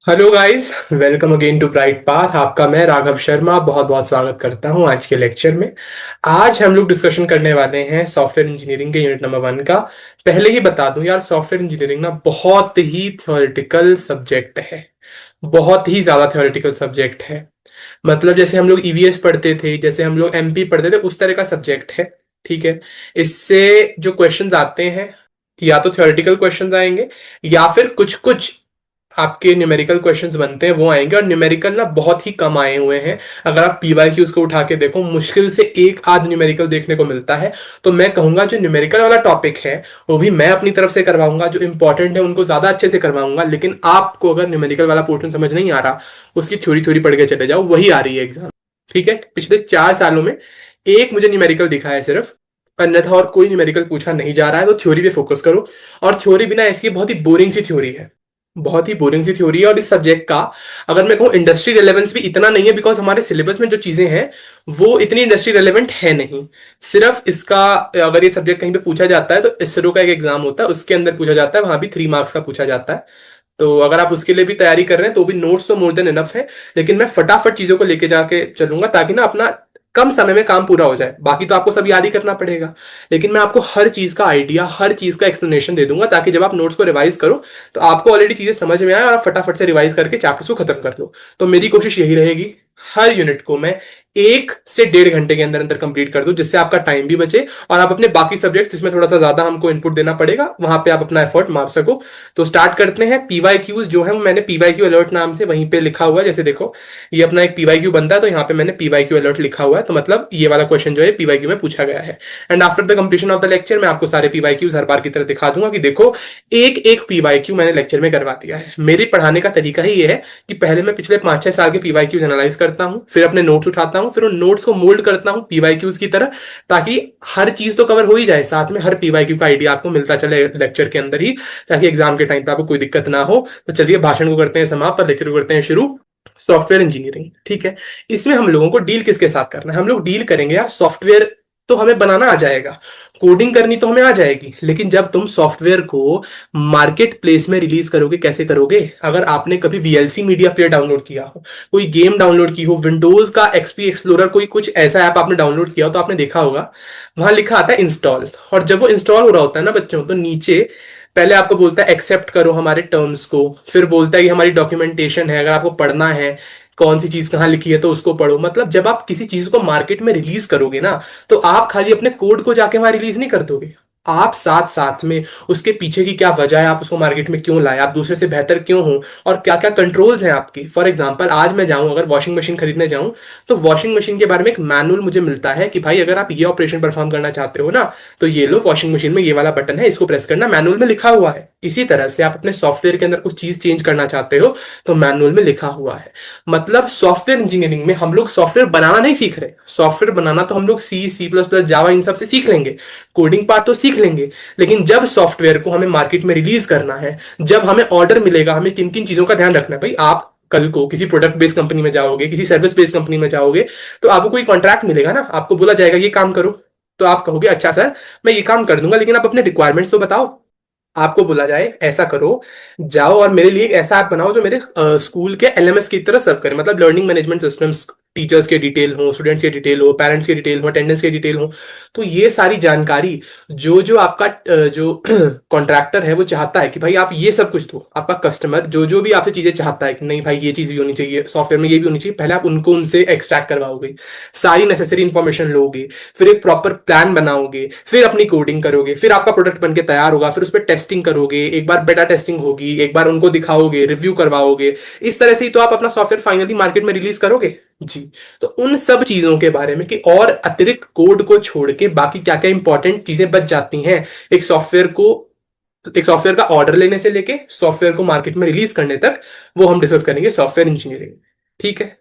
Hello guys, welcome again to Bright Path. आपका मैं राघव शर्मा बहुत बहुत स्वागत करता हूं आज के लेक्चर में। आज हम लोग डिस्कशन करने वाले हैं सॉफ्टवेयर इंजीनियरिंग के यूनिट नंबर 1 का। पहले ही बता दूं यार, सॉफ्टवेयर इंजीनियरिंग ना बहुत ही थ्योरेटिकल सब्जेक्ट है। बहुत ही ज्यादा थ्योरेटिकल सब्जेक्ट है। मतलब जैसे हम लोग ईवीएस पढ़ते थे, जैसे हम लोग एमपी पढ़ते थे, उस तरह का सब्जेक्ट है। ठीक है। इससे जो क्वेश्चंस आते हैं, या तो थ्योरेटिकल क्वेश्चंस आएंगे, या फिर कुछ कुछ आपके न्यूमेरिकल क्वेश्चंस बनते हैं वो आएंगे। और न्यूमेरिकल ना बहुत ही कम आए हुए हैं। अगर आप पीवाईक्यूज को उठा के देखो, मुश्किल से एक आध न्यूमेरिकल देखने को मिलता है। तो मैं कहूंगा जो न्यूमेरिकल वाला टॉपिक है वो भी मैं अपनी तरफ से करवाऊंगा, जो इंपॉर्टेंट है उनको ज्यादा अच्छे से करवाऊंगा। लेकिन आपको अगर न्यूमेरिकल वाला पोर्शन समझ नहीं आ रहा, उसकी थ्योरी थ्योरी पढ़ के चले जाओ, वही आ रही है एग्जाम। ठीक है। पिछले 4 सालों में एक मुझे न्यूमेरिकल दिखा है सिर्फ, अन्यथा और कोई न्यूमेरिकल पूछा नहीं जा रहा है। तो थ्योरी पे फोकस करो। और थ्योरी भी ना ऐसी बहुत ही बोरिंग सी थ्योरी है। बहुत ही बोरिंग सी थ्योरी है। और इस सब्जेक्ट का अगर मैं कहूँ, इंडस्ट्री रेलेवेंस भी इतना नहीं है, बिकॉज हमारे सिलेबस में जो चीजें हैं वो इतनी इंडस्ट्री रेलेवेंट है नहीं। सिर्फ इसका, अगर ये सब्जेक्ट कहीं पे पूछा जाता है तो इसरो का एक एग्जाम होता है, उसके अंदर पूछा जाता है, वहां भी 3 मार्क्स का पूछा जाता है। तो अगर आप उसके लिए भी तैयारी कर रहे हैं तो भी नोट्स तो मोर देन इनफ है। लेकिन मैं फटाफट चीजों को लेके जाके चलूंगा, ताकि ना अपना कम समय में काम पूरा हो जाए। बाकी तो आपको सब याद ही करना पड़ेगा, लेकिन मैं आपको हर चीज का आइडिया, हर चीज का एक्सप्लेनेशन दे दूंगा, ताकि जब आप नोट्स को रिवाइज करो तो आपको ऑलरेडी चीजें समझ में आए और आप फटाफट से रिवाइज करके चैप्टर्स को खत्म कर लो। तो मेरी कोशिश यही रहेगी, हर यूनिट को मैं 1 से 1.5 घंटे के अंदर अंदर कंप्लीट कर दूं, जिससे आपका टाइम भी बचे और आप अपने बाकी सब्जेक्ट जिसमें थोड़ा सा ज्यादा हमको इनपुट देना पड़ेगा, वहां पे आप अपना एफर्ट मार सको। तो स्टार्ट करते हैं। पीवाईक्यूज जो है वो मैंने पीवाईक्यू अलर्ट नाम से वहीं पे लिखा हुआ है। जैसे देखो, ये अपना एक पीवाईक्यू बनता है, तो यहाँ पे मैंने पीवाईक्यू अलर्ट लिखा हुआ है। तो मतलब ये वाला क्वेश्चन जो है पीवाईक्यू में पूछा गया है। And after the completion of the lecture मैं आपको सारे पीवाईक्यूज हर बार की तरह दिखा दूंगा कि देखो, एक एक पीवाईक्यू मैंने लेक्चर में करवा दिया है। मेरे पढ़ाने का तरीका ही ये है कि पहले मैं पिछले 5-6 साल के पीवाईक्यूज एनालाइज करता हूँ, फिर अपने नोट्स उठाता हूँ, फिर उन नोट्स को मोल्ड करता हूँ पीवाईक्यूज की तरह, ताकि हर चीज तो कवर हो ही जाए, साथ में हर पीवाईक्यू का आइडिया आपको मिलता चले लेक्चर के अंदर ही, ताकि एग्जाम के टाइम पे आपको कोई दिक्कत ना हो। तो चलिए भाषण को करते हैं समाप्त और लेक्चर को करते हैं शुरू। सॉफ्टवेयर इंजीनियरिंग, ठीक है। इसमें हम लोगों को डील किसके साथ करना है? हम लोग डील करेंगे यार, सॉफ्टवेयर तो हमें बनाना आ जाएगा, कोडिंग करनी तो हमें आ जाएगी, लेकिन जब तुम सॉफ्टवेयर को मार्केट प्लेस में रिलीज करोगे, कैसे करोगे? अगर आपने कभी वीएलसी मीडिया प्लेयर डाउनलोड किया हो, कोई गेम डाउनलोड की हो, विंडोज का एक्सपी एक्सप्लोरर, कोई कुछ ऐसा ऐप आपने डाउनलोड किया हो, तो आपने देखा होगा वहां लिखा आता है इंस्टॉल। और जब वो इंस्टॉल हो रहा होता है ना बच्चों, तो नीचे पहले आपको बोलता है एक्सेप्ट करो हमारे टर्म्स को, फिर बोलता है कि हमारी डॉक्यूमेंटेशन है, अगर आपको पढ़ना है कौन सी चीज कहाँ लिखी है तो उसको पढ़ो। मतलब जब आप किसी चीज को मार्केट में रिलीज करोगे ना, तो आप खाली अपने कोड को जाके वहां रिलीज नहीं कर दोगे, आप साथ साथ में उसके पीछे की क्या वजह है, आप उसको मार्केट में क्यों लाए, आप दूसरे से बेहतर क्यों हो, और क्या क्या कंट्रोल्स हैं आपकी। फॉर एग्जांपल, आज मैं जाऊं अगर वॉशिंग मशीन खरीदने जाऊं, तो वॉशिंग मशीन के बारे में एक मैनुअल मुझे मिलता है कि भाई अगर आप ये ऑपरेशन परफॉर्म करना चाहते हो ना, तो ये लो, वॉशिंग मशीन में ये वाला बटन है, इसको प्रेस करना, मैनुअल में लिखा हुआ है। इसी तरह से आप अपने सॉफ्टवेयर के अंदर कुछ चीज चेंज करना चाहते हो, तो मैनुअल में लिखा हुआ है। मतलब सॉफ्टवेयर इंजीनियरिंग में हम लोग सॉफ्टवेयर बनाना नहीं सीख रहे। सॉफ्टवेयर बनाना तो हम लोग सी प्लस प्लस जावा इन सब से सीख लेंगे, कोडिंग पार्ट तो सीख लेंगे, लेकिन जब सॉफ्टवेयर को हमें मार्केट में रिलीज करना है, जब हमें ऑर्डर मिलेगा, हमें किन किन चीजों का ध्यान रखना है। भाई आप कल को किसी प्रोडक्ट बेस्ड कंपनी में जाओगे, किसी सर्विस बेस्ड कंपनी में जाओगे, तो आपको कोई कॉन्ट्रैक्ट मिलेगा ना, आपको बोला जाएगा ये काम करो, तो आप कहोगे अच्छा सर मैं ये काम कर दूंगा, लेकिन आप अपने रिक्वायरमेंट्स तो बताओ। आपको बोला जाए ऐसा करो, जाओ और मेरे लिए एक ऐसा ऐप बनाओ जो मेरे स्कूल के एलएमएस की तरह सर्व करे, मतलब लर्निंग मैनेजमेंट सिस्टम्स, टीचर्स के डिटेल हो, स्टूडेंट्स के डिटेल हो, पेरेंट्स के डिटेल हो, अटेंडेंस के डिटेल हो। तो ये सारी जानकारी जो जो आपका जो कॉन्ट्रैक्टर है वो चाहता है कि भाई आप ये सब कुछ दो, आपका कस्टमर जो जो भी आपसे चीजें चाहता है कि नहीं भाई ये चीज भी होनी चाहिए सॉफ्टवेयर में, ये भी होनी चाहिए, पहले आप उनको उनसे एक्सट्रैक्ट करवाओगे, सारी नेसेसरी इंफॉर्मेशन लोगे, फिर एक प्रॉपर प्लान बनाओगे, फिर अपनी कोडिंग करोगे, फिर आपका प्रोडक्ट बनके तैयार होगा, फिर उस पर टेस्टिंग करोगे, एक बार बेटा टेस्टिंग होगी, एक बार उनको दिखाओगे, रिव्यू करवाओगे। इस तरह से ही तो आप अपना सॉफ्टवेयर फाइनली मार्केट में रिलीज करोगे जी। तो उन सब चीजों के बारे में कि और अतिरिक्त कोड को छोड़ के बाकी क्या क्या इंपॉर्टेंट चीजें बच जाती हैं एक सॉफ्टवेयर को, एक सॉफ्टवेयर का ऑर्डर लेने से लेके सॉफ्टवेयर को मार्केट में रिलीज करने तक, वो हम डिस्कस करेंगे सॉफ्टवेयर इंजीनियरिंग। ठीक है।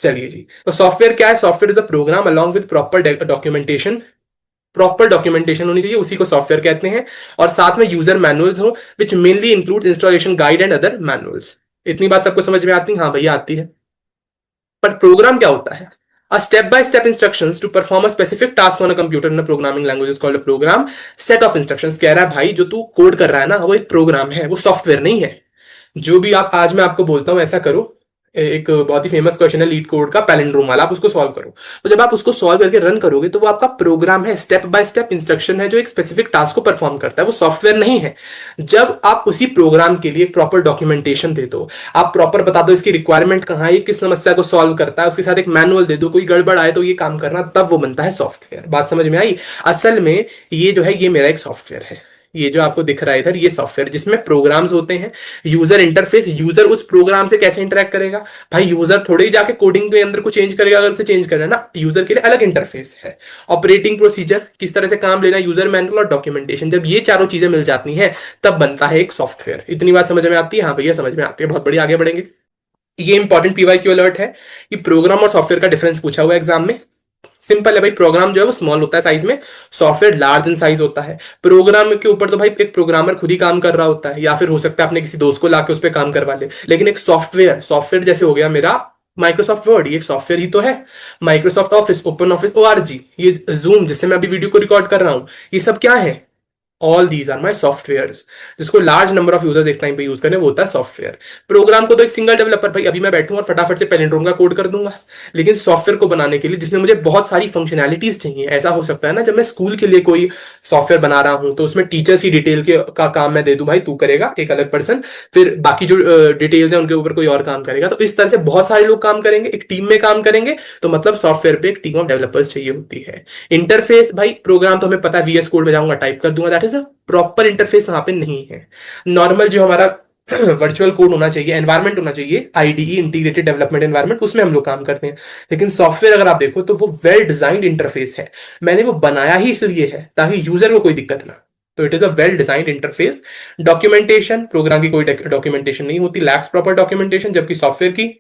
चलिए जी, तो सॉफ्टवेयर क्या है? Software is a program along with proper documentation. Proper documentation होनी चाहिए, उसी को सॉफ्टवेयर कहते हैं। और साथ में यूजर मैनुअल्स हो, which mainly include installation guide and other manuals. इतनी बात सबको समझ में आती है? हाँ भैया आती है। पर प्रोग्राम क्या होता है? A step-by-step instructions to perform a specific task on a computer in a programming language is called a program. Set of instructions कह रहा है भाई, जो तू कोड कर रहा है ना वो एक प्रोग्राम है, वो सॉफ्टवेयर नहीं है। जो भी आप आज मैं आपको बोलता हूँ ऐसा करो। एक बहुत ही फेमस क्वेश्चन है लीड कोड का, पैलिंड्रोम वाला, आप उसको सॉल्व करो। तो जब आप उसको सॉल्व करके रन करोगे तो वो आपका प्रोग्राम है, स्टेप बाय स्टेप इंस्ट्रक्शन है जो एक स्पेसिफिक टास्क को परफॉर्म करता है, वो सॉफ्टवेयर नहीं है। जब आप उसी प्रोग्राम के लिए प्रॉपर डॉक्यूमेंटेशन दे दो, आप प्रॉपर बता दो इसकी रिक्वायरमेंट कहाँ है, ये किस समस्या को सॉल्व करता है, उसके साथ एक मैनुअल दे दो, कोई गड़बड़ आए तो ये काम करना, तब वो बनता है सॉफ्टवेयर। बात समझ में आई? असल में ये जो है ये मेरा एक सॉफ्टवेयर है। ये जो आपको दिख रहा है इधर, ये सॉफ्टवेयर जिसमें प्रोग्राम्स होते हैं। यूजर इंटरफेस, यूजर उस प्रोग्राम से कैसे इंटरेक्ट करेगा? भाई यूजर थोड़ी ही जाके कोडिंग के अंदर को चेंज करेगा, अगर उसे चेंज करना है ना, यूजर के लिए अलग इंटरफेस है। ऑपरेटिंग प्रोसीजर, किस तरह से काम लेना, यूजर मैनुअल और डॉक्यूमेंटेशन, जब ये चारों चीजें मिल जाती हैं तब बनता है एक सॉफ्टवेयर। इतनी बात समझ में आती है? हाँ भैया समझ में आती है, बहुत बढ़िया, आगे बढ़ेंगे। ये इंपॉर्टेंट पीवाईक्यू अलर्ट है कि प्रोग्राम और सॉफ्टवेयर का डिफरेंस पूछा हुआ है एग्जाम में। सिंपल है भाई, प्रोग्राम जो है वो स्मॉल होता है साइज में, सॉफ्टवेयर लार्ज इन साइज होता है। प्रोग्राम के ऊपर तो भाई एक प्रोग्रामर खुद ही काम कर रहा होता है, या फिर हो सकता है अपने किसी दोस्त को लाके उस पर काम करवा ले। लेकिन एक सॉफ्टवेयर, सॉफ्टवेयर जैसे हो गया मेरा माइक्रोसॉफ्ट वर्ड, ये एक सॉफ्टवेयर ही तो है। Microsoft Office, open office ORG, ये जूम जिससे मैं अभी वीडियो को रिकॉर्ड कर रहा हूं, ये सब क्या है? All these are my softwares. जिसको लार्ज नंबर ऑफ यूजर्स एक टाइम पे यूज करें वो होता है सॉफ्टवेयर। प्रोग्राम को तो एक सिंगल डेवलपर, भाई अभी मैं बैठूं और फटाफट से पैलिंड्रोम का कोड कर दूंगा। लेकिन सॉफ्टवेयर को बनाने के लिए जिसमें मुझे बहुत सारी फंक्शनैलिटीज चाहिए, ऐसा हो सकता है ना जब मैं स्कूल के लिए कोई सॉफ्टवेयर बना रहा हूं तो उसमें टीचर्स की डिटेल के का काम मैं दे दूं, भाई तू करेगा एक अलग पर्सन, फिर बाकी जो डिटेल्स है उनके ऊपर कोई और काम करेगा। तो इस तरह से बहुत सारे लोग काम करेंगे, एक टीम में काम करेंगे, तो मतलब सॉफ्टवेयर पे एक टीम ऑफ डेवलपर्स चाहिए होती है। इंटरफेस, भाई प्रोग्राम तो हमें पता है, वीएस कोड में जाऊंगा टाइप कर दूंगा, that is a proper interface यहाँ पे नहीं है। नॉर्मल जो हमारा वर्चुअल कोड होना चाहिए, एनवायरनमेंट होना चाहिए, आईडीई इंटीग्रेटेड डेवलपमेंट एनवायरनमेंट, उसमें हम लोग काम करते हैं। लेकिन सॉफ्टवेयर अगर आप देखो तो वो वेल डिजाइंड इंटरफेस है। मैंने वो बनाया ही इसलिए है ताकि यूजर को कोई दिक्कत ना। तो it is a well designed interface. Documentation, program की कोई डॉक्यूमेंटेशन नहीं होती, लैक्स प्रॉपर डॉक्यूमेंटेशन, जबकि सॉफ्टवेयर की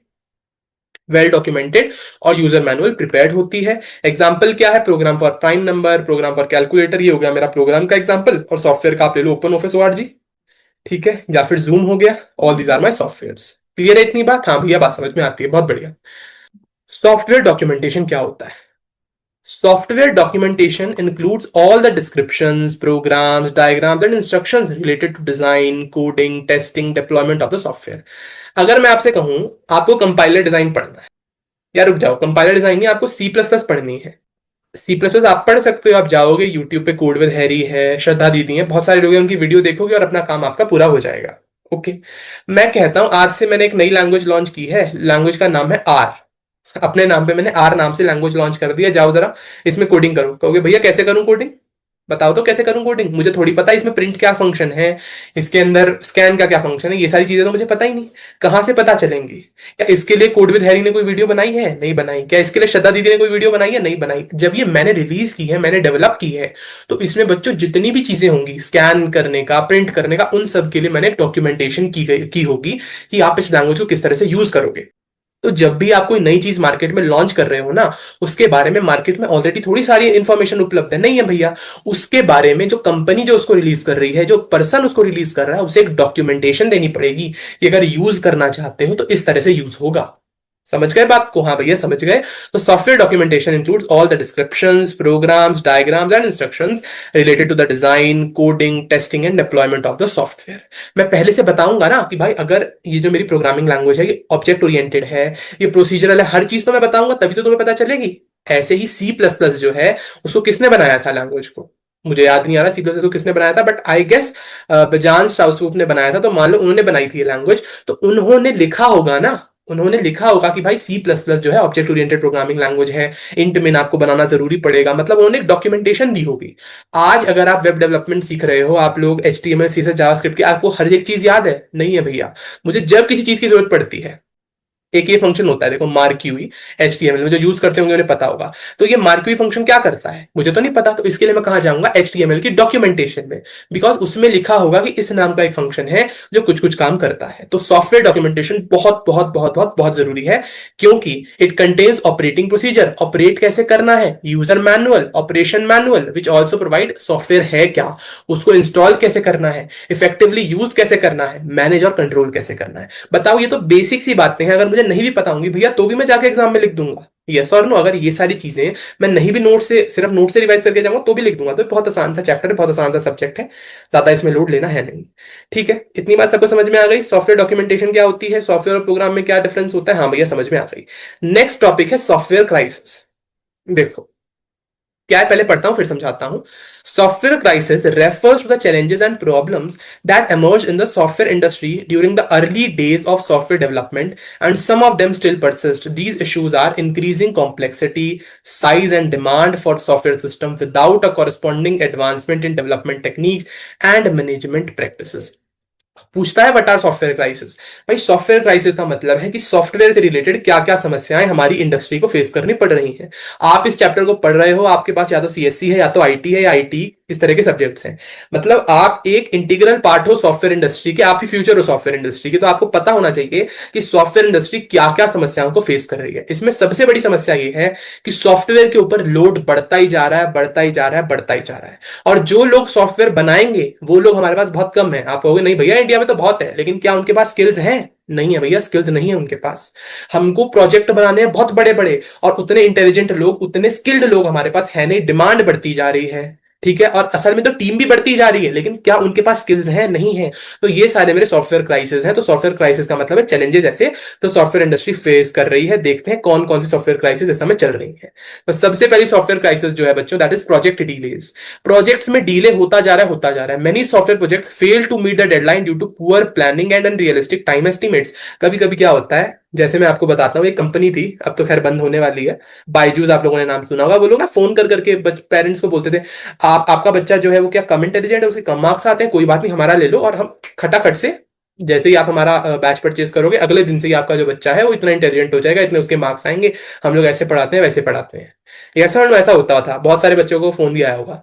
वेल डॉक्यूमेंटेड और यूजर मैनुअल प्रिपेयर्ड होती है। एग्जांपल क्या है? Program for prime number, program for calculator, ये हो गया मेरा प्रोग्राम का एग्जांपल। और सॉफ्टवेयर का आप ले लो ओपन ऑफिस ओआरजी, ठीक है, या फिर जूम हो गया। All these are my softwares. Clear है इतनी बात? हाँ भैया बात समझ में आती है, बहुत बढ़िया। सॉफ्टवेयर डॉक्यूमेंटेशन क्या होता है? Software documentation includes all the descriptions, programs, diagrams, and instructions related to design, coding, testing, deployment of the software. अगर मैं आपसे कहूं आपको कंपाइलर डिजाइन पढ़ना है, या रुक जाओ, कंपाइलर डिजाइन नहीं, आपको सी प्लस प्लस पढ़नी है। सी प्लस प्लस आप पढ़ सकते हो, आप जाओगे यूट्यूब पे, कोड विद हैरी है, श्रद्धा दीदी है, बहुत सारे लोग हैं, उनकी वीडियो देखोगे और अपना काम आपका पूरा हो जाएगा। ओके, मैं कहता हूं आज से मैंने एक नई लैंग्वेज लॉन्च की है, लैंग्वेज का नाम है आर। अपने नाम पे मैंने आर नाम से लैंग्वेज लॉन्च कर दिया, जाओ जरा इसमें कोडिंग करो। कहोगे भैया कैसे करूं कोडिंग? बताओ तो कैसे करूं कोडिंग, मुझे थोड़ी पता है इसमें प्रिंट क्या फंक्शन है, इसके अंदर स्कैन का क्या फंक्शन है, ये सारी चीजें तो मुझे पता ही नहीं। कहां से पता चलेंगी? क्या इसके लिए कोड विद हैरी ने कोई वीडियो बनाई है? नहीं बनाई। क्या इसके लिए श्रद्धा दीदी ने कोई वीडियो बनाई है? नहीं बनाई। जब ये मैंने रिलीज की है, मैंने डेवलप की है, तो इसमें बच्चों जितनी भी चीजें होंगी स्कैन करने का, प्रिंट करने का, उन सब के लिए मैंने एक डॉक्यूमेंटेशन की होगी कि आप इस लैंग्वेज को किस तरह से यूज करोगे। तो जब भी आप कोई नई चीज मार्केट में लॉन्च कर रहे हो ना, उसके बारे में मार्केट में ऑलरेडी थोड़ी सारी इंफॉर्मेशन उपलब्ध है, नहीं है भैया? उसके बारे में जो कंपनी जो उसको रिलीज कर रही है, जो पर्सन उसको रिलीज कर रहा है, उसे एक डॉक्यूमेंटेशन देनी पड़ेगी कि अगर यूज करना चाहते हो तो इस तरह से यूज होगा। समझ गए बात को? हाँ भैया समझ गए। तो software documentation includes all the descriptions, programs, diagrams and instructions related to the design, coding, testing and deployment of the software. मैं पहले से बताऊंगा ना कि भाई अगर ये जो मेरी प्रोग्रामिंग लैंग्वेज है ये ऑब्जेक्ट ओरिएंटेड है, ये प्रोसीजरल है, हर चीज तो मैं बताऊंगा तभी तो तुम्हें पता चलेगी। ऐसे ही सी प्लस प्लस जो है उसको किसने बनाया था लैंग्वेज को? मुझे याद नहीं आ रहा सी प्लस को किसने बनाया था, बट आई गेस बजान स्ट्राउसवुप ने बनाया था। तो मान लो उन्होंने बनाई थी ये लैंग्वेज, तो उन्होंने लिखा होगा ना, उन्होंने लिखा होगा कि भाई सी प्लस प्लस जो है ऑब्जेक्ट ओरिएंटेड प्रोग्रामिंग लैंग्वेज है, इंट मिन आपको बनाना जरूरी पड़ेगा, मतलब उन्होंने एक डॉक्यूमेंटेशन दी होगी। आज अगर आप वेब डेवलपमेंट सीख रहे हो, आप लोग HTML CSS जावास्क्रिप्ट की, आपको हर एक चीज याद है? नहीं है भैया। मुझे जब किसी चीज की जरूरत पड़ती है, एक ये फंक्शन होता है देखो, मार्क्यूई, HTML में जो यूज करते होंगे उन्हें पता होगा। तो ये मार्क्यूई फंक्शन क्या करता है मुझे तो नहीं पता, तो इसके लिए मैं कहां जाऊंगा? HTML की डॉक्यूमेंटेशन में, बिकॉज उसमें लिखा होगा कि इस नाम का एक फंक्शन है जो कुछ कुछ काम करता है। तो सॉफ्टवेयर डॉक्यूमेंटेशन बहुत बहुत बहुत बहुत बहुत जरूरी है, क्योंकि it contains operating procedure, operate कैसे करना है, user manual, operation manual, which also provide software है क्या, उसको इंस्टॉल कैसे करना है, इफेक्टिवली यूज कैसे करना है, मैनेज और कंट्रोल कैसे करना है। बताओ, ये तो बेसिक सी बातें हैं, अगर मुझे नहीं भी पता होंगी भैया तो भी मैं जाके एग्जाम में लिख दूंगा। यस और नो, अगर ये सारी चीजें मैं नहीं भी नोट से, सिर्फ नोट से रिवाइज करके जाऊंगा तो भी लिख दूंगा, तो बहुत आसान सा चैप्टर है, बहुत आसान सा सब्जेक्ट है, ज्यादा इसमें लोड लेना है नहीं। ठीक है, इतनी बात सबको समझ में आ गई? सॉफ्टवेयर डॉक्यूमेंटेशन क्या होती है, सॉफ्टवेयर और प्रोग्राम में क्या डिफरेंस होता है, हाँ भैया समझ में आ गई। नेक्स्ट टॉपिक है सॉफ्टवेयर क्राइसिस। देखो क्या है, पहले पढ़ता हूं फिर समझाता हूं। Software crisis refers to the challenges and problems that emerged in the software industry during the early days of software development, and some of them still persist. These issues are increasing complexity, size, and demand for software system without a corresponding advancement in development techniques and management practices. पूछता है what are software crisis. भाई software crisis का मतलब है कि software से related क्या क्या समस्याएं हमारी इंडस्ट्री को फेस करनी पड़ रही हैं। आप इस चैप्टर को पढ़ रहे हो, आपके पास या तो सीएससी है या तो आईटी है या आईटी, इस तरह के सब्जेक्ट्स हैं। मतलब आप एक इंटीग्रल पार्ट हो सॉफ्टवेयर इंडस्ट्री के, आप ही फ्यूचर हो सॉफ्टवेयर इंडस्ट्री की, तो आपको पता होना चाहिए कि सॉफ्टवेयर इंडस्ट्री क्या क्या समस्याओं को फेस कर रही है। इसमें सबसे बड़ी समस्या ये है कि सॉफ्टवेयर के ऊपर लोड बढ़ता ही जा रहा है, बढ़ता ही जा रहा है, बढ़ता ही जा रहा है। और जो लोग सॉफ्टवेयर बनाएंगे वो लोग हमारे पास बहुत कम है। आप कहोगे नहीं भैया इंडिया में तो बहुत है, लेकिन क्या उनके पास स्किल्स हैं? नहीं है भैया, स्किल्स नहीं है उनके पास। हमको प्रोजेक्ट बनाने हैं बहुत बड़े बड़े, और उतने इंटेलिजेंट लोग, उतने स्किल्ड लोग हमारे पास है नहीं। डिमांड बढ़ती जा रही है, ठीक है, और असल में तो टीम भी बढ़ती जा रही है, लेकिन क्या उनके पास स्किल्स हैं? नहीं है। तो ये सारे मेरे सॉफ्टवेयर क्राइसिस हैं। तो सॉफ्टवेयर क्राइसिस का मतलब है चैलेंजेस ऐसे तो सॉफ्टवेयर इंडस्ट्री फेस कर रही है। देखते हैं कौन कौन सी सॉफ्टवेयर क्राइसिस इस समय चल रही है। तो सबसे पहली सॉफ्टवेयर क्राइसिस जो है बच्चों, that is project delays. Projects में डीले होता जा रहा है, होता जा रहा है। Many software projects fail to meet the deadline due to poor planning and unrealistic time estimates. कभी कभी क्या होता है, जैसे मैं आपको बताता हूँ, एक कंपनी थी, अब तो खैर बंद होने वाली है, बायजूस, आप लोगों ने नाम सुना होगा। वो लोग ना फोन कर करके पेरेंट्स को बोलते थे आपका बच्चा जो है वो क्या कम इंटेलिजेंट है, उसके कम मार्क्स आते हैं, कोई बात नहीं हमारा ले लो, और हम खटाखट से जैसे ही आप हमारा बैच परचेज करोगे अगले दिन से ही आपका जो बच्चा है वो इतना इंटेलिजेंट हो जाएगा, इतने उसके मार्क्स आएंगे, हम लोग ऐसे पढ़ाते हैं वैसे पढ़ाते हैं। ऐसा ऐसा होता था, बहुत सारे बच्चों को फोन भी आया होगा,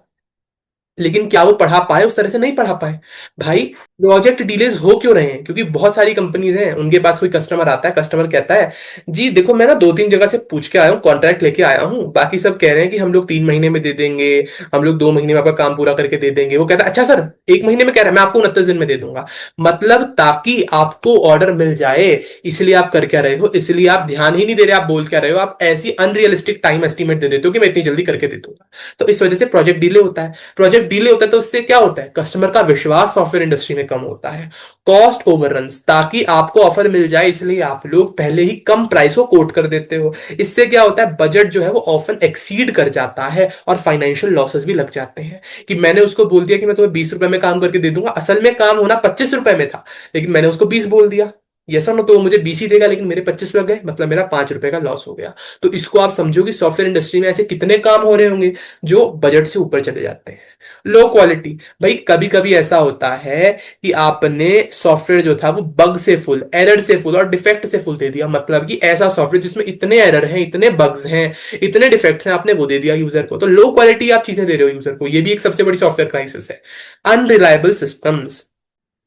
लेकिन क्या वो पढ़ा पाए? उस तरह से नहीं पढ़ा पाए। भाई प्रोजेक्ट डिलेज हो क्यों रहे हैं? क्योंकि बहुत सारी कंपनीज हैं, उनके पास कोई कस्टमर आता है, कस्टमर कहता है जी देखो मैं ना दो तीन जगह से पूछ के आया हूँ, कॉन्ट्रैक्ट लेके आया हूँ, बाकी सब कह रहे हैं कि हम लोग 3 महीने में दे देंगे, हम लोग 2 महीने में आपका काम पूरा करके दे देंगे। वो कहता है अच्छा सर 1 महीने में कह रहा है, मैं आपको 29 दिन में दे दूंगा। मतलब ताकि आपको ऑर्डर मिल जाए, इसलिए आप कर क्या रहे हो, इसलिए आप ध्यान ही नहीं दे रहे, आप बोल क्या रहे हो, आप ऐसी अनरियलिस्टिक टाइम एस्टिमेट दे देते हो कि मैं इतनी जल्दी करके दे दूंगा। तो इस वजह से प्रोजेक्ट डिले होता है। प्रोजेक्ट डिले होता है तो उससे क्या होता है, कस्टमर का विश्वास सॉफ्टवेयर इंडस्ट्री में कम होता है। कॉस्ट ओवररन्स, ताकि आपको ऑफर मिल जाए इसलिए आप लोग पहले ही कम प्राइस को कोट कर देते हो। इससे क्या होता है, बजट जो है वो ऑफन एक्सीड कर जाता है और फाइनेंशियल लॉसेस भी लग जाते हैं। कि मैंने उसको बोल दिया कि मैं तुम्हें 20 रुपए में काम करके दे दूंगा, असल में काम होना 25 रुपए में था, लेकिन मैंने उसको 20 बोल दिया। यस और नो, तो वो मुझे 20 ही देगा, लेकिन मेरे 25 लग गए, मतलब मेरा 5 रुपए का लॉस हो गया। तो इसको आप समझो कि सॉफ्टवेयर इंडस्ट्री में ऐसे कितने काम हो रहे होंगे जो बजट से ऊपर चले जाते हैं। लो क्वालिटी, भाई कभी कभी ऐसा होता है कि आपने सॉफ्टवेयर जो था वो बग से फुल, एरर से फुल और डिफेक्ट से फुल दे दिया। मतलब कि ऐसा सॉफ्टवेयर जिसमें इतने एरर हैं, इतने बग्स हैं, इतने डिफेक्ट्स हैं, आपने वो दे दिया यूजर को। तो लो क्वालिटी आप चीजें दे रहे हो यूजर को, ये भी एक सबसे बड़ी सॉफ्टवेयर क्राइसिस है। अनरिलायबल सिस्टम्स,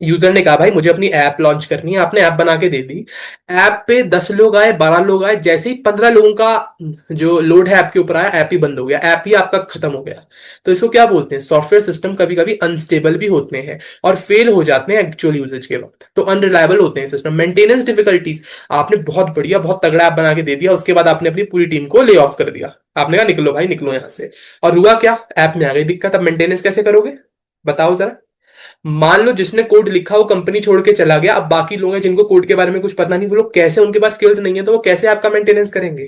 यूजर ने कहा भाई मुझे अपनी ऐप लॉन्च करनी है, आपने ऐप बना के दे दी, ऐप पे 10 लोग आए, 12 लोग आए, जैसे ही 15 लोगों का जो लोड है ऐप के ऊपर आया, ऐप ही बंद हो गया, ऐप ही आपका खत्म हो गया। तो इसको क्या बोलते हैं, सॉफ्टवेयर सिस्टम कभी कभी अनस्टेबल भी होते हैं और फेल हो जाते हैं एक्चुअल यूजेज के वक्त, तो अनरिलायबल होते हैं सिस्टम। मेंटेनेंस डिफिकल्टीज, आपने बहुत बढ़िया बहुत तगड़ा ऐप बना के दे दिया, उसके बाद आपने अपनी पूरी टीम को ले ऑफ कर दिया, आपने कहा निकलो भाई निकलो यहां से, और हुआ क्या, ऐप में आ गई दिक्कत। अब मेंटेनेंस कैसे करोगे बताओ जरा। मान लो जिसने कोड लिखा वो कंपनी छोड़ के चला गया, अब बाकी लोग हैं जिनको कोड के बारे में कुछ पता नहीं, वो लोग कैसे, उनके पास स्किल्स नहीं है, तो वो कैसे आपका मेंटेनेंस करेंगे?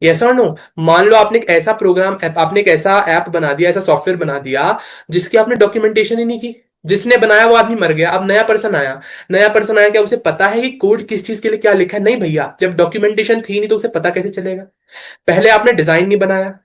यस और नो। मान लो आपने एक ऐसा प्रोग्राम, आपने एक ऐसा ऐप बना दिया, ऐसा सॉफ्टवेयर बना दिया जिसकी आपने डॉक्यूमेंटेशन ही नहीं की, जिसने बनाया वो आदमी मर गया, अब नया पर्सन आया, नया पर्सन आया, क्या उसे पता है कि कोड किस चीज के लिए क्या लिखा है? नहीं भैया, जब डॉक्यूमेंटेशन थी नहीं तो उसे पता कैसे चलेगा? पहले आपने डिजाइन नहीं बनाया।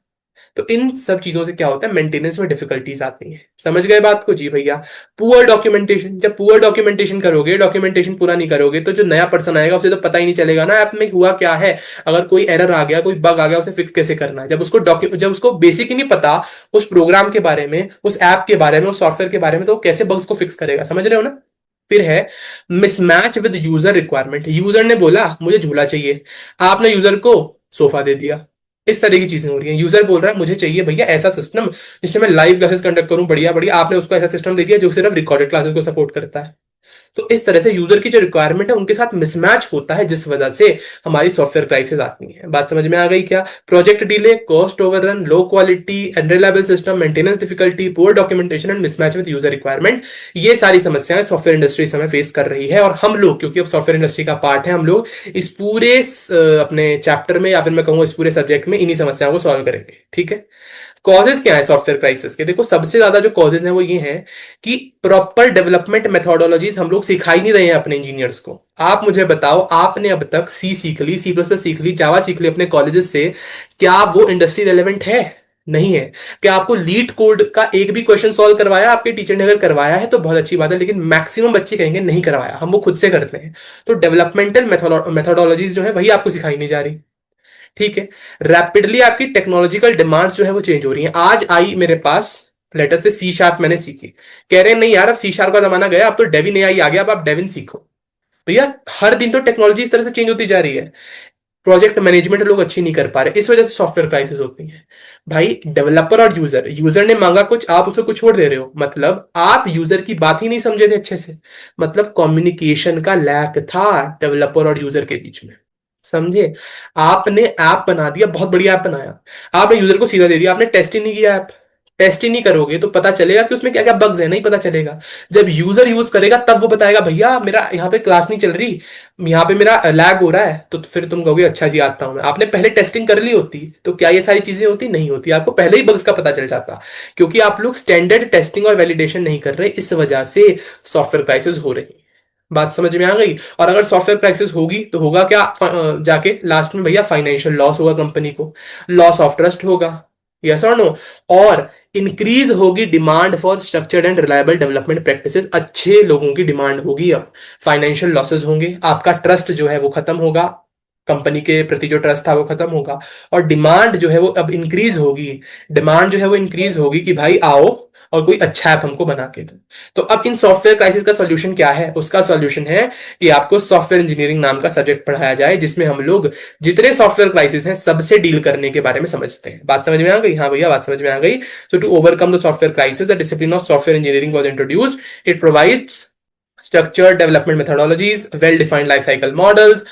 तो इन सब चीजों से क्या होता है, मेंटेनेंस में डिफिकल्टीज आती हैं। समझ गए बात को? जी भैया। पुअर डॉक्यूमेंटेशन, जब पुअर डॉक्यूमेंटेशन करोगे, डॉक्यूमेंटेशन पूरा नहीं करोगे, तो जो नया पर्सन आएगा उसे तो पता ही नहीं चलेगा ना ऐप में हुआ क्या है। अगर कोई एरर आ गया, कोई बग आ गया, उसे फिक्स कैसे करना है, जब उसको बेसिक ही नहीं पता उस प्रोग्राम के बारे में, उस ऐप के बारे में, उस सॉफ्टवेयर के बारे में, तो वो कैसे बग्स को फिक्स करेगा? समझ रहे हो ना। फिर है mismatch with user requirement. User ने बोला मुझे झूला चाहिए, आपने यूजर को सोफा दे दिया। इस तरह की चीजें हो रही हैं। यूजर बोल रहा है मुझे चाहिए भैया ऐसा सिस्टम जिससे मैं लाइव क्लासेस कंडक्ट करूं, बढ़िया बढ़िया, आपने उसको ऐसा सिस्टम दे दिया जो सिर्फ रिकॉर्डेड क्लासेस को सपोर्ट करता है। तो इस तरह से यूजर की जो रिक्वायरमेंट है उनके साथ मिसमैच होता है, जिस वजह से हमारी सॉफ्टवेयर क्राइसिस आती है। बात समझ में आ गई क्या? Project delay, cost overrun, low quality, unreliable system, maintenance difficulty, poor documentation and mismatch with user requirement, ये सारी समस्याएं सॉफ्टवेयर इंडस्ट्री इस समय फेस कर रही है। और हम लोग, क्योंकि अब सॉफ्टवेयर इंडस्ट्री का पार्ट है, हम लोग इस पूरे अपने चैप्टर में, या फिर मैं कहूँ इस पूरे सब्जेक्ट में, इन्हीं समस्याओं को सॉल्व करेंगे। ठीक है? कॉजेज क्या है सॉफ्टवेयर क्राइसिस के? देखो, सबसे ज्यादा जो कॉजेज हैं वो ये हैं कि प्रॉपर डेवलपमेंट मेथोडोलॉजीज हम लोग सिखा ही नहीं रहे हैं अपने इंजीनियर्स को। आप मुझे बताओ, आपने अब तक सी सीख ली, सी प्लस प्लस सीख ली, जावा सीख ली अपने कॉलेजेस से, क्या वो इंडस्ट्री रेलेवेंट है? नहीं है। क्या आपको लीड कोड का एक भी क्वेश्चन सॉल्व करवाया आपके टीचर ने? अगर करवाया है तो बहुत अच्छी बात है, लेकिन मैक्सिमम बच्चे कहेंगे नहीं करवाया, हम वो खुद से करते हैं। तो डेवलपमेंटल मेथोडोलॉजीज जो है वही आपको सिखाई नहीं जा रही। ठीक है? रैपिडली आपकी टेक्नोलॉजिकल डिमांड्स जो है वो चेंज हो रही हैं। आज आई मेरे पास लेटर से सी शार्प मैंने सीखी, कह रहे हैं नहीं यार अब सी शार्प का जमाना गया, अब तो डेविन एआई आ गया, अब आप डेविन सीखो। भैया हर दिन तो टेक्नोलॉजी इस तरह से चेंज होती जा रही है। प्रोजेक्ट मैनेजमेंट लोग अच्छी नहीं कर पा रहे, इस वजह से सॉफ्टवेयर क्राइसिस होती है। भाई डेवलपर और यूजर, यूजर ने मांगा कुछ, आप उसको कुछ छोड़ दे रहे हो, मतलब आप यूजर की बात ही नहीं समझे थे अच्छे से। मतलब कम्युनिकेशन का लैक था डेवलपर और यूजर के बीच में। समझे? आपने ऐप बना दिया, बहुत बढ़िया ऐप बनाया, आपने यूजर को सीधा दे दिया, आपने टेस्ट ही नहीं किया ऐप। टेस्ट ही नहीं करोगे तो पता चलेगा कि उसमें क्या क्या बग्स है? नहीं पता चलेगा। जब यूजर यूज करेगा तब वो बताएगा भैया मेरा यहाँ पे क्लास नहीं चल रही, यहाँ पे मेरा लैग हो रहा है, तो फिर तुम कहोगे अच्छा जी आता हूं मैं। आपने पहले टेस्टिंग कर ली होती तो क्या ये सारी चीजें होती? नहीं होती, आपको पहले ही बग्स का पता चल जाता। क्योंकि आप लोग स्टैंडर्ड टेस्टिंग और वैलिडेशन नहीं कर रहे, इस वजह से सॉफ्टवेयर क्राइसिस हो रही है। बात समझ में आ गई? और अगर सॉफ्टवेयर क्राइसिस होगी तो होगा क्या? जाके लास्ट में भैया फाइनेंशियल लॉस होगा कंपनी को, लॉस ऑफ ट्रस्ट होगा। यस और नो? और इंक्रीज होगी demand for structured and reliable development practices, अच्छे लोगों की डिमांड होगी। अब फाइनेंशियल लॉसेस होंगे, आपका ट्रस्ट जो है वो खत्म होगा, कंपनी के प्रति जो ट्रस्ट था वो खत्म होगा। और डिमांड जो है वो अब इंक्रीज होगी, डिमांड जो है वो इंक्रीज होगी कि भाई आओ और कोई अच्छा ऐप हमको बना के दो। तो अब इन सॉफ्टवेयर क्राइसिस का सॉल्यूशन क्या है? उसका सॉल्यूशन है कि आपको सॉफ्टवेयर इंजीनियरिंग नाम का सब्जेक्ट पढ़ाया जाए, जिसमें हम लोग जितने सॉफ्टवेयर क्राइसिस हैं सबसे डील करने के बारे में समझते हैं। बात समझ में आ गई? हाँ भैया बात समझ में आ गई। So to overcome the software crisis, the discipline of software engineering was introduced. It provides structured development methodologies, well defined life cycle models,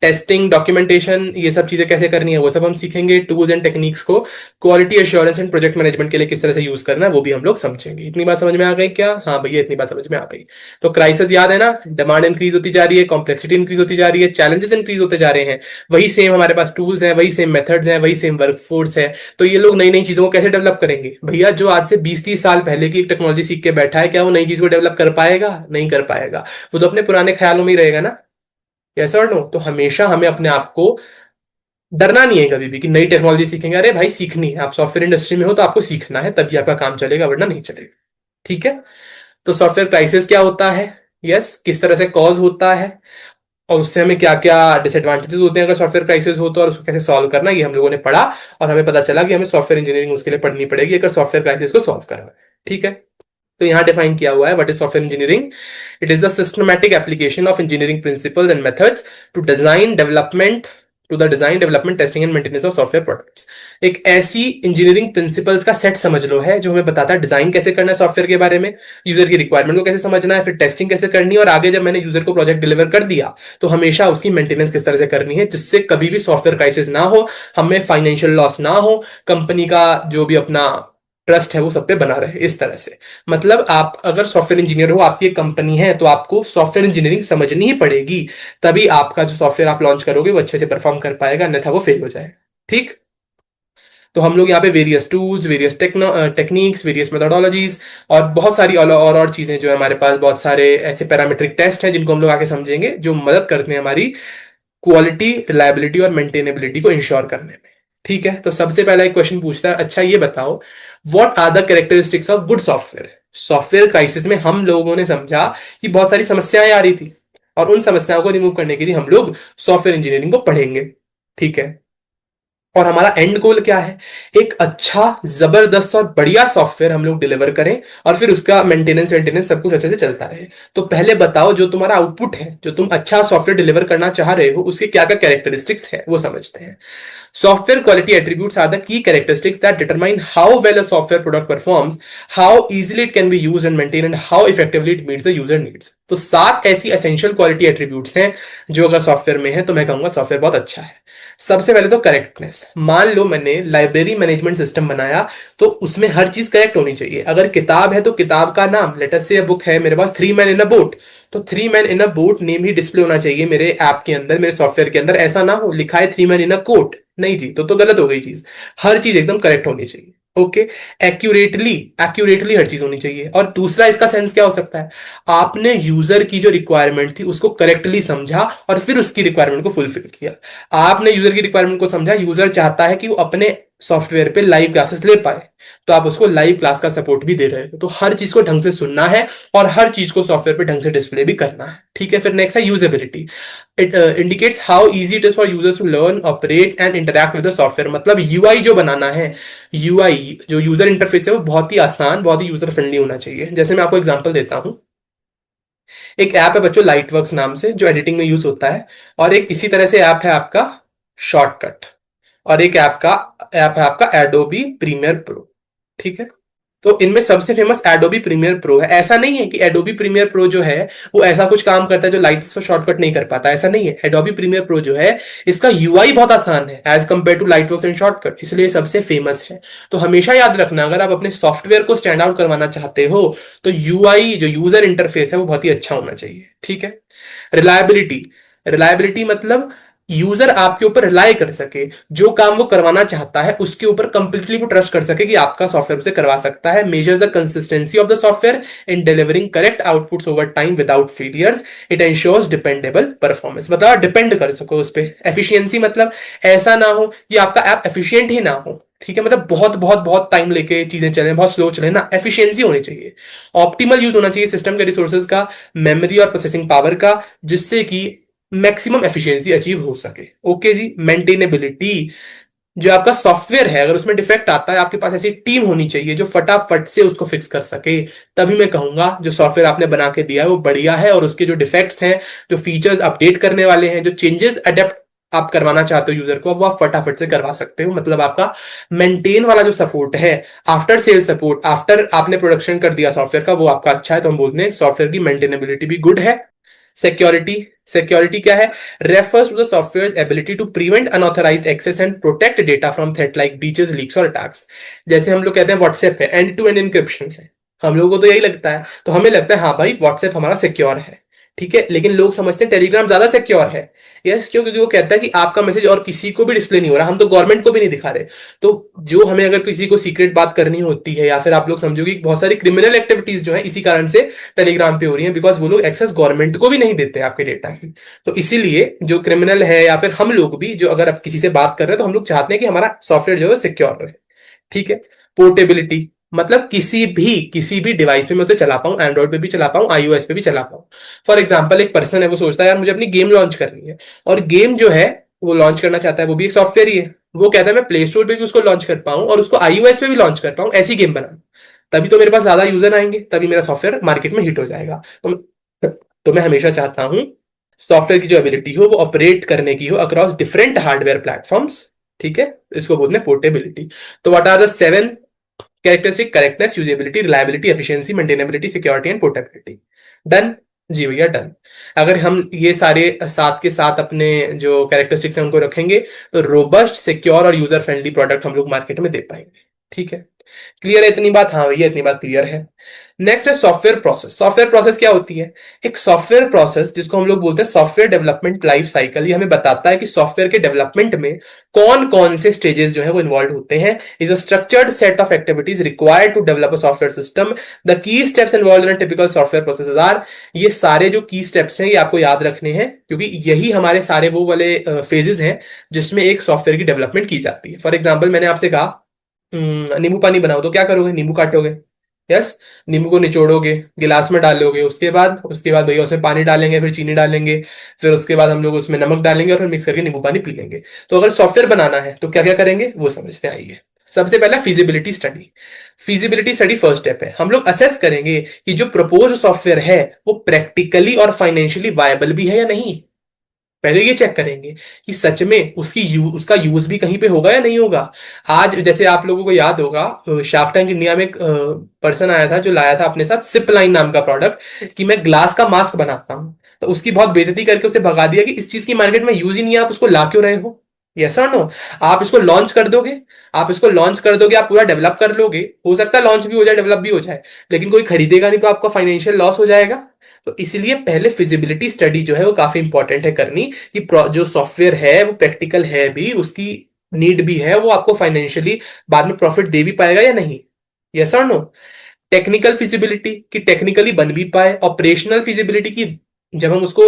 testing, documentation, ये सब चीजें कैसे करनी है वो सब हम सीखेंगे। टूल्स एंड टेक्निक्स को quality assurance and project management के लिए किस तरह से यूज करना है वो भी हम लोग समझेंगे। इतनी बात समझ में आ गई क्या? हाँ भैया इतनी बात समझ में आ गई। तो क्राइसिस याद है ना? डिमांड इंक्रीज होती जा रही है, कॉम्प्लेक्सिटी इंक्रीज होती जा रही है, चैलेंजेस इंक्रीज होते जा रहे हैं। वही सेम हमारे पास टूल्स हैं, वही सेम मेथड्स हैं, वही सेम वर्कफोर्स है। तो ये लोग नई नई चीजों को कैसे डेवलप करेंगे? भैया जो आज से 20-30 साल पहले की एक टेक्नोलॉजी सीख के बैठा है, क्या वो नई चीज को डेवलप कर पाएगा? नहीं कर पाएगा, वो तो अपने पुराने ख्यालों में ही रहेगा ना। यस और नो? तो हमेशा हमें अपने आप को डरना नहीं है कभी भी कि नई टेक्नोलॉजी सीखेंगे। अरे भाई सीखनी है, आप सॉफ्टवेयर इंडस्ट्री में हो तो आपको सीखना है, तभी आपका काम चलेगा, वरना नहीं चलेगा। ठीक है? तो सॉफ्टवेयर क्राइसिस क्या होता है? यस, किस तरह से कॉज होता है, और उससे हमें क्या क्या डिसएडवांटेजेस होते हैं अगर सॉफ्टवेयर क्राइसिस हो तो, और उसको कैसे सॉल्व करना, ये हम लोगों ने पढ़ा। और हमें पता चला कि हमें सॉफ्टवेयर इंजीनियरिंग उसके लिए पढ़नी पड़ेगी अगर सॉफ्टवेयर क्राइसिस को सॉल्व करना है। ठीक है? तो यहां डिफाइन किया हुआ है what is software engineering. It is the systematic application of engineering principles and methods to design development to the design development testing and maintenance of software products. एक ऐसी इंजीनियरिंग प्रिंसिपल्स का सेट समझ लो है जो हमें बताता है डिजाइन कैसे करना है सॉफ्टवेयर के बारे में, यूजर की रिक्वायरमेंट को कैसे समझना है, फिर टेस्टिंग कैसे करनी है, और आगे जब मैंने यूजर को प्रोजेक्ट डिलीवर कर दिया तो हमेशा उसकी मेंटेनेंस किस तरह से करनी है, जिससे कभी भी सॉफ्टवेयर क्राइसिस ना हो, हमें फाइनेंशियल लॉस ना हो, कंपनी का जो भी अपना ट्रस्ट है वो सब पे बना रहे, इस तरह से। मतलब आप अगर सॉफ्टवेयर इंजीनियर हो, आपकी एक कंपनी है, तो आपको सॉफ्टवेयर इंजीनियरिंग समझनी ही पड़ेगी, तभी आपका जो सॉफ्टवेयर आप लॉन्च करोगे वो अच्छे से परफॉर्म कर पाएगा, अन्यथा वो फेल हो जाएगा। ठीक? तो हम लोग यहाँ पे various tools, various techniques, various methodologies और बहुत सारी और चीजें जो है हमारे पास, बहुत सारे ऐसे पैरामीट्रिक टेस्ट हैं जिनको हम लोग आगे समझेंगे, जो मदद करते हैं हमारी क्वालिटी, रिलायबिलिटी और मेंटेनेबिलिटी को इंश्योर करने में। ठीक है? तो सबसे पहला एक क्वेश्चन पूछता है, अच्छा ये बताओ what are the characteristics of good software. Software crisis में हम लोगों ने समझा कि बहुत सारी समस्याएं आ रही थी, और उन समस्याओं को रिमूव करने के लिए हम लोग सॉफ्टवेयर इंजीनियरिंग को पढ़ेंगे। ठीक है? और हमारा एंड गोल क्या है? एक अच्छा, जबरदस्त और बढ़िया सॉफ्टवेयर हम लोग डिलीवर करें, और फिर उसका मेंटेनेंस वेंटेनेंस सब कुछ अच्छे से चलता रहे। तो पहले बताओ, जो तुम्हारा आउटपुट है, जो तुम अच्छा सॉफ्टवेयर डिलीवर करना चाह रहे हो, उसके क्या क्या कैरेक्टरिस्टिक्स है वो समझते हैं। Software quality attributes are the key characteristics that determine how well a software product performs, how easily it can be used and maintain, and how effectively it meets the user needs. तो 7 ऐसी essential quality attributes हैं जो अगर software में है तो मैं कहूंगा सॉफ्टवेयर बहुत अच्छा है। सबसे पहले तो करेक्टनेस। मान लो मैंने लाइब्रेरी मैनेजमेंट सिस्टम बनाया, तो उसमें हर चीज करेक्ट होनी चाहिए। अगर किताब है तो किताब का नाम, लेट अस से बुक है मेरे पास three man in a boat, तो three man in a boat name ही डिस्प्ले होना चाहिए मेरे ऐप के अंदर, मेरे सॉफ्टवेयर के अंदर। ऐसा ना हो लिखा है three man in a coat, नहीं जी, तो गलत हो गई चीज। हर चीज एकदम करेक्ट होनी चाहिए। ओके, एक्यूरेटली, एक्यूरेटली हर चीज होनी चाहिए। और दूसरा इसका सेंस क्या हो सकता है, आपने यूजर की जो रिक्वायरमेंट थी उसको करेक्टली समझा और फिर उसकी रिक्वायरमेंट को फुलफिल किया। आपने यूजर की रिक्वायरमेंट को समझा, यूजर चाहता है कि वो अपने सॉफ्टवेयर पे लाइव क्लासेस ले पाए, तो आप उसको लाइव क्लास का सपोर्ट भी दे रहे हो। तो हर चीज को ढंग से सुनना है और हर चीज को सॉफ्टवेयर पे ढंग से डिस्प्ले भी करना है। ठीक है, फिर नेक्स्ट है usability. It indicates how easy it is for users to learn, operate and interact with the software. मतलब यूआई जो बनाना है, यूआई जो यूजर इंटरफेस है वो बहुत ही आसान, बहुत ही यूजर फ्रेंडली होना चाहिए। जैसे मैं आपको एग्जांपल देता हूं, एक ऐप है बच्चों लाइटवर्क्स नाम से जो एडिटिंग में यूज होता है, और एक इसी तरह से ऐप है आपका शॉर्टकट, और एक ऐप है आपका एडोबी प्रीमियर प्रो। ठीक है, तो इनमें सबसे फेमस एडोबी प्रीमियर प्रो है। ऐसा नहीं है कि एडोबी प्रीमियर प्रो जो है वो ऐसा कुछ काम करता है जो लाइट से शॉर्टकट नहीं कर पाता, ऐसा नहीं है। एडोबी प्रीमियर प्रो जो है इसका यूआई बहुत आसान है as compare to Lightworks and shortcut, इसलिए सबसे फेमस है। तो हमेशा याद रखना, अगर आप अपने सॉफ्टवेयर को स्टैंड आउट करवाना चाहते हो तो यूआई जो यूजर इंटरफेस है वो बहुत ही अच्छा होना चाहिए। ठीक है, रिलायबिलिटी। रिलायबिलिटी मतलब यूजर आपके ऊपर रिलाई कर सके, जो काम वो करवाना चाहता है उसके ऊपर कंप्लीटली वो ट्रस्ट कर सके कि आपका सॉफ्टवेयर उसे करवा सकता है। Measure the consistency of the software in delivering correct outputs over time without failures. It ensures dependable performance. मतलब आप डिपेंड कर सको उस पर। एफिशिएंसी मतलब ऐसा ना हो कि आपका ऐप एफिशिएंट ही ना हो। ठीक है, मतलब बहुत बहुत बहुत टाइम लेके चीजें चले, बहुत स्लो चले ना, एफिशिएंसी होनी चाहिए। ऑप्टिमल यूज होना चाहिए सिस्टम के रिसोर्सेज का, मेमोरी और प्रोसेसिंग पावर का, जिससे कि मैक्सिमम एफिशिएंसी अचीव हो सके। ओके जी, मेंटेनेबिलिटी। जो आपका सॉफ्टवेयर है अगर उसमें डिफेक्ट आता है, आपके पास ऐसी टीम होनी चाहिए जो फटाफट से उसको फिक्स कर सके। तभी मैं कहूंगा जो सॉफ्टवेयर आपने बना के दिया है वो बढ़िया है, और उसके जो डिफेक्ट्स हैं, जो फीचर्स अपडेट करने वाले हैं, जो चेंजेस अडेप्ट आप करवाना चाहते हो यूजर को, वो आप फटाफट से करवा सकते हो। मतलब आपका मेंटेन वाला जो सपोर्ट है, आफ्टर सेल सपोर्ट, आफ्टर आपने प्रोडक्शन कर दिया सॉफ्टवेयर का, वो आपका अच्छा है। तो हम बोलते हैं सॉफ्टवेयर की मेंटेनेबिलिटी भी गुड है। सिक्योरिटी। सिक्योरिटी क्या है, refers to the software ability to prevent unauthorised access and protect data from threat like breaches, leaks और अटैक्स। जैसे हम लोग कहते हैं व्हाट्सएप है, एंड टू एंड इंक्रिप्शन है, हम लोगों को तो यही लगता है, तो हमें लगता है हाँ भाई व्हाट्सएप हमारा सिक्योर है। ठीक है, लेकिन लोग समझते हैं टेलीग्राम ज्यादा सिक्योर है। यस, क्यों? क्योंकि वो कहता है कि आपका मैसेज और किसी को भी डिस्प्ले नहीं हो रहा, हम तो गवर्नमेंट को भी नहीं दिखा रहे। तो जो हमें अगर किसी को सीक्रेट बात करनी होती है, या फिर आप लोग समझोगे कि बहुत सारी क्रिमिनल एक्टिविटीज जो है इसी कारण से टेलीग्राम पे हो रही है, बिकॉज वो लोग एक्सेस गवर्नमेंट को भी नहीं देते आपके डेटा की। तो इसीलिए जो क्रिमिनल है या फिर हम लोग भी जो अगर आप किसी से बात कर रहे हैं तो हम लोग चाहते हैं कि हमारा सॉफ्टवेयर जो है सिक्योर रहे। ठीक है, पोर्टेबिलिटी मतलब किसी भी डिवाइस पे मैं उसे चला पाऊं, एंड्रॉइड पे भी चला पाऊं, आईओएस पे भी चला पाऊं। फॉर एग्जाम्पल एक पर्सन है, वो सोचता है यार मुझे अपनी गेम लॉन्च करनी है, और गेम जो है वो लॉन्च करना चाहता है, वो भी एक सॉफ्टवेयर ही है। वो कहता है मैं प्ले स्टोर पे भी उसको लॉन्च कर पाऊं और उसको आईओएस पे भी लॉन्च कर पाऊं, ऐसी गेम बना, तभी तो मेरे पास ज्यादा यूजर आएंगे, तभी मेरा सॉफ्टवेयर मार्केट में हिट हो जाएगा। तो मैं हमेशा चाहता हूं सॉफ्टवेयर की जो एबिलिटी हो वो ऑपरेट करने की हो अक्रॉस डिफरेंट हार्डवेयर प्लेटफॉर्म्स। ठीक है, इसको बोलते हैं पोर्टेबिलिटी। तो what are the 7 characteristic? Correctness, usability, reliability, efficiency, maintainability, security and portability. Done जी भैया, डन। अगर हम ये सारे साथ के साथ अपने जो कैरेक्टरिस्टिक्स हैं उनको रखेंगे तो रोबस्ट, सिक्योर और यूजर फ्रेंडली प्रोडक्ट हम लोग मार्केट में दे पाएंगे। ठीक है, क्लियर है इतनी बात? हाँ भैया, इतनी बात क्लियर है। नेक्स्ट है सॉफ्टवेयर प्रोसेस। सॉफ्टवेयर प्रोसेस क्या होती है? एक सॉफ्टवेयर प्रोसेस जिसको हम लोग बोलते हैं सॉफ्टवेयर डेवलपमेंट लाइफ साइकिल, ये हमें बताता है कि सॉफ्टवेयर के डेवलपमेंट में कौन कौन से स्टेजेस जो है वो इन्वॉल्व होते हैं। Is a structured set of activities required to develop a software system. The key steps involve in a typical software process are. ये सारे जो की स्टेप्स हैं ये आपको याद रखने हैं, क्योंकि यही हमारे सारे वो वाले फेजेस हैं जिसमें एक सॉफ्टवेयर की डेवलपमेंट की जाती है। फॉर एग्जाम्पल मैंने आपसे कहा नींबू पानी बनाओ, तो क्या करोगे? नींबू काटोगे, यस, नींबू को निचोड़ोगे, गिलास में डालोगे, उसके बाद भैया उसमें पानी डालेंगे, फिर चीनी डालेंगे, फिर उसके बाद हम लोग उसमें नमक डालेंगे और फिर मिक्स करके नींबू पानी पी लेंगे। तो अगर सॉफ्टवेयर बनाना है तो क्या क्या करेंगे वो समझते हैं, आइए। सबसे पहला feasibility study. Feasibility study first step है, हम लोग असेस करेंगे कि जो प्रपोज सॉफ्टवेयर है वो प्रैक्टिकली और फाइनेंशियली वायबल भी है या नहीं। पहले ये चेक करेंगे कि सच में उसका यूज भी कहीं पे होगा या नहीं होगा। आज जैसे आप लोगों को याद होगा, शार्क टैंक इंडिया में एक पर्सन आया था जो लाया था अपने साथ सिप लाइन नाम का प्रोडक्ट, कि मैं ग्लास का मास्क बनाता हूं। तो उसकी बहुत बेइज्जती करके उसे भगा दिया कि इस चीज की मार्केट में यूज ही नहीं है, आप उसको ला क्यों रहे हो। यस और नो। आप इसको लॉन्च कर दोगे, आप इसको लॉन्च कर दोगे, आप पूरा डेवलप कर लोगे, हो सकता है लॉन्च भी हो जाए, डेवलप भी हो जाए, लेकिन कोई खरीदेगा नहीं तो आपका फाइनेंशियल लॉस हो जाएगा। तो इसलिए पहले फिजिबिलिटी स्टडी जो है वो काफी इंपॉर्टेंट है करनी, कि जो सॉफ्टवेयर है वो प्रैक्टिकल है भी, उसकी नीड भी है, वो आपको फाइनेंशियली बाद में प्रॉफिट दे भी पाएगा या नहीं। यस और नो। टेक्निकल फिजिबिलिटी, कि टेक्निकली बन भी पाए। ऑपरेशनल फिजिबिलिटी की, जब हम उसको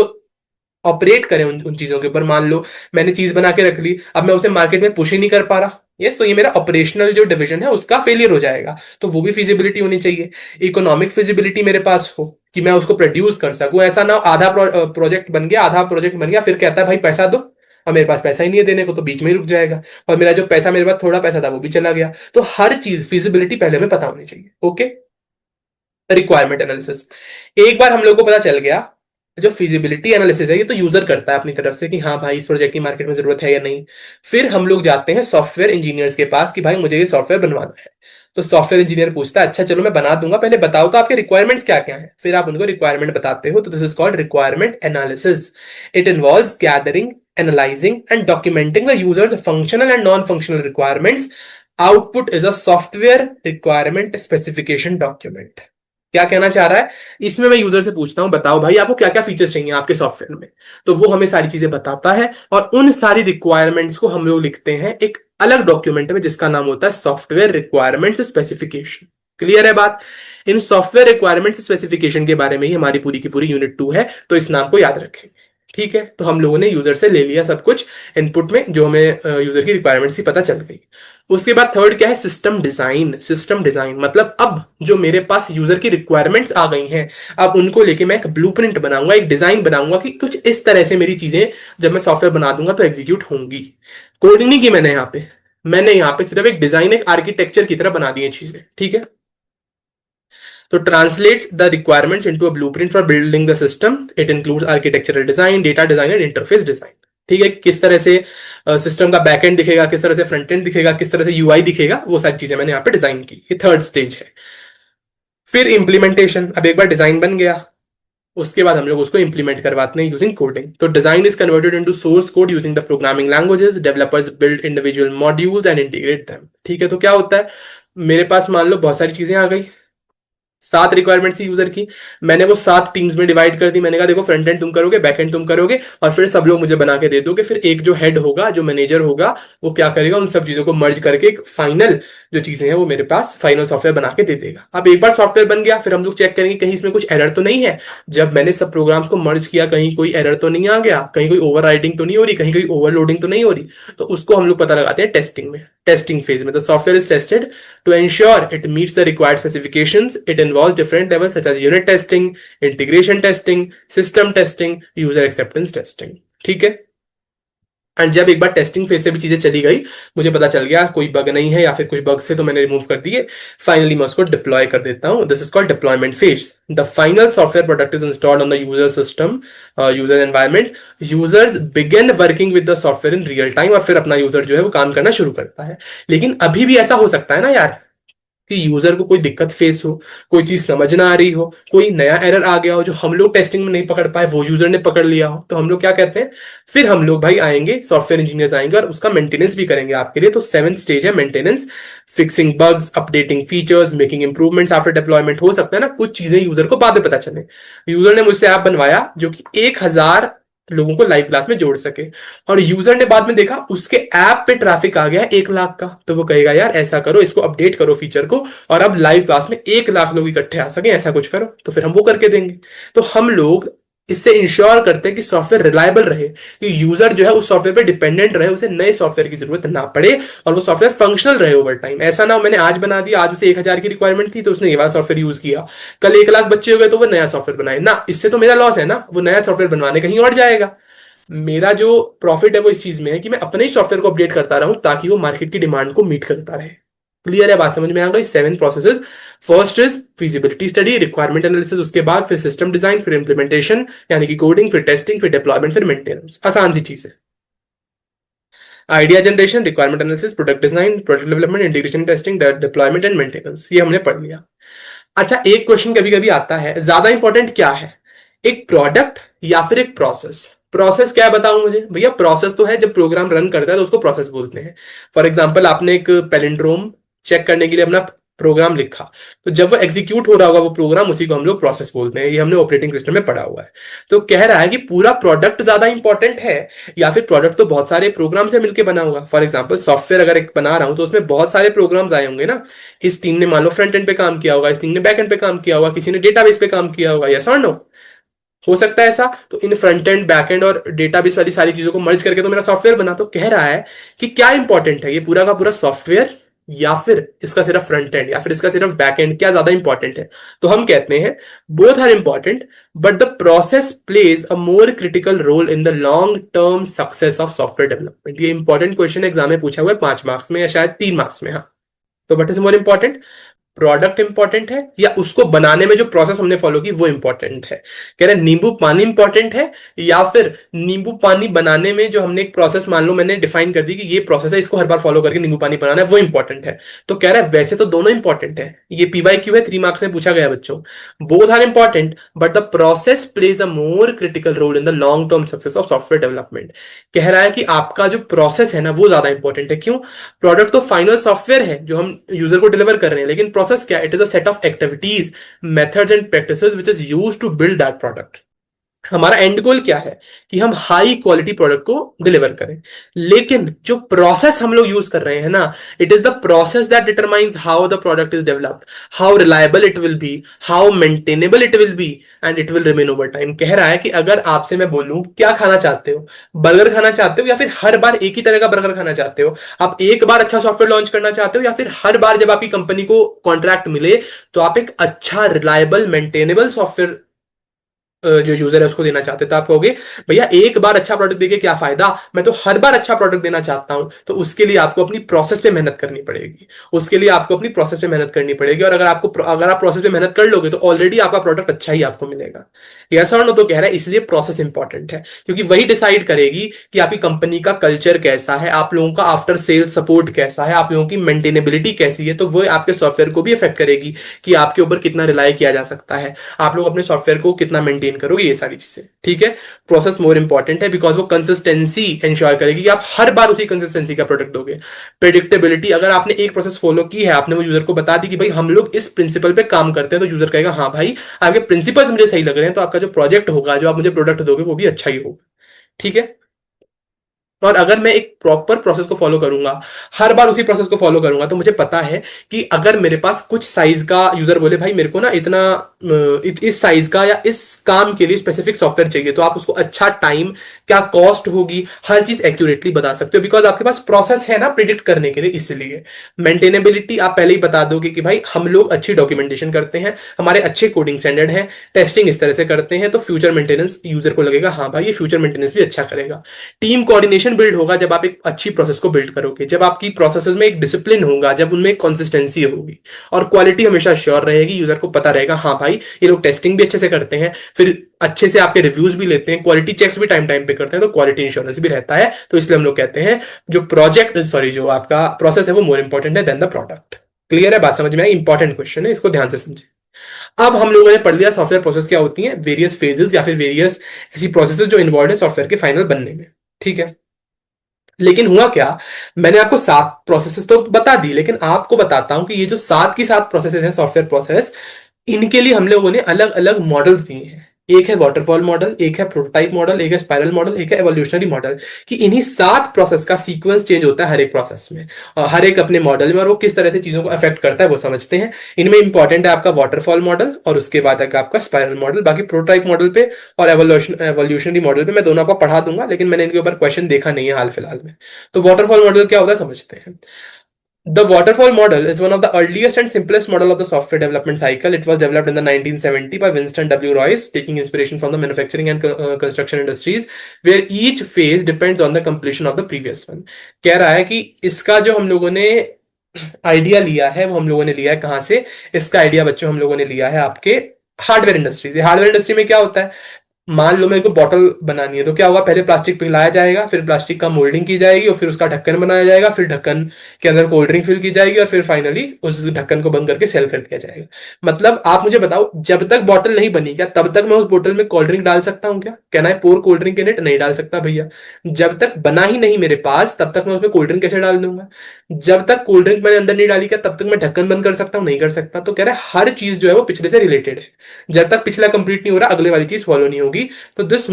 ऑपरेट करें उन चीजों के ऊपर, मान लो मैंने चीज बना के रख ली, अब मैं उसे मार्केट में पुश ही नहीं कर पा रहा, यस, तो ये मेरा ऑपरेशनल जो डिवीजन है उसका फेलियर हो जाएगा। तो वो भी फिजिबिलिटी होनी चाहिए। इकोनॉमिक फिजिबिलिटी मेरे पास हो, कि मैं उसको प्रोड्यूस कर सकूं, ऐसा ना हो आधा प्रोजेक्ट बन गया, आधा प्रोजेक्ट बन गया, फिर कहता है भाई पैसा दो, और मेरे पास पैसा ही नहीं है देने को, तो बीच में ही रुक जाएगा, और मेरा जो पैसा, मेरे पास थोड़ा पैसा था वो भी चला गया। तो हर चीज फिजिबिलिटी पहले में पता होनी चाहिए। ओके। रिक्वायरमेंट एनालिसिस, एक बार हम लोग को पता चल गया, जो फिजिबिलिटी एनालिसिस है ये तो यूजर करता है अपनी तरफ से कि हाँ भाई इस प्रोजेक्ट की मार्केट में जरूरत है या नहीं। फिर हम लोग जाते हैं सॉफ्टवेयर इंजीनियर्स के पास कि भाई मुझे ये सॉफ्टवेयर बनवाना है। तो सॉफ्टवेयर इंजीनियर पूछता है अच्छा चलो मैं बना दूंगा, पहले बताओ तो आपके रिक्वायरमेंट्स क्या क्या है। फिर आप उनको रिक्वायरमेंट बताते हो, तो this is called requirement analysis. It involves gathering, analysing and documenting the users functional and non functional requirements. Output is a software requirement specification document. क्या कहना चाह रहा है, इसमें मैं यूजर से पूछता हूं बताओ भाई आपको क्या क्या फीचर्स चाहिए आपके सॉफ्टवेयर में, तो वो हमें सारी चीजें बताता है, और उन सारी रिक्वायरमेंट्स को हम लोग लिखते हैं एक अलग डॉक्यूमेंट में जिसका नाम होता है सॉफ्टवेयर रिक्वायरमेंट्स स्पेसिफिकेशन। क्लियर है बात। इन सॉफ्टवेयर रिक्वायरमेंट्स स्पेसिफिकेशन के बारे में ही हमारी पूरी की पूरी यूनिट 2 है, तो इस नाम को याद रखेंगे। ठीक है, तो हम लोगों ने यूजर से ले लिया सब कुछ इनपुट में, जो हमें यूजर की रिक्वायरमेंट्स ही पता चल गई। उसके बाद थर्ड क्या है, सिस्टम डिजाइन। सिस्टम डिजाइन मतलब अब जो मेरे पास यूजर की रिक्वायरमेंट्स आ गई हैं, अब उनको लेके मैं एक ब्लूप्रिंट बनाऊंगा, एक डिजाइन बनाऊंगा कि कुछ इस तरह से मेरी चीजें जब मैं सॉफ्टवेयर बना दूंगा तो एग्जीक्यूट होंगी। कोडिंग नहीं की मैंने यहाँ पे, मैंने यहाँ पे सिर्फ एक डिजाइन, एक आर्किटेक्चर की तरह बना दी है चीजें। ठीक है, तो translates the requirements into a blueprint for building the system. It includes architectural design, data design and interface design. ठीक है, कि किस तरह से सिस्टम का बैकएंड दिखेगा, किस तरह से फ्रंट एंड दिखेगा, किस तरह से यूआई दिखेगा, वो सारी चीजें मैंने यहाँ पे डिजाइन की। ये थर्ड स्टेज है। फिर इंप्लीमेंटेशन, अब एक बार डिजाइन बन गया, उसके बाद हम लोग उसको इंप्लीमेंट करवाते हैं यूजिंग कोडिंग। तो design is converted into source code using the programming languages, developers build individual modules and integrate them. ठीक है, तो क्या होता है, मेरे पास मान लो बहुत सारी चीजें आ गई, 7 रिक्वायरमेंट्स थी यूजर की, मैंने वो 7 टीम्स में डिवाइड कर दी। मैंने कहा देखो फ्रंट एंड तुम करोगे, बैक एंड तुम करोगे, और फिर सब लोग मुझे बना के दे दोगे। फिर एक जो हेड होगा, जो मैनेजर होगा, वो क्या करेगा, उन सब चीजों को मर्ज करके एक फाइनल जो चीजें हैं वो मेरे पास फाइनल सॉफ्टवेयर बना के दे देगा। अब एक बार सॉफ्टवेयर बन गया, फिर हम लोग चेक करेंगे कहीं इसमें कुछ एरर तो नहीं है। जब मैंने सब प्रोग्राम्स को मर्ज किया, कहीं कोई एरर तो नहीं आ गया, कहीं कोई ओवर तो नहीं हो रही, कहीं कोई ओवरलोडिंग तो नहीं हो रही, तो उसको हम लोग पता लगाते हैं टेस्टिंग में। टेस्टिंग फेज में the software is tested to ensure it meets the required specifications. It involves different levels such as unit testing, integration testing, system testing, user acceptance testing. ठीक है, एंड जब एक बार टेस्टिंग फेज से भी चीजें चली गई, मुझे पता चल गया कोई बग नहीं है या फिर कुछ बग से, तो मैंने रिमूव कर दिए, फाइनली मैं उसको डिप्लॉय कर देता हूं। This is called deployment phase. The final software product is installed on the user system, user environment. Users begin working with the software in real time, और फिर अपना यूजर जो है वो काम करना शुरू करता है। लेकिन अभी भी ऐसा हो सकता है ना यार, कि यूजर को कोई दिक्कत फेस हो, कोई चीज समझ ना आ रही हो, कोई नया एरर आ गया हो जो हम लोग टेस्टिंग में नहीं पकड़ पाए, वो यूजर ने पकड़ लिया हो, तो हम लोग क्या कहते हैं, फिर हम लोग भाई आएंगे, सॉफ्टवेयर इंजीनियर्स आएंगे और उसका मेंटेनेंस भी करेंगे आपके लिए। तो 7th स्टेज है maintenance, fixing bugs, updating features, making improvements after deployment. हो सकता है ना कुछ चीजें यूजर को बाद में पता चले। यूजर ने मुझसे ऐप बनवाया जो कि 1000 लोगों को लाइव क्लास में जोड़ सके, और यूजर ने बाद में देखा उसके ऐप पे ट्रैफिक आ गया 1 लाख का, तो वो कहेगा यार ऐसा करो, इसको अपडेट करो फीचर को, और अब लाइव क्लास में 1 लाख लोग इकट्ठे आ सके, ऐसा कुछ करो, तो फिर हम वो करके देंगे। तो हम लोग इससे इंश्योर करते हैं कि सॉफ्टवेयर रिलायबल रहे, कि यूजर जो है उस सॉफ्टवेयर पे डिपेंडेंट रहे, उसे नए सॉफ्टवेयर की जरूरत ना पड़े, और वो सॉफ्टवेयर फंक्शनल रहे ओवर टाइम। ऐसा ना हो मैंने आज बना दिया, आज उसे 1000 की रिक्वायरमेंट थी तो उसने ये वाला सॉफ्टवेयर यूज किया, कल 1 लाख बच्चे हो गए तो वो नया सॉफ्टवेयर बनाए ना, इससे तो मेरा लॉस है ना, वो नया सॉफ्टवेयर बनवाने कहीं और जाएगा। मेरा जो प्रॉफिट है वो इस चीज में है कि मैं अपने ही सॉफ्टवेयर को अपडेट करता रहूं ताकि वो मार्केट की डिमांड को मीट करता रहे। क्लियर है, बात समझ में आ गई? 7 processes. First is feasibility study, requirement analysis, उसके बाद फिर सिस्टम डिजाइन, फिर इंप्लीमेंटेशन यानी कि कोडिंग, फिर टेस्टिंग, फिर डिप्लॉयमेंट, फिर मेंटेनेंस। आसान सी चीज है। Idea generation, requirement analysis, product design, product development, integration testing, deployment and maintenance, ये हमने पढ़ लिया। अच्छा, एक क्वेश्चन कभी कभी आता है, ज्यादा इंपॉर्टेंट क्या है, एक प्रोडक्ट या फिर एक प्रोसेस? प्रोसेस क्या है बताऊं मुझे भैया? प्रोसेस तो है जब प्रोग्राम रन करता है तो उसको प्रोसेस बोलते हैं। फॉर एग्जांपल आपने एक पैलिंड्रोम चेक करने के लिए अपना प्रोग्राम लिखा, तो जब वो एग्जीक्यूट हो रहा होगा वो प्रोग्राम, उसी को हम लोग प्रोसेस बोलते हैं। ये हमने ऑपरेटिंग सिस्टम में पढ़ा हुआ है। तो कह रहा है कि पूरा प्रोडक्ट ज्यादा इंपॉर्टेंट है या फिर प्रोडक्ट तो बहुत सारे प्रोग्राम से मिलकर बना होगा। फॉर एग्जाम्पल सॉफ्टवेयर अगर एक बना रहा हूं तो उसमें बहुत सारे प्रोग्राम्स आए होंगे ना। इस टीम ने मान लो फ्रंट एंड पे काम किया होगा, इस टीम ने बैक एंड पे काम किया होगा, किसी ने डेटाबेस पे काम किया होगा, यस और नो? हो सकता है ऐसा। तो in front end back and और डेटाबेस वाली सारी चीजों को मर्ज करके तो मेरा सॉफ्टवेयर बना। तो कह रहा है कि क्या इंपॉर्टेंट है, ये पूरा का पूरा सॉफ्टवेयर या फिर इसका सिर्फ फ्रंट एंड या फिर इसका सिर्फ बैक एंड, क्या ज्यादा इंपॉर्टेंट है? तो हम कहते हैं both are important, but the process plays a more critical role in the long term success of software development. ये इंपॉर्टेंट क्वेश्चन एग्जाम में पूछा हुआ है 5 मार्क्स में या शायद 3 मार्क्स में। हाँ, तो what is more important, product important है या उसको बनाने में जो प्रोसेस हमने फॉलो की वो इंपॉर्टेंट है? कह रहे नींबू पानी इंपॉर्टेंट है या फिर नींबू पानी बनाने में जो हमने एक प्रोसेस, मान लो मैंने डिफाइन कर दी कि ये प्रोसेस है, इसको हर बार फॉलो करके नींबू पानी बनाना है, वो इंपॉर्टेंट है? तो कह रहा है वैसे तो दोनों इंपॉर्टेंट है, ये पीवाईक्यू है, 3 मार्क्स में पूछा गया बच्चों। Both are important but the process plays a more critical role in the long term success of software development. कह रहा है कि आपका जो प्रोसेस है ना वो ज्यादा इंपॉर्टेंट है। क्यों? प्रोडक्ट तो फाइनल सॉफ्टवेयर है जो हम यूजर को डिलीवर कर रहे हैं, लेकिन प्रोसेस क्या? It is a set of activities, methods and practices which is used to build that product. हमारा एंड गोल क्या है कि हम हाई क्वालिटी प्रोडक्ट को डिलीवर करें। लेकिन जो प्रोसेस हम लोग यूज कर रहे हैं ना, it is the process that determines how the product is developed, how reliable it will be, how maintainable it will be, and it will remain over time. कह रहा है कि अगर आपसे मैं बोलूं क्या खाना चाहते हो, बर्गर खाना चाहते हो या फिर हर बार एक ही तरह का बर्गर खाना चाहते हो? आप एक बार अच्छा सॉफ्टवेयर लॉन्च करना चाहते हो या फिर हर बार जब आपकी कंपनी को कॉन्ट्रैक्ट मिले तो आप एक अच्छा रिलायबल मेंटेनेबल सॉफ्टवेयर जो यूजर है उसको देना चाहते हैं? तो आप कहोगे भैया एक बार अच्छा प्रोडक्ट देके क्या फायदा, मैं तो हर बार अच्छा प्रोडक्ट देना चाहता हूं। तो उसके लिए आपको अपनी प्रोसेस पे मेहनत करनी पड़ेगी, उसके लिए आपको अपनी प्रोसेस पे मेहनत करनी पड़ेगी। और अगर आप प्रोसेस पे मेहनत कर लोगे तो ऑलरेडी आपका प्रोडक्ट अच्छा ही आपको मिलेगा। यस और नो? तो कह रहा है इसलिए प्रोसेस इंपॉर्टेंट है, क्योंकि वही डिसाइड करेगी कि आपकी कंपनी का कल्चर कैसा है, आप लोगों का आफ्टर सेल सपोर्ट कैसा है, आप लोगों की मेंटेनेबिलिटी कैसी है। तो वो आपके सॉफ्टवेयर को भी इफेक्ट करेगी कि आपके ऊपर कितना रिलाई किया जा सकता है, आप लोग अपने सॉफ्टवेयर को कितना मेंटेन करोगे, ये सारी चीजें। ठीक है, प्रोसेस मोर इंपॉर्टेंट है बिकॉज वो कंसिस्टेंसी इंश्योर करेगी कि आप हर बार उसी कंसिस्टेंसी का प्रोडक्ट दोगे। प्रेडिक्टेबिलिटी, अगर आपने एक प्रोसेस फॉलो की है, आपने वो यूजर को बता दी कि भाई हम लोग इस प्रिंसिपल पे काम करते हैं, तो यूजर कहेगा हाँ भाई आपके प्रिंसिपल्स मुझे सही लग रहे हैं, तो आपका जो प्रोजेक्ट होगा, जो आप मुझे प्रोडक्ट दोगे, वो भी अच्छा ही होगा। ठीक है। और अगर मैं एक प्रॉपर प्रोसेस को फॉलो करूंगा, हर बार उसी प्रोसेस को फॉलो करूंगा, तो मुझे पता है कि अगर मेरे पास कुछ साइज का यूजर बोले भाई मेरे को ना इतना इस साइज का या इस काम के लिए स्पेसिफिक सॉफ्टवेयर चाहिए, तो आप उसको अच्छा टाइम, क्या कॉस्ट होगी, हर चीज एक्यूरेटली बता सकते हो बिकॉज आपके पास प्रोसेस है ना प्रिडिक्ट करने के लिए। इसलिए मेंटेनेबिलिटी आप पहले ही बता दोगे कि भाई हम लोग अच्छी डॉक्यूमेंटेशन करते हैं, हमारे अच्छे कोडिंग स्टैंडर्ड है, टेस्टिंग इस तरह से करते हैं, तो फ्यूचर मेंटेनेंस यूजर को लगेगा हाँ भाई ये फ्यूचर मेंटेनेंस भी अच्छा करेगा। टीम कोऑर्डिनेशन बिल्ड होगा जब आप एक अच्छी प्रोसेस को बिल्ड करोगे, जब आपकी प्रोसेसेस में एक डिसिप्लिन होगा, जब उनमें एक कंसिस्टेंसी होगी, और क्वालिटी हमेशा श्योर रहेगी। यूजर को पता रहेगा हाँ भाई ये लोग टेस्टिंग भी अच्छे से करते हैं, फिर अच्छे से आपके रिव्यूज भी लेते हैं, क्वालिटी चेक्स भी टाइम टाइम पे करते हैं, तो क्वालिटी इंश्योरेंस भी रहता है। तो इसलिए हम लोग कहते हैं जो आपका प्रोसेस है वो मोर इंपॉर्टेंट है देन द प्रोडक्ट। क्लियर है, बात समझ में आई? इंपॉर्टेंट क्वेश्चन है, इसको ध्यान से समझे। अब हम लोगों ने पढ़ लिया सॉफ्टवेयर प्रोसेस क्या होती है, वेरियस फेजेस या फिर वेरियस ऐसी प्रोसेसेस जो इन्वॉल्व है सॉफ्टवेयर के फाइनल बनने में। ठीक है। लेकिन हुआ क्या, मैंने आपको 7 प्रोसेसेस तो बता दी, लेकिन आपको बताता हूं कि ये जो 7 की 7 प्रोसेसेस हैं सॉफ्टवेयर प्रोसेस, इनके लिए हम लोगों ने अलग अलग मॉडल्स दिए हैं। एक है वाटरफॉल मॉडल, एक है प्रोटोटाइप मॉडल, एक है स्पाइरल मॉडल, एक है एवोल्यूशनरी मॉडल। कि इन्हीं 7 प्रोसेस का सीक्वेंस चेंज होता है हर एक प्रोसेस में, और हर एक अपने मॉडल में, और वो किस तरह से चीजों को अफेक्ट करता है वो समझते हैं। इनमें इंपॉर्टेंट है आपका वाटरफॉल मॉडल और उसके बाद है आपका स्पाइरल मॉडल। बाकी प्रोटोटाइप मॉडल पे और एवोल्यूशनरी मॉडल पे मैं दोनों आपको पढ़ा दूंगा, लेकिन मैंने इनके ऊपर क्वेश्चन देखा नहीं है हाल फिलहाल में। तो वाटरफॉल मॉडल क्या होता है समझते हैं। The waterfall model is one of the earliest and simplest model of the software development cycle. It was developed in the 1970 by Winston W. Royce, taking inspiration from the manufacturing and construction industries, where each phase depends on the completion of the previous one. कह रहा है कि इसका जो हम लोगों ने idea लिया है वो हम लोगों ने लिया है कहाँ से? इसका आइडिया बच्चों हम लोगों ने लिया है आपके हार्डवेयर इंडस्ट्री से। हार्डवेयर इंडस्ट्री में क्या होता है, मान लो मेरे को बॉटल बनानी है, तो क्या होगा, पहले प्लास्टिक पिघलाया जाएगा, फिर प्लास्टिक का मोल्डिंग की जाएगी, और फिर उसका ढक्कन बनाया जाएगा, फिर ढक्कन के अंदर कोल्ड ड्रिंक फिल की जाएगी, और फिर फाइनली उस ढक्कन को बंद करके सेल कर दिया जाएगा। मतलब आप मुझे बताओ, जब तक बॉटल नहीं बनी क्या तब तक मैं उस बोतल में कोल्ड ड्रिंक डाल सकता हूँ क्या? Can I pour cold drink in it? नहीं डाल सकता भैया। जब तक बना ही नहीं मेरे पास तब तक मैं उसमें कोल्ड ड्रिंक कैसे डाल दूंगा? जब तक कोल्ड ड्रिंक मैंने अंदर नहीं डाली क्या तब तक मैं ढक्कन बंद कर सकता हूँ? नहीं कर सकता। तो कह रहा है हर चीज जो है वो पिछले से रिलेटेड है। जब तक पिछला कंप्लीट नहीं हो रहा अगले वाली चीज फॉलो नहीं होगी। तो this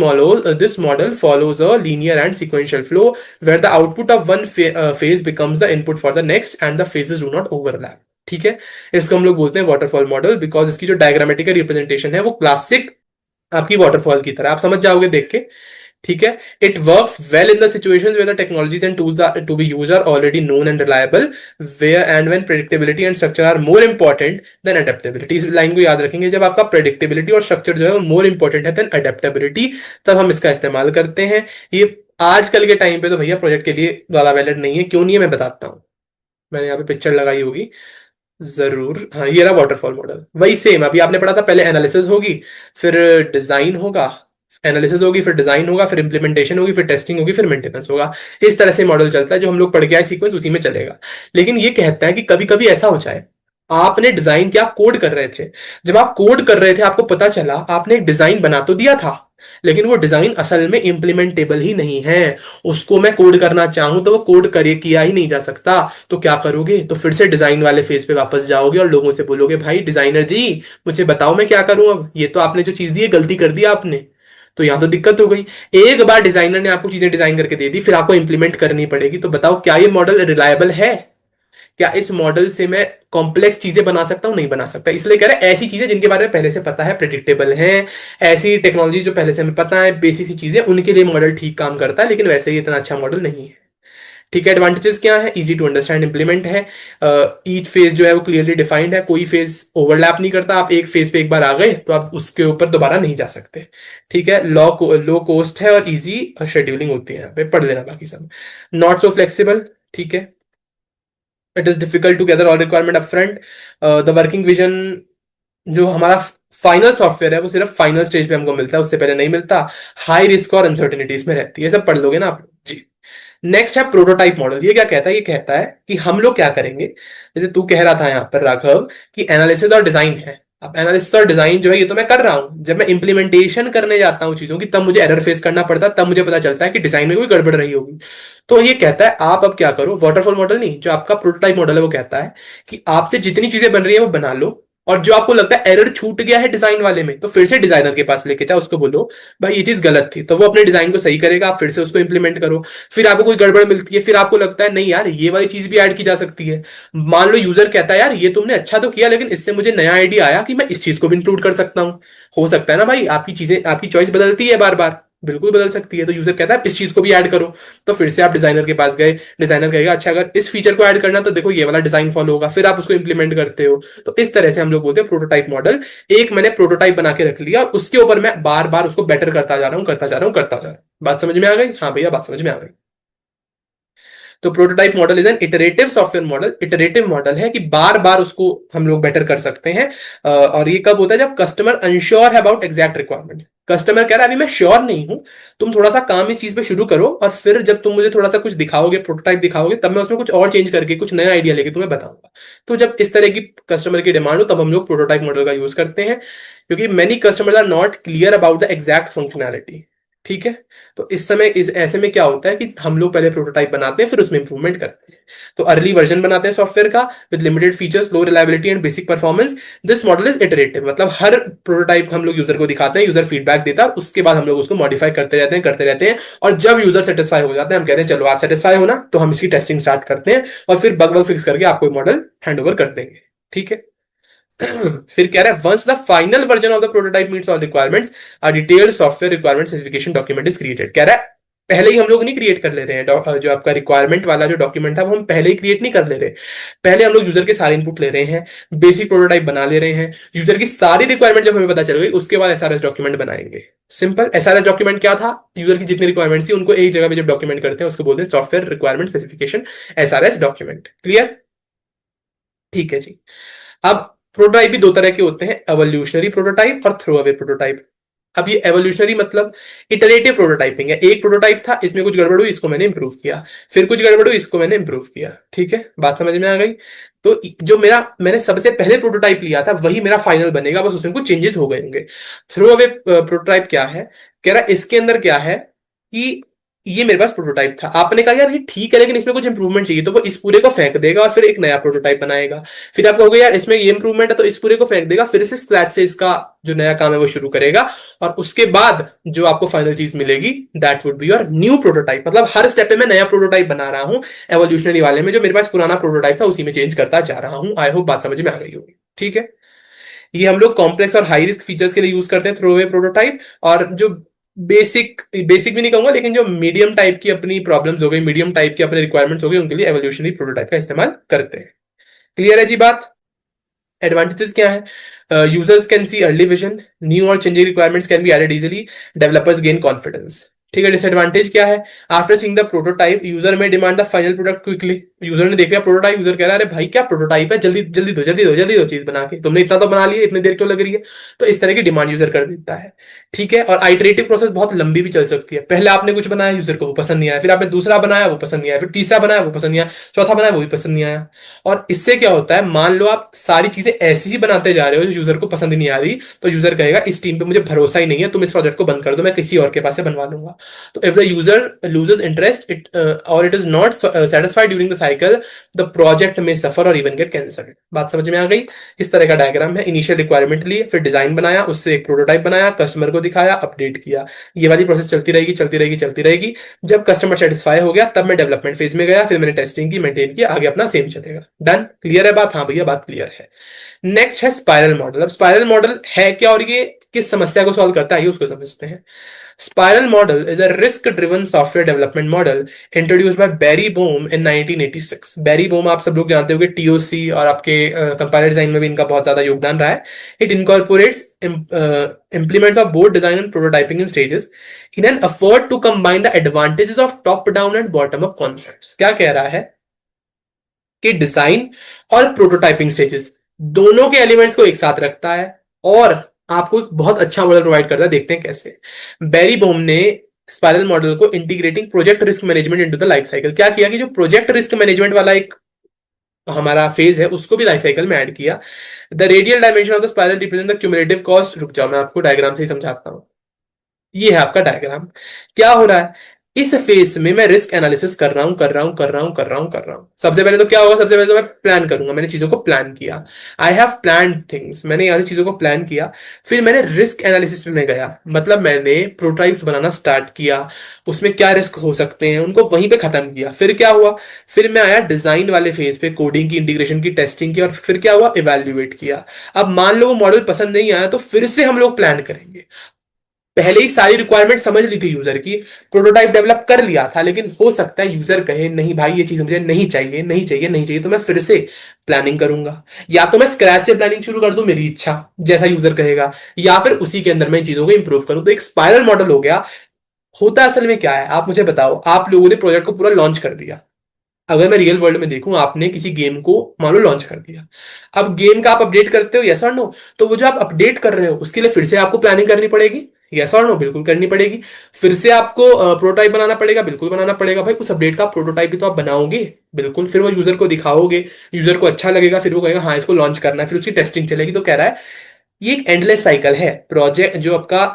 model follows a linear and sequential flow where the output of one phase becomes the input for the next and the phases do not overlap। ठीक है, इसको हम लोग बोलते हैं वाटरफॉल मॉडल, बिकॉज इसकी जो डायग्रामेटिकल रिप्रेजेंटेशन है वो क्लासिक आपकी वाटरफॉल की तरह, आप समझ जाओगे देख के। ठीक है, it works well in the situations where the technologies and tools are to be use are already known and reliable, where and when predictability and structure are more important than adaptability. इस line को याद रखेंगे, जब आपका predictability और structure जो है वो मोर इंपॉर्टेंट है देन अडेप्टेबिलिटी, तब हम इसका इस्तेमाल करते हैं। ये आजकल के टाइम पे तो भैया प्रोजेक्ट के लिए ज्यादा वैलिड नहीं है। क्यों नहीं है मैं बताता हूँ। मैंने यहाँ पे पिक्चर लगाई होगी जरूर, हाँ ये रहा वाटरफॉल मॉडल। वही सेम अभी आपने पढ़ा था, पहले एनालिसिस होगी, फिर डिजाइन होगा, एनालिसिस होगी, फिर डिजाइन होगा, फिर इंप्लीमेंटेशन होगी, फिर टेस्टिंग होगी, फिर मेंटेनेंस होगा। इस तरह से मॉडल चलता है, जो हम लोग पढ़ के आए सीक्वेंस उसी में चलेगा। लेकिन ये कहता है कि कभी कभी ऐसा हो जाए, आपने डिजाइन क्या, आप कोड कर रहे थे, जब आप कोड कर रहे थे आपको पता चला आपने एक डिजाइन बना तो दिया था, लेकिन वो डिजाइन असल में इंप्लीमेंटेबल ही नहीं है। उसको मैं कोड करना चाहूं तो वो कोड करे किया ही नहीं जा सकता। तो क्या करोगे, तो फिर से डिजाइन वाले फेज पे वापस जाओगे और लोगों से बोलोगे भाई डिजाइनर जी मुझे बताओ मैं क्या करूं, अब ये तो आपने जो चीज दी है गलती कर दी आपने। तो यहां तो दिक्कत हो गई। एक बार डिजाइनर ने आपको चीजें डिजाइन करके दे दी, फिर आपको इंप्लीमेंट करनी पड़ेगी। तो बताओ क्या ये मॉडल रिलायबल है? क्या इस मॉडल से मैं कॉम्प्लेक्स चीजें बना सकता हूं? नहीं बना सकता। इसलिए कह रहा है ऐसी चीजें जिनके बारे में पहले से पता है, प्रेडिक्टेबल हैं, ऐसी टेक्नोलॉजी जो पहले से हमें पता है, बेसिक सी चीजें, उनके लिए मॉडल ठीक काम करता है, लेकिन वैसे ही इतना अच्छा मॉडल नहीं है। ठीक है, एडवांटेजेस क्या है? इजी टू अंडरस्टैंड इंप्लीमेंट है, ईच फेज जो है वो क्लियरली डिफाइंड है, कोई फेज ओवरलैप नहीं करता। आप एक फेज पे एक बार आ गए तो आप उसके ऊपर दोबारा नहीं जा सकते। ठीक है, लो कॉस्ट है और इजी शेड्यूलिंग होती है, यहाँ पे पढ़ लेना बाकी सब। नॉट सो फ्लेक्सिबल, ठीक है, it is difficult to gather all requirement up front. The working vision, जो हमारा फाइनल सॉफ्टवेयर है वो सिर्फ फाइनल स्टेज पे हमको मिलता है, उससे पहले नहीं मिलता। हाई रिस्क और अनसर्टिनिटी इसमें रहती है, सब पढ़ लोगे ना आप जी। नेक्स्ट है प्रोटोटाइप मॉडल। ये क्या कहता है? ये कहता है कि हम लोग क्या करेंगे, जैसे तू कह रहा था यहाँ पर राघव कि एनालिसिस और डिजाइन है। अब एनालिसिस और डिजाइन जो है ये तो मैं कर रहा हूं, जब मैं इंप्लीमेंटेशन करने जाता हूं चीजों की तब मुझे एरर फेस करना पड़ता है, तब मुझे पता चलता है कि डिजाइन में कोई गड़बड़ रही होगी। तो ये कहता है आप अब क्या करो, वाटरफॉल मॉडल नहीं, जो आपका प्रोटोटाइप मॉडल है वो कहता है कि आपसे जितनी चीजें बन रही है वो बना लो, और जो आपको लगता है एरर छूट गया है डिजाइन वाले में तो फिर से डिजाइनर के पास लेके जाओ, उसको बोलो भाई ये चीज गलत थी, तो वो अपने डिजाइन को सही करेगा, आप फिर से उसको इंप्लीमेंट करो। फिर आपको कोई गड़बड़ मिलती है, फिर आपको लगता है नहीं यार ये वाली चीज भी ऐड की जा सकती है। मान लो यूजर कहता है यार ये तुमने अच्छा तो किया, लेकिन इससे मुझे नया आइडिया आया कि मैं इस चीज को भी इंक्लूड कर सकता हूँ। हो सकता है ना भाई, आपकी चीजें, आपकी चॉइस बदलती है बार बार, बिल्कुल बदल सकती है। तो यूजर कहता है इस चीज को भी ऐड करो, तो फिर से आप डिजाइनर के पास गए, डिजाइनर कहेगा अच्छा अगर इस फीचर को ऐड करना तो देखो ये वाला डिजाइन फॉलो होगा, फिर आप उसको इंप्लीमेंट करते हो। तो इस तरह से हम लोग बोलते हैं प्रोटोटाइप मॉडल। एक मैंने प्रोटोटाइप बना के रख लिया, उसके ऊपर मैं बार बार उसको बेटर करता जा रहा हूं, करता जा रहा हूं, करता जा रहा हूं। बात समझ में आ गई? हाँ भैया बात समझ में आ गई। तो prototype model is an iterative software model. Iterative model है कि बार बार उसको हम लोग बेटर कर सकते हैं। और ये कब होता है? जब कस्टमर अनश्योर है अबाउट एग्जैक्ट रिक्वायरमेंट्स। कस्टमर कह रहा है अभी मैं श्योर नहीं हूं, तुम थोड़ा सा काम इस चीज पे शुरू करो, और फिर जब तुम मुझे थोड़ा सा कुछ दिखाओगे, प्रोटोटाइप दिखाओगे, तब मैं उसमें कुछ और चेंज करके कुछ नया आइडिया लेके तुम्हें बताऊंगा। तो जब इस तरह की कस्टमर की डिमांड हो तब हम लोग प्रोटोटाइप मॉडल का यूज करते हैं, क्योंकि many customers are not clear about the exact functionality. ठीक है, तो इस समय इस ऐसे में क्या होता है कि हम लोग पहले प्रोटोटाइप बनाते हैं फिर उसमें इंप्रूवमेंट करते हैं। तो अर्ली वर्जन बनाते हैं सॉफ्टवेयर का with limited features, low reliability and basic performance. This model is iterative, मतलब हर प्रोटोटाइप हम लोग यूजर को दिखाते हैं, यूजर फीडबैक देता है, उसके बाद हम लोग उसको मॉडिफाई करते रहते हैं, करते रहते हैं। और जब यूजर सेटिस्फाई हो जाते हैं हम कहते हैं चलो आप सेटिस्फाई हो ना, तो हम इसकी टेस्टिंग स्टार्ट करते हैं, और फिर बग वग फिक्स करके आपको मॉडल हैंड ओवर कर देंगे। ठीक है। फिर कह रहा है once the final version of the prototype meets all requirements, a detailed software requirement specification document is created. कह रहा है पहले ही हम लोग नहीं क्रिएट कर ले रहे हैं, जो आपका रिक्वायरमेंट वाला जो डॉक्यूमेंट था वो हम पहले ही क्रिएट नहीं कर ले रहे। पहले हम लोग यूजर के सारे इनपुट ले रहे हैं, बेसिक प्रोटोटाइप बना ले रहे हैं, यूजर की सारी रिक्वायरमेंट जब हमें पता चल गई उसके बाद एसआरएस डॉक्यूमेंट बनाएंगे। सिंपल। एसआरएस डॉक्यूमेंट क्या था? यूजर की जितनी रिक्वायरमेंट थी उनको एक जगह पे जब डॉक्यूमेंट करते हैं उसको बोलते हैं software requirement specification, SRS document. Clear? ठीक है जी। अब प्रोटोटाइप भी दो तरह के होते हैं, एवोल्यूशनरी प्रोटोटाइप और थ्रो अवे प्रोटोटाइप। अब ये एवोल्यूशनरी मतलब इटरेटिव प्रोटोटाइपिंग है। एक प्रोटोटाइप था, इसमें कुछ गड़बड़ हुई, इसको मैंने इंप्रूव किया, फिर कुछ गड़बड़ हुई, इसको मैंने इंप्रूव किया। ठीक है, बात समझ में आ गई। तो जो मैंने सबसे पहले प्रोटोटाइप लिया था वही मेरा फाइनल बनेगा, बस उसमें कुछ चेंजेस हो गए होंगे। थ्रो अवे प्रोटोटाइप क्या है, कह रहा इसके अंदर क्या है कि ये मेरे पास प्रोटोटाइप था, आपने कहा यार ये ठीक है लेकिन इसमें कुछ इंप्रूवमेंट चाहिए, तो वो इस पूरे को फेंक देगा और फिर एक नया प्रोटोटाइप बनाएगा। फिर आप कहोगे यार इसमें ये इंप्रूवमेंट है, तो इस पूरे को फेंक देगा, फिर से स्क्रैच से इसका जो नया काम है वो शुरू करेगा। और उसके बाद जो आपको फाइनल चीज मिलेगी that would be your new prototype. मतलब हर स्टेप पे मैं नया प्रोटोटाइप बना रहा हूं। एवोल्यूशनरी वाले में जो मेरे पास पुराना प्रोटोटाइप था उसी में चेंज करता जा रहा हूं। आई होप बात समझ में आ गई होगी। ठीक है, ये हम लोग कॉम्प्लेक्स और हाई रिस्क फीचर्स के लिए यूज करते हैं थ्रो अवे प्रोटोटाइप। और जो बेसिक बेसिक भी नहीं कहूंगा, लेकिन जो मीडियम टाइप की अपनी प्रॉब्लम्स हो गई, मीडियम टाइप की अपने रिक्वायरमेंट्स हो गई, उनके लिए एवोल्यूशनरी प्रोटोटाइप का इस्तेमाल करते हैं। क्लियर है जी बात। एडवांटेजेस क्या है, users can see early vision, new और changing requirements can be added easily, developers gain confidence. ठीक है, डिसएडवांटेज क्या है, after seeing the prototype user may demand the final product quickly. User ने देख लिया प्रोटोटाइप, यूजर कह रहा है अरे भाई क्या प्रोटोटाइप है, जल्दी जल्दी दो जल्दी दो जल्दी दो चीज बना के, तुमने इतना तो बना लिया, इतनी देर क्यों लग रही है। तो इस तरह की डिमांड यूजर कर देता है। ठीक है, और आइटरेटिव प्रोसेस बहुत लंबी भी चल सकती है। पहले आपने कुछ बनाया, यूजर को वो पसंद नहीं आया, फिर आपने दूसरा बनाया वो पसंद नहीं आया, फिर तीसरा बनाया वो पसंद नहीं आया, चौथा बनाया वो भी पसंद नहीं आया। और इससे क्या होता है, मान लो आप सारी चीजें ऐसी ही बनाते जा रहे हो जो यूजर को पसंद ही नहीं आ रही, तो यूजर कहेगा इस टीम पे मुझे भरोसा ही नहीं है, तुम इस प्रोजेक्ट को बंद कर दो, मैं किसी और के पास से बनवा लूंगा। तो if the user loses interest it और it is not satisfied during the cycle, the project may suffer और इवन गेट कैंसल्ड। बात समझ में आ गई। इस तरह का डायग्राम है, इनिशियल रिक्वायरमेंट ली, फिर डिजाइन बनाया, उससे एक प्रोटोटाइप बनाया, कस्टमर को दिखाया, अपडेट किया। ये वाली प्रोसेस चलती रहेगी चलती रहेगी चलती रहेगी। जब कस्टमर सेटिस्फाई हो गया तब मैं डेवलपमेंट फेज में गया, फिर मैंने टेस्टिंग की, मेंटेन किया, आगे अपना सेम चलेगा। डन, क्लियर है बात। हाँ भैया बात क्लियर है। नेक्स्ट है स्पाइरल मॉडल। अब स्पाइरल मॉडल है क्या और ये किस समस्या को सॉल्व करता है, ये उसको समझते हैं। Spiral model is a risk-driven software development model introduced by Barry Boehm in 1986. Barry Boehm आप सब लोग जानते होंगे, TOC और आपके कंपाइलर डिजाइन में भी इनका बहुत ज्यादा योगदान रहा है। It incorporates implements of both design and prototyping in stages in an effort to combine the advantages of top-down and bottom-up concepts. क्या कह रहा है कि डिजाइन और प्रोटोटाइपिंग स्टेजेस दोनों के एलिमेंट्स को एक साथ रखता है और आपको एक बहुत अच्छा मॉडल प्रोवाइड करता है। देखते हैं कैसे। बैरी बोम ने स्पाइरल मॉडल को integrating project risk management into the life cycle, क्या किया कि जो प्रोजेक्ट रिस्क मैनेजमेंट वाला एक हमारा फेज है उसको भी लाइफ साइकिल में ऐड किया। The radial dimension of the spiral represent the cumulative cost. रुक जाओ मैं आपको डायग्राम से ही समझाता हूँ। ये है आपका डायग्राम। क्या हो रहा है, इस फेज में मैं रिस्क एनालिसिस कर रहा हूं कर रहा हूं कर रहा हूं कर रहा हूं कर रहा हूं। सबसे पहले तो क्या होगा, सबसे पहले तो मैं प्लान करूंगा, मैंने चीजों को प्लान किया। आई हैव प्लान थिंग्स, मैंने यहां से चीजों को प्लान किया। फिर मैंने रिस्क एनालिसिस में गया, मतलब मैंने प्रोटोटाइप्स बनाना स्टार्ट किया, उसमें क्या रिस्क हो सकते हैं उनको वहीं पे खत्म किया। फिर क्या हुआ, फिर मैं आया डिजाइन वाले फेज पे, कोडिंग की, इंटीग्रेशन की, टेस्टिंग की, और फिर क्या हुआ, इवेल्युएट किया। अब मान लो वो मॉडल पसंद नहीं आया तो फिर से हम लोग प्लान करेंगे। पहले ही सारी रिक्वायरमेंट समझ ली थी यूजर की, प्रोटोटाइप डेवलप कर लिया था, लेकिन हो सकता है यूजर कहे नहीं भाई ये चीज मुझे नहीं चाहिए नहीं चाहिए नहीं चाहिए, तो मैं फिर से प्लानिंग करूंगा। या तो मैं स्क्रैच से प्लानिंग शुरू कर दूं, मेरी इच्छा जैसा यूजर कहेगा, या फिर उसी के अंदर मैं इन चीजों को इंप्रूव करूं। तो एक स्पाइरल मॉडल हो गया। होता असल में क्या है आप मुझे बताओ, आप लोगों ने प्रोजेक्ट को पूरा लॉन्च कर दिया। अगर मैं रियल वर्ल्ड में देखूं, आपने किसी गेम को मान लो लॉन्च कर दिया। अब गेम का आप अपडेट करते हो, यस और नो, तो वो जो आप अपडेट कर रहे हो उसके लिए फिर से आपको प्लानिंग करनी पड़ेगी, यस और नो, बिल्कुल करनी पड़ेगी। फिर से आपको प्रोटोटाइप बनाना पड़ेगा, बिल्कुल बनाना पड़ेगा भाई। उस अपडेट का प्रोटोटाइप भी तो आप बनाओगे, बिल्कुल। फिर वो यूजर को दिखाओगे, यूजर को अच्छा लगेगा, फिर वो कहेगा हाँ इसको लॉन्च करना है, फिर उसकी टेस्टिंग चलेगी। तो कह रहा है ये एक एंडलेस साइकिल है। प्रोजेक्ट जो आपका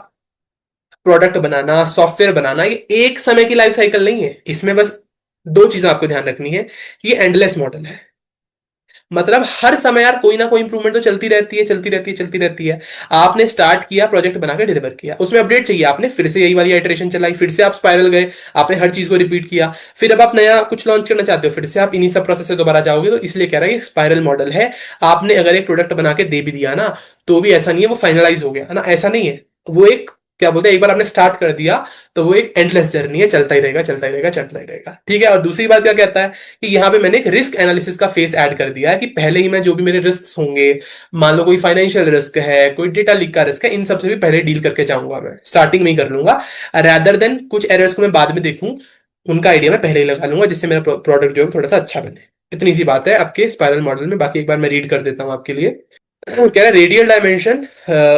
प्रोडक्ट बनाना, सॉफ्टवेयर बनाना, ये एक समय की लाइफ साइकिल नहीं है। इसमें बस दो चीजें आपको ध्यान रखनी है, ये एंडलेस मॉडल है। मतलब हर समय यार कोई ना कोई इंप्रूवमेंट तो चलती रहती है चलती रहती है चलती रहती है। आपने स्टार्ट किया, प्रोजेक्ट बनाकर डिलीवर किया, उसमें अपडेट चाहिए, आपने फिर से यही वाली आइटरेशन चलाई, फिर से आप स्पाइरल गए, आपने हर चीज को रिपीट किया। फिर अब आप नया कुछ लॉन्च करना चाहते हो, फिर से आप इन्हीं सब प्रोसेस से दोबारा जाओगे। तो इसलिए कह रहा है ये स्पाइरल मॉडल है। आपने अगर एक प्रोडक्ट बना के दे भी दिया ना, तो भी ऐसा नहीं है वो फाइनलाइज हो गया है ना, ऐसा नहीं है। वो एक क्या बोलते हैं, एक बार आपने स्टार्ट कर दिया तो वो एक एंडलेस जर्नी है, चलता ही रहेगा चलता ही रहेगा चलता ही रहेगा। ठीक है, और दूसरी बात क्या कहता है कि यहाँ पे मैंने एक रिस्क एनालिसिस का फेस ऐड कर दिया है कि पहले ही मैं जो भी मेरे रिस्क होंगे, मान लो कोई फाइनेंशियल रिस्क है, कोई डेटा लीक का रिस्क है, इन सबसे भी पहले डील करके जाऊंगा, मैं स्टार्टिंग में ही कर लूंगा, रादर देन कुछ एरर्स को मैं बाद में देखूं। उनका आइडिया मैं पहले ही लगा लूंगा, जिससे मेरा प्रोडक्ट जो है थोड़ा सा अच्छा बने। इतनी सी बात है आपके स्पाइरल मॉडल में। बाकी एक बार मैं रीड कर देता हूँ आपके लिए। कह रहा है radial dimension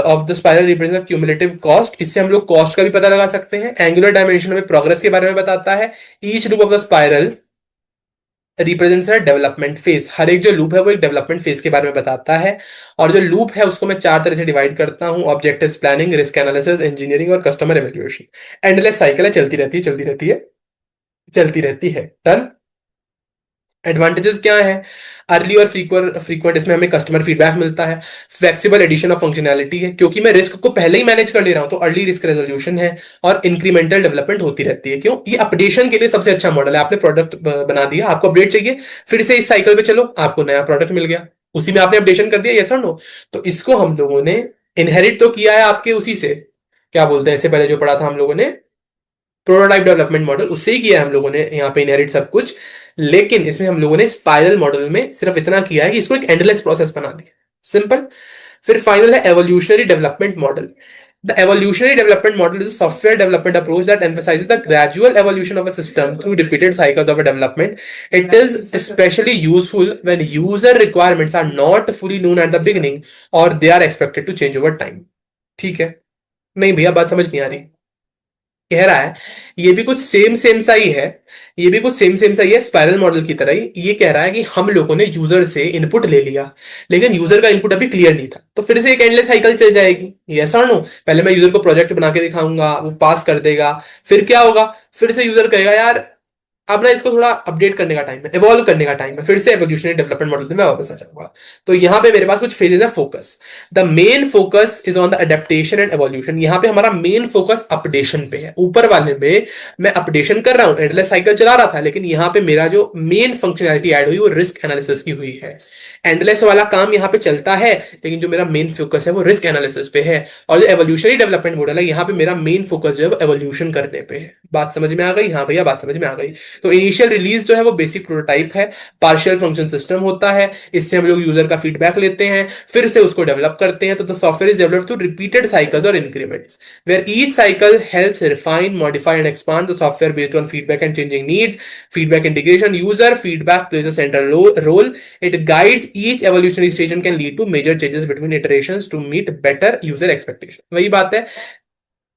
of the spiral represent cumulative cost. इससे हम लोग कॉस्ट का भी पता लगा सकते हैं। एंगुलर डायमेंशन में प्रोग्रेस के बारे में बताता है। Each loop of the spiral represents है डेवलपमेंट फेज। हर एक जो लूप है वो एक डेवलपमेंट फेज के बारे में बताता है। और जो लूप है उसको मैं 4 तरह से डिवाइड करता हूँ: objectives, planning, risk analysis, engineering और कस्टमर एवेल्युएशन। एंडलेस साइकिल है, चलती रहती है, चलती रहती है, चलती रहती है। डन। एडवांटेजेस क्या है? अर्ली और फ्रीक्वेंट इसमें हमें कस्टमर फीडबैक मिलता है। फ्लेक्सिबल एडिशन ऑफ फंक्शनैलिटी है, क्योंकि मैं रिस्क को पहले ही मैनेज कर ले रहा हूं तो अर्ली रिस्क रेजोल्यूशन है। और इंक्रीमेंटल डेवलपमेंट होती रहती है। क्यों? ये अपडेशन के लिए सबसे अच्छा मॉडल है। आपने प्रोडक्ट बना दिया, आपको अपडेट चाहिए, फिर से इस साइकिल पे चलो, आपको नया प्रोडक्ट मिल गया, उसी में आपने अपडेशन कर दिया। यस और नो? तो इसको हम लोगों ने इनहेरिट तो किया है आपके उसी से, क्या बोलते हैं, इससे पहले जो पढ़ा था हम लोगों ने प्रोटोटाइप डेवलपमेंट मॉडल, उससे ही किया है हम लोगों ने यहाँ पे इनहेरिट सब कुछ। लेकिन इसमें हम लोगों ने स्पाइरल मॉडल में सिर्फ इतना किया है कि इसको एक एंडलेस प्रोसेस बना दिया, सिंपल। फिर फाइनल है evolutionary development model. The evolutionary development model is a software development approach that emphasizes the gradual evolution of a system through repeated cycles of a development. It is especially useful when user requirements are not fully known at the beginning or they are expected to change over time. ठीक है? नहीं भैया, बात समझ नहीं आ रही। कह रहा है ये भी कुछ सेम सेम सा ही है, ये भी कुछ सेम सेम सा ही है स्पाइरल मॉडल की तरह ही। ये कह रहा है कि हम लोगों ने यूजर से इनपुट ले लिया, लेकिन यूजर का इनपुट अभी क्लियर नहीं था, तो फिर से एक एंडलेस साइकिल चल जाएगी। यस और नो? पहले मैं यूजर को प्रोजेक्ट बना के दिखाऊंगा, वो पास कर देगा, फिर क्या होगा, फिर से यूजर कहेगा यार अब ना इसको थोड़ा अपडेट करने का टाइम है, इवॉल्व करने का टाइम है, फिर से एवोल्यूशनरी डेवलपमेंट मॉडल में मैं वापस आ जाऊंगा। तो यहाँ पे मेरे पास कुछ फेजेस है focus. The main focus is on the adaptation and evolution. यहाँ पे हमारा मेन फोकस अपडेशन पे है। ऊपर वाले में मैं अपडेशन कर रहा हूँ, एंडलेस साइकिल चला रहा था, लेकिन यहाँ पे मेरा जो मेन फंक्शनैलिटी ऐड हुई वो रिस्क एनालिसिस की हुई है। एंडलेस वाला काम यहाँ पे चलता है, लेकिन जो मेरा मेन फोकस है वो रिस्क एनालिसिस पे है। और जो एवोल्यूशनरी डेवलपमेंट मॉडल है, यहाँ पे मेरा मेन फोकस जो है वो एवोल्यूशन करने पे है। बात समझ में आ गई? हाँ भैया, बात समझ में आ गई। तो इनिशियल रिलीज जो है वो बेसिक प्रोटोटाइप है, पार्शियल फंक्शन सिस्टम होता है। इससे हम लोग यूजर का फीडबैक लेते हैं, फिर से उसको डेवलप करते हैं। तो the software is developed through repeated cycles और increments, where each cycle helps refine, modify and expand the software based on feedback and changing needs. Feedback integration, user feedback plays a central role. It guides each evolutionary stage and can lead to major changes between iterations to meet better user expectation. वही बात है,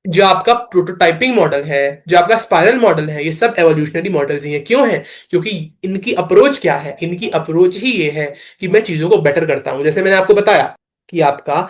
जो आपका prototyping model है, जो आपका spiral model है, ये सब एवोल्यूशनरी मॉडल्स ही हैं। क्यों है? क्योंकि इनकी अप्रोच क्या है? इनकी अप्रोच ही ये है कि मैं चीजों को बेटर करता हूं। जैसे मैंने आपको बताया कि आपका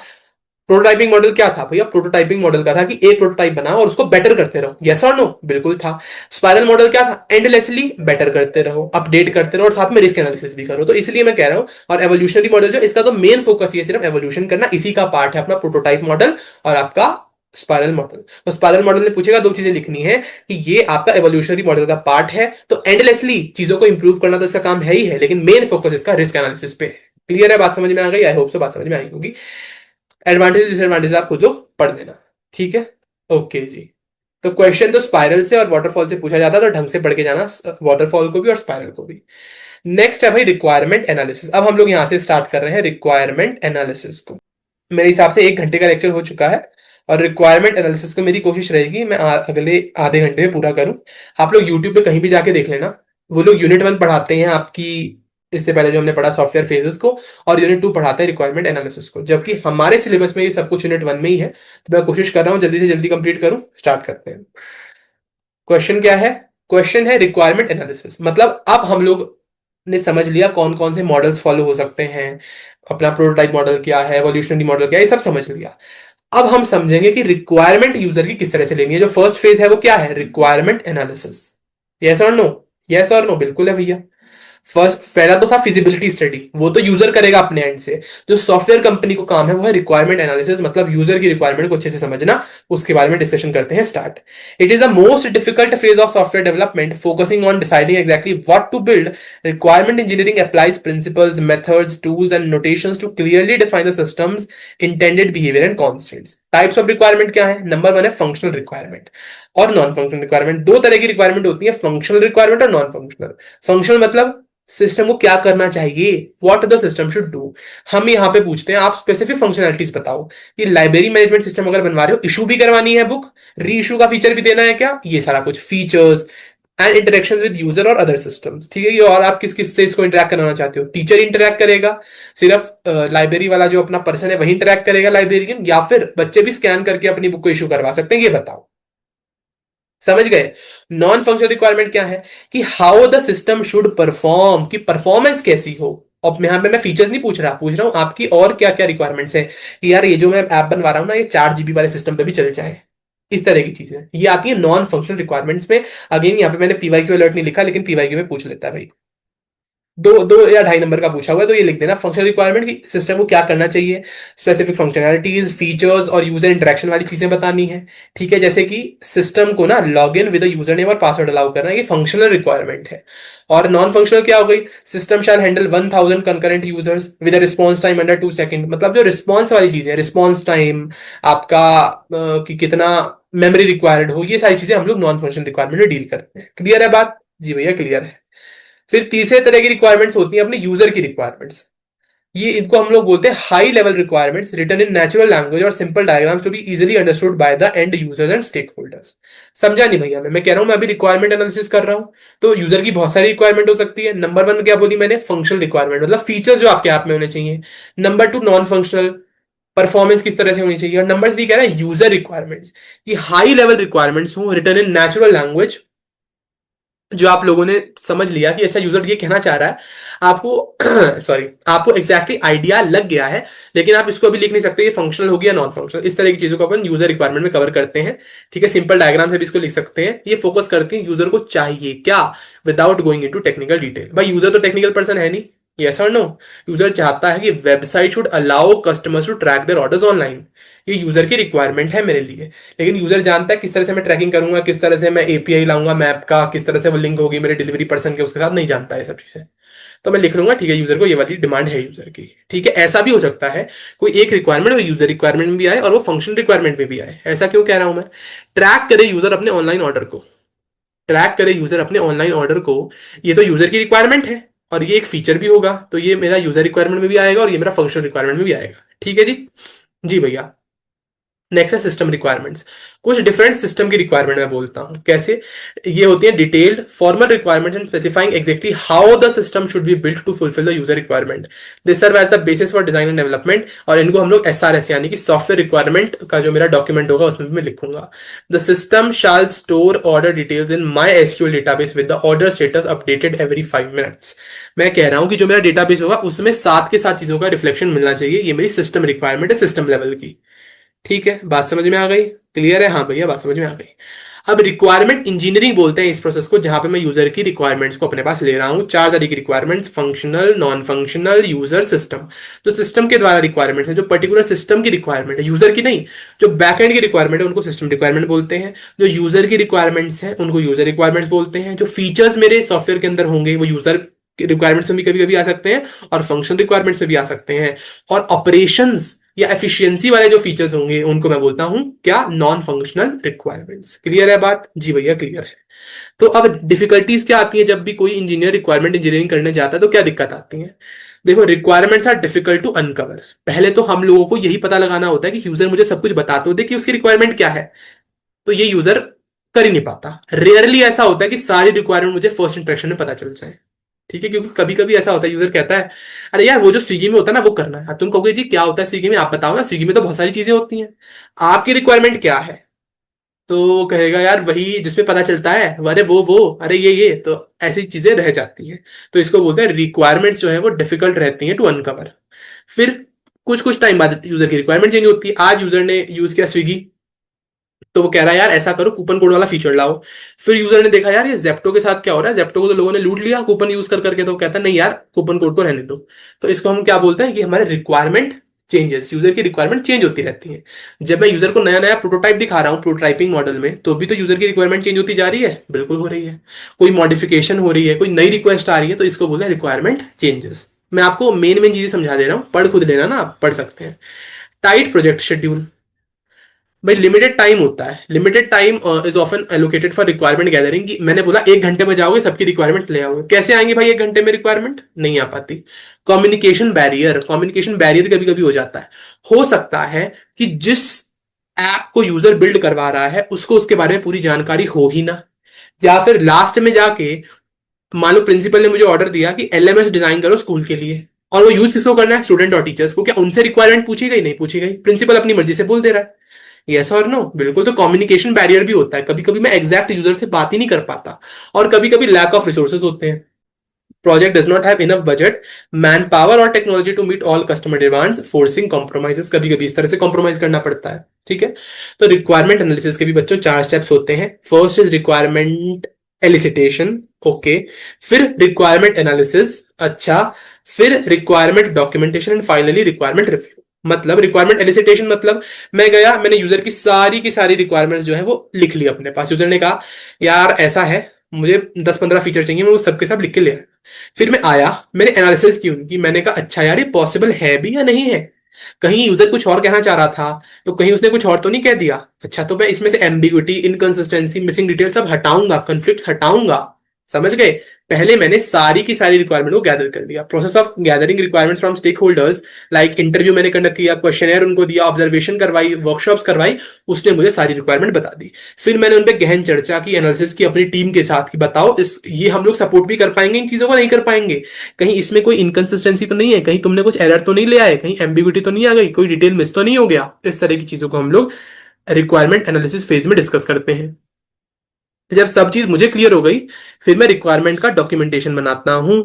प्रोटोटाइपिंग मॉडल क्या था भैया? प्रोटोटाइपिंग मॉडल का था कि एक प्रोटोटाइप बनाओ और उसको बेटर करते रहो। यस और नो? बिल्कुल था। स्पाइरल मॉडल क्या था? एंडलेसली बेटर करते रहो, अपडेट करते रहो और साथ में रिस्क एनालिसिस भी करो। तो इसलिए मैं कह रहा हूं, और एवोल्यूशनरी मॉडल जो इसका तो मेन फोकस ये सिर्फ एवोल्यूशन करना, इसी का पार्ट है अपना प्रोटोटाइप मॉडल और आपका स्पाइरल मॉडल। तो स्पाइरल मॉडल ने पूछेगा, दो चीजें लिखनी है कि ये आपका एवोल्यूशनरी मॉडल का पार्ट है, तो एंडलेसली चीजों को इंप्रूव करना तो इसका काम है ही है, लेकिन मेन फोकस इसका रिस्क एनालिसिस पे है। क्लियर है? बात समझ में आ गई? आई होप सो बात समझ में आई होगी। एडवांटेज डिसएडवांटेज आप खुद लोग पढ़ लेना, ठीक है? ओके जी। तो क्वेश्चन तो स्पाइरल से और वाटरफॉल से पूछा जाता है, तो ढंग से पढ़ के जाना वाटरफॉल को भी और स्पाइरल को भी। नेक्स्ट है भाई रिक्वायरमेंट एनालिसिस। अब हम लोग यहां से स्टार्ट कर रहे हैं रिक्वायरमेंट एनालिसिस को। मेरे हिसाब से 1 घंटे का लेक्चर हो चुका है, और रिक्वायरमेंट एनालिसिस को मेरी कोशिश रहेगी मैं अगले आधे घंटे में पूरा करूं। आप लोग यूट्यूब पे कहीं भी जाके देख लेना, वो लोग यूनिट 1 पढ़ाते हैं आपकी, इससे पहले जो हमने पढ़ा सॉफ्टवेयर फेजेस को, और यूनिट 2 पढ़ाता है रिक्वायरमेंट एनालिसिस को। जबकि हमारे सिलेबस में ये सब कुछ यूनिट 1 में ही है, तो मैं कोशिश कर रहा हूँ जल्दी से जल्दी कंप्लीट करूं। स्टार्ट करते हैं। क्वेश्चन क्या है? क्वेश्चन है रिक्वायरमेंट एनालिसिस। मतलब अब हम लोग ने समझ लिया कौन कौन से मॉडल्स फॉलो हो सकते हैं, अपना प्रोटोटाइप मॉडल क्या है, एवोल्यूशनरी मॉडल क्या है, ये सब समझ लिया। अब हम समझेंगे कि रिक्वायरमेंट यूजर की किस तरह से लेनी है। जो फर्स्ट फेज है वो क्या है? Requirement analysis. यस और नो? यस और नो? बिल्कुल है भैया। फर्स्ट पहला तो था फिजिबिलिटी स्टडी, वो तो यूजर करेगा अपने एंड से। जो सॉफ्टवेयर कंपनी को काम है वो है रिक्वायरमेंट एनालिसिस, मतलब यूजर की रिक्वायरमेंट को अच्छे से समझना। उसके बारे में डिस्कशन करते हैं। Start. It is the most difficult phase of software development, focusing on deciding exactly what to build. Requirement engineering applies principles, methods, tools and notations to clearly define the systems intended behaviour and constants. Types of requirement क्या है? Number 1 है functional requirement और non functional requirement. दो तरह की requirement होती है, functional requirement और नॉन फंक्शनल। फंक्शनल मतलब सिस्टम को क्या करना चाहिए, what the system should do. हम यहां पे पूछते हैं आप स्पेसिफिक फंक्शनैलिटीज बताओ कि लाइब्रेरी मैनेजमेंट सिस्टम अगर बनवा रहे हो, इशू भी करवानी है बुक, री इशू का फीचर भी देना है क्या, ये सारा कुछ features, and interaction with user और अदर सिस्टम्स। ठीक है, कि और आप किस किस से इसको इंटरेक्ट कराना चाहते हो, टीचर इंटरेक्ट करेगा, सिर्फ लाइब्रेरी वाला जो अपना पर्सन है वही इंटरेक्ट करेगा लाइब्रेरियन, या फिर बच्चे भी स्कैन करके अपनी बुक को इशू करवा सकते हैं, ये बताओ। समझ गए। नॉन फंक्शनल रिक्वायरमेंट क्या है, कि how the system should perform, कि परफॉर्मेंस कैसी हो। अब यहाँ पे मैं फीचर्स नहीं पूछ रहा हूं आपकी और क्या क्या रिक्वायरमेंट्स है, कि यार ये जो मैं ऐप बनवा रहा हूं ना, ये 4 GB वाले सिस्टम पे भी चल जाए, इस तरह की चीजें ये आती है नॉन फंक्शनल रिक्वायरमेंट्स में। अगेन यहाँ पे मैंने पीवाईक्यू अलर्ट नहीं लिखा, लेकिन पीवाईक्यू में पूछ लेता है भाई। 2 या 2.5 नंबर का पूछा हुआ है, तो ये लिख देना फंक्शनल रिक्वायरमेंट की सिस्टम को क्या करना चाहिए, स्पेसिफिक फंक्शनैलिटीज, फीचर्स और यूजर इंटरेक्शन वाली चीजें बतानी है। ठीक है, जैसे कि सिस्टम को ना log in with user name और पासवर्ड अलाउ करना, ये फंक्शनल रिक्वायरमेंट है। और नॉन फंक्शनल क्या हो गई, system shall handle 1000 concurrent users with response time under 2 second. मतलब जो रिस्पॉन्स वाली चीजें, रिस्पॉन्स टाइम आपका कि कितना मेमोरी रिक्वायर्ड हो, ये सारी चीजें हम लोग नॉन फंक्शनल रिक्वायरमेंट में डील करते हैं। क्लियर है बात? जी भैया क्लियर है। फिर तीसरे तरह की रिक्वायरमेंट्स होती हैं अपने यूजर की रिक्वायरमेंट्स। ये इनको हम लोग बोलते हैं high level requirements written in natural language और simple diagrams to be easily understood by the end users and stakeholders. समझा नहीं भैया? मैं कह रहा हूं मैं अभी रिक्वायरमेंट एनालिसिस कर रहा हूं, तो यूजर की बहुत सारी रिक्वायरमेंट हो सकती है। नंबर 1 क्या बोली मैंने, फंक्शनल रिक्वायरमेंट, मतलब फीचर्स जो आपके ऐप में होने चाहिए। नंबर 2 नॉन फंक्शनल, परफॉर्मेंस किस तरह से होनी चाहिए। और नंबर 3 कह रहा है यूजर रिक्वायरमेंट्स, कि हाई लेवल रिक्वायरमेंट्स हो रिटन इन नेचुरल लैंग्वेज, जो आप लोगों ने समझ लिया कि अच्छा यूजर ये कहना चाह रहा है, आपको सॉरी आपको एग्जैक्टली आइडिया लग गया है, लेकिन आप इसको अभी लिख नहीं सकते ये फंक्शनल होगी या नॉन फंक्शनल। इस तरह की चीजों को अपन यूजर रिक्वायरमेंट में कवर करते हैं। ठीक है, सिंपल डायग्राम से भी इसको लिख सकते हैं। ये फोकस करते हैं यूजर को चाहिए क्या, without going into technical detail. भाई यूजर तो टेक्निकल पर्सन है नहीं, यस और नो। यूजर चाहता है कि website should allow customers to track their orders online, ये यूजर की रिक्वायरमेंट है मेरे लिए। लेकिन यूजर जानता है किस तरह से मैं ट्रैकिंग करूंगा, किस तरह से मैं एपीआई लाऊंगा मैप का, किस तरह से वो लिंक होगी मेरे डिलीवरी पर्सन के उसके साथ, नहीं जानता है सब चीजें। तो मैं लिख लूंगा ठीक है यूजर को ये वाली डिमांड है यूजर की। ठीक है, ऐसा भी हो सकता है कोई एक रिक्वायरमेंट वो यूजर रिक्वायरमेंट में भी आए और वो फंक्शन रिक्वायरमेंट में भी आए। ऐसा क्यों कह रहा हूं मैं, ट्रैक करे यूजर अपने ऑनलाइन ऑर्डर को, ट्रैक करे यूजर अपने ऑनलाइन ऑर्डर को, ये तो यूजर की रिक्वायरमेंट है और ये एक फीचर भी होगा, तो ये मेरा यूजर रिक्वायरमेंट में भी आएगा और ये मेरा फंक्शनल रिक्वायरमेंट में भी आएगा। ठीक है जी। जी भैया। नेक्स्ट है सिस्टम रिक्वायरमेंट्स। कुछ डिफरेंट सिस्टम की रिक्वायरमेंट मैं बोलता हूं कैसे, ये होती है detailed formal requirements and specifying exactly how the system should be built to fulfil the user requirement. This serve as the basis for design and development, और इनको हम लोग एसआरएस यानी कि सॉफ्टवेयर रिक्वायरमेंट का जो मेरा डॉक्यूमेंट होगा उसमें भी मैं लिखूंगा। The system shall store order details in MySQL database with the order status updated every 5 minutes. मैं कह रहा हूं कि जो मेरा डेटाबेस होगा उसमें साथ के साथ चीजों का रिफ्लेक्शन मिलना चाहिए, ये मेरी सिस्टम रिक्वायरमेंट है सिस्टम लेवल की। ठीक है, बात समझ में आ गई? क्लियर है? हाँ भैया बात समझ में आ गई। अब रिक्वायरमेंट इंजीनियरिंग बोलते हैं इस प्रोसेस को, जहां पे मैं यूजर की रिक्वायरमेंट्स को अपने पास ले रहा हूं। 4 तरह की requirements, functional, non functional, user, system. तो सिस्टम के द्वारा रिक्वायरमेंट है, जो पर्टिकुलर सिस्टम की रिक्वायरमेंट है, यूजर की नहीं, जो बैकएंड की रिक्वायरमेंट है उनको सिस्टम रिक्वायरमेंट बोलते हैं। जो यूजर की रिक्वायरमेंट्स हैं उनको यूजर रिक्वायरमेंट्स बोलते हैं। जो फीचर्स मेरे सॉफ्टवेयर के अंदर होंगे वो यूजर रिक्वायरमेंट्स में भी कभी कभी आ सकते हैं और फंक्शन रिक्वायरमेंट्स में भी आ सकते हैं। और ऑपरेशंस या एफिशिएंसी वाले जो फीचर्स होंगे उनको मैं बोलता हूं क्या, नॉन फंक्शनल रिक्वायरमेंट्स। क्लियर है बात? जी भैया क्लियर है। तो अब डिफिकल्टीज क्या आती है जब भी कोई इंजीनियर रिक्वायरमेंट इंजीनियरिंग करने जाता है, तो क्या दिक्कत आती है। देखो requirements are difficult to uncover. पहले तो हम लोगों को यही पता लगाना होता है कि यूजर मुझे सब कुछ बताते होते कि उसकी रिक्वायरमेंट क्या है, तो ये यूजर कर ही नहीं पाता। रेयरली ऐसा होता है कि सारी रिक्वायरमेंट मुझे फर्स्ट इंप्रेशन में पता चल जाए। ठीक है, क्योंकि कभी कभी ऐसा होता है यूजर कहता है अरे यार वो जो स्विगी में होता है ना वो करना है। अब तुम कहोगे जी क्या होता है स्विगी में, आप बताओ ना, स्विगी में तो बहुत सारी चीजें होती हैं, आपकी रिक्वायरमेंट क्या है। तो वो कहेगा यार वही जिसमें पता चलता है, अरे वो अरे ये तो ऐसी चीजें रह जाती हैं। तो इसको बोलते हैं रिक्वायरमेंट्स जो है वो डिफिकल्ट रहती हैं टू अनकवर। फिर कुछ कुछ टाइम बाद यूजर की रिक्वायरमेंट चेंज होती है। आज यूजर ने यूज किया स्विगी, तो वो कह रहा है यार ऐसा करो कूपन कोड वाला फीचर लाओ। फिर यूजर ने देखा यार ये जेप्टो के साथ क्या हो रहा है, जेप्टो को तो लोगों ने लूट लिया कूपन यूज कर करके, तो कहता है नहीं यार कूपन कोड को रहने दो। तो इसको हम क्या बोलते हैं कि हमारे रिक्वायरमेंट चेंजेस, यूजर की रिक्वायरमेंट चेंज होती रहती है। जब मैं यूजर को नया नया प्रोटोटाइप दिखा रहा हूँ प्रोटोटाइपिंग मॉडल में, तो भी तो यूजर की रिक्वायरमेंट चेंज होती जा रही है, बिल्कुल हो रही है। कोई मॉडिफिकेशन हो रही है, कोई नई रिक्वेस्ट आ रही है, तो इसको बोलते हैं रिक्वायरमेंट चेंजेस। मैं आपको मेन मेन चीजें समझा दे रहा हूँ, पढ़ खुद लेना ना, आप पढ़ सकते हैं। टाइट प्रोजेक्ट शेड्यूल, भाई लिमिटेड टाइम होता है, limited time is often allocated for requirement gathering. की मैंने बोला 1 घंटे में जाओगे सबकी रिक्वायरमेंट ले आओगे, कैसे आएंगे भाई 1 घंटे में रिक्वायरमेंट, नहीं आ पाती। कम्युनिकेशन बैरियर, कम्युनिकेशन बैरियर कभी कभी हो जाता है। हो सकता है कि जिस ऐप को यूजर बिल्ड करवा रहा है उसको उसके बारे में पूरी जानकारी हो ही ना, या फिर लास्ट में जाके मान लो प्रिंसिपल ने मुझे ऑर्डर दिया कि एलएमएस डिजाइन करो स्कूल के लिए, और वो यूज किसको करना है, स्टूडेंट और टीचर्स को, क्या उनसे रिक्वायरमेंट पूछी गई, नहीं पूछी गई, प्रिंसिपल अपनी मर्जी से बोल दे रहा है, यस और नो, बिल्कुल। तो कम्युनिकेशन बैरियर भी होता है, कभी कभी मैं एग्जैक्ट यूजर से बात ही नहीं कर पाता, और कभी कभी लैक ऑफ रिसोर्सेज होते हैं, project does not have enough budget, manpower और technology to meet all customer demands, forcing compromises, कभी कभी इस तरह से कॉम्प्रोमाइज करना पड़ता है, ठीक है। तो रिक्वायरमेंट एनालिसिस के भी बच्चों चार स्टेप्स होते हैं। First is requirement elicitation, okay, फिर रिक्वायरमेंट एनालिसिस, अच्छा, फिर requirement documentation and finally requirement review. मतलब रिक्वायरमेंट एलिसिटेशन मतलब मैं गया, मैंने यूजर की सारी रिक्वायरमेंट्स जो है वो लिख ली अपने पास, यूजर ने कहा यार ऐसा है, मुझे 10-15 फीचर चाहिए, मैं वो सबके सब लिख के ले आया। फिर मैं आया, मैंने एनालिसिस की उनकी, मैंने कहा अच्छा यार ये पॉसिबल है भी या नहीं है, कहीं यूजर कुछ और कहना चाह रहा था, तो कहीं उसने कुछ और तो नहीं कह दिया, अच्छा तो मैं इसमें से एम्बिग्विटी, इनकंसिस्टेंसी, मिसिंग डिटेल सब हटाऊंगा, कन्फ्लिक्ट्स हटाऊंगा, समझ गए। पहले मैंने सारी की सारी रिक्वायरमेंट को गैदर कर लिया, process of gathering requirements from stakeholders, like interview मैंने कंडक्ट किया, क्वेश्चनर उनको दिया, ऑब्जर्वेशन करवाई, वर्कशॉप्स करवाई, उसने मुझे सारी रिक्वायरमेंट बता दी। फिर मैंने उन पर गहन चर्चा की, एनालिसिस की अपनी टीम के साथ कि बताओ इस ये हम लोग सपोर्ट भी कर पाएंगे इन चीजों को, नहीं कर पाएंगे, कहीं इसमें कोई इनकंसिस्टेंसी तो नहीं है, कहीं तुमने कुछ एरर तो नहीं ले आए, कहीं एम्बिग्यूटी तो नहीं आ गई, कोई डिटेल मिस तो नहीं हो गया, इस तरह की चीजों को हम लोग रिक्वायरमेंट एनालिसिस फेज में डिस्कस करते हैं। जब सब चीज मुझे क्लियर हो गई, फिर मैं रिक्वायरमेंट का डॉक्यूमेंटेशन बनाता हूं,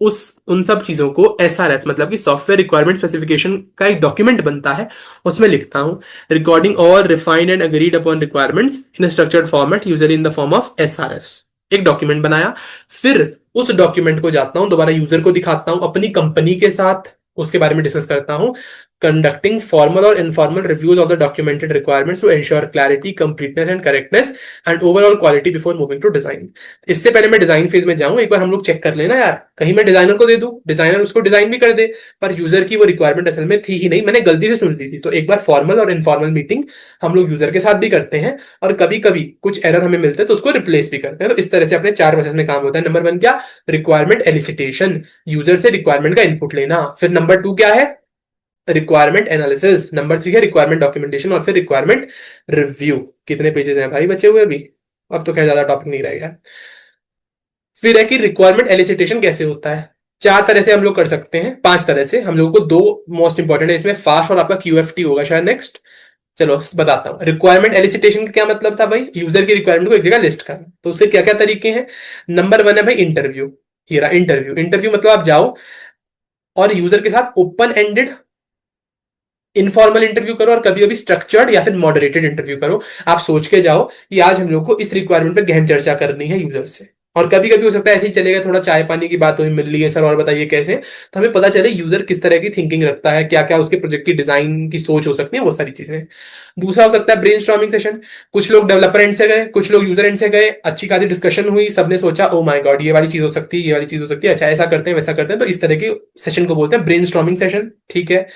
उस उन सब चीजों को एसआरएस मतलब कि सॉफ्टवेयर रिक्वायरमेंट स्पेसिफिकेशन का एक डॉक्यूमेंट बनता है, उसमें लिखता हूं recording all refined and agreed upon requirements in structured format usually in the form of SRS. एक डॉक्यूमेंट बनाया, फिर उस डॉक्यूमेंट को जाता हूं दोबारा यूजर को दिखाता हूं अपनी कंपनी के साथ, उसके बारे में डिस्कस करता हूं, conducting formal or informal reviews of the documented requirements to ensure clarity, completeness and correctness and overall quality before moving to design। इससे पहले मैं डिजाइन फेज में जाऊं, एक बार हम लोग चेक कर लेना यार, कहीं मैं डिजाइनर को दे दूं, डिजाइनर उसको डिजाइन भी कर दे, पर यूजर की वो रिक्वायरमेंट असल में थी ही नहीं, मैंने गलती से सुन ली थी। तो एक बार फॉर्मल और इनफॉर्मल मीटिंग हम लोग यूजर के साथ भी करते हैं, और कभी कभी कुछ एरर हमें मिलते हैं तो उसको रिप्लेस भी करते हैं। तो इस तरह से अपने चार प्रोसेस में काम होता है। नंबर 1 क्या, रिक्वायरमेंट एलिसिटेशन, यूजर से रिक्वायरमेंट का इनपुट लेना। फिर नंबर 2 क्या है, रिक्वायरमेंट एनालिसिस। नंबर 3 है रिक्वायरमेंट डॉक्यूमेंटेशन, और फिर रिक्वायरमेंट रिव्यू। कितने पेजेस हैं भाई बचे हुए अभी, अब तो खैर ज्यादा टॉपिक नहीं रहेगा। फिर है कि रिक्वायरमेंट एलिसिटेशन कैसे होता है, चार तरह से हम लोग कर सकते हैं, पांच तरह से, हम लोगों को दो मोस्ट इंपॉर्टेंट है इसमें, फास्ट और आपका क्यूएफटी होगा शायद नेक्स्ट। चलो बताता हूँ, रिक्वायरमेंट एलिसिटेशन का क्या मतलब था भाई, यूजर की रिक्वायरमेंट को एक जगह लिस्ट करना। तो उसके क्या क्या तरीके हैं। नंबर 1 है भाई इंटरव्यू, ये रहा इंटरव्यू। इंटरव्यू मतलब आप जाओ और यूजर के साथ ओपन एंडेड इनफॉर्मल इंटरव्यू करो, और कभी कभी स्ट्रक्चर्ड या फिर मॉडरेटेड इंटरव्यू करो। आप सोच के जाओ कि आज हम लोग को इस रिक्वायरमेंट पे गहन चर्चा करनी है यूजर से, और कभी कभी हो सकता है ऐसे ही चलेगा, थोड़ा चाय पानी की बात हुई, मिल ली है सर और बताइए कैसे, तो हमें पता चले यूजर किस तरह की थिंकिंग रखता है, क्या क्या उसके प्रोजेक्ट की डिजाइन की सोच हो सकती है, वो सारी चीजें। दूसरा हो सकता है ब्रेनस्टॉर्मिंग सेशन, कुछ लोग डेवलपर एंड से गए, कुछ लोग यूजर एंड से गए, अच्छी खासी डिस्कशन हुई, सबने सोचा ओ माय गॉड ये वाली चीज हो सकती है, ये वाली चीज हो सकती है, अच्छा ऐसा करते हैं वैसा करते हैं, तो इस तरह के सेशन को बोलते हैं ब्रेनस्टॉर्मिंग सेशन, ठीक है।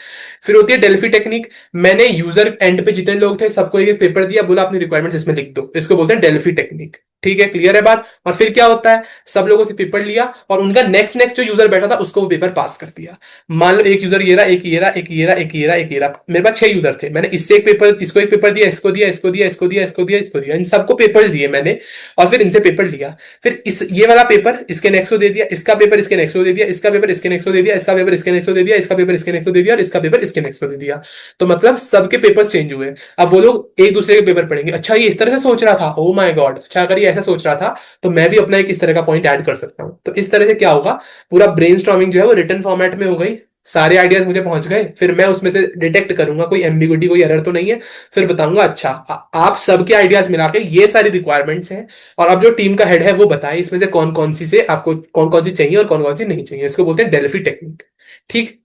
फिर होती है डेल्फी टेक्निक, मैंने यूजर एंड पे जितने लोग थे सबको एक पेपर दिया, बोला अपनी रिक्वायरमेंट्स इसमें लिख दो, इसको बोलते हैं डेल्फी टेक्निक, ठीक है, क्लियर है बात। और फिर क्या होता है, सब लोगों से पेपर लिया और उनका नेक्स्ट नेक्स्ट जो यूजर बैठा था उसको वो पेपर पास कर दिया। मान लो एक यूजर ये रहा, एक ये रहा, एक ये रहा, एक ये रहा, एक ये रहा, मेरे पास 6 यूजर थे, मैंने इससे एक पेपर, इसको एक पेपर दिया, इसको दिया, इसको दिया, इसको दिया, इसको दिया, इसको दिया, इन सबको पेपर्स दिए मैंने, और फिर इनसे पेपर लिया। फिर इस ये वाला पेपर इसके नेक्स्ट को दे दिया, इसका पेपर इसके नेक्स्ट को दे दिया, इसका पेपर इसके नेक्स्ट को दे दिया, इसका पेपर इसके नेक्स्ट को दे दिया, इसका पेपर इसके नेक्स्ट को दे दिया, और इसका पेपर इसके नेक्स्ट को दे दिया। तो मतलब सबके पेपर चेंज हुए, अब वो लोग एक दूसरे के पेपर पढ़ेंगे, अच्छा ये इस तरह से सोच रहा था, ओ माय गॉड, अच्छा अगर ये ऐसा सोच रहा था तो मैं भी अपना एक इस तरह का पॉइंट ऐड कर सकता हूं। तो इस तरह से क्या होगा, पूरा ब्रेनस्टॉर्मिंग जो है वो रिटन फॉर्मेट में हो गई, सारे आइडियाज मुझे पहुंच गए, फिर मैं उसमें से डिटेक्ट करूंगा कोई एम्बिग्यूटी, कोई एरर तो नहीं है, फिर बताऊंगा अच्छा आप सबके आइडियाज मिला के ये सारी रिक्वायरमेंट्स हैं, और अब जो टीम का हेड है वो बताए इसमें से कौन कौन सी से आपको कौन कौन सी चाहिए और कौन कौन सी नहीं चाहिए, इसको बोलते हैं डेल्फी टेक्निक, ठीक।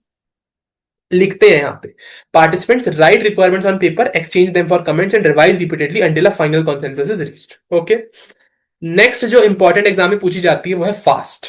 लिखते हैं यहाँ पे, participants write requirements on paper, exchange them for comments and revise repeatedly until a final consensus is reached, okay. Next जो इंपॉर्टेंट एग्जाम में पूछी जाती है वो है FAST,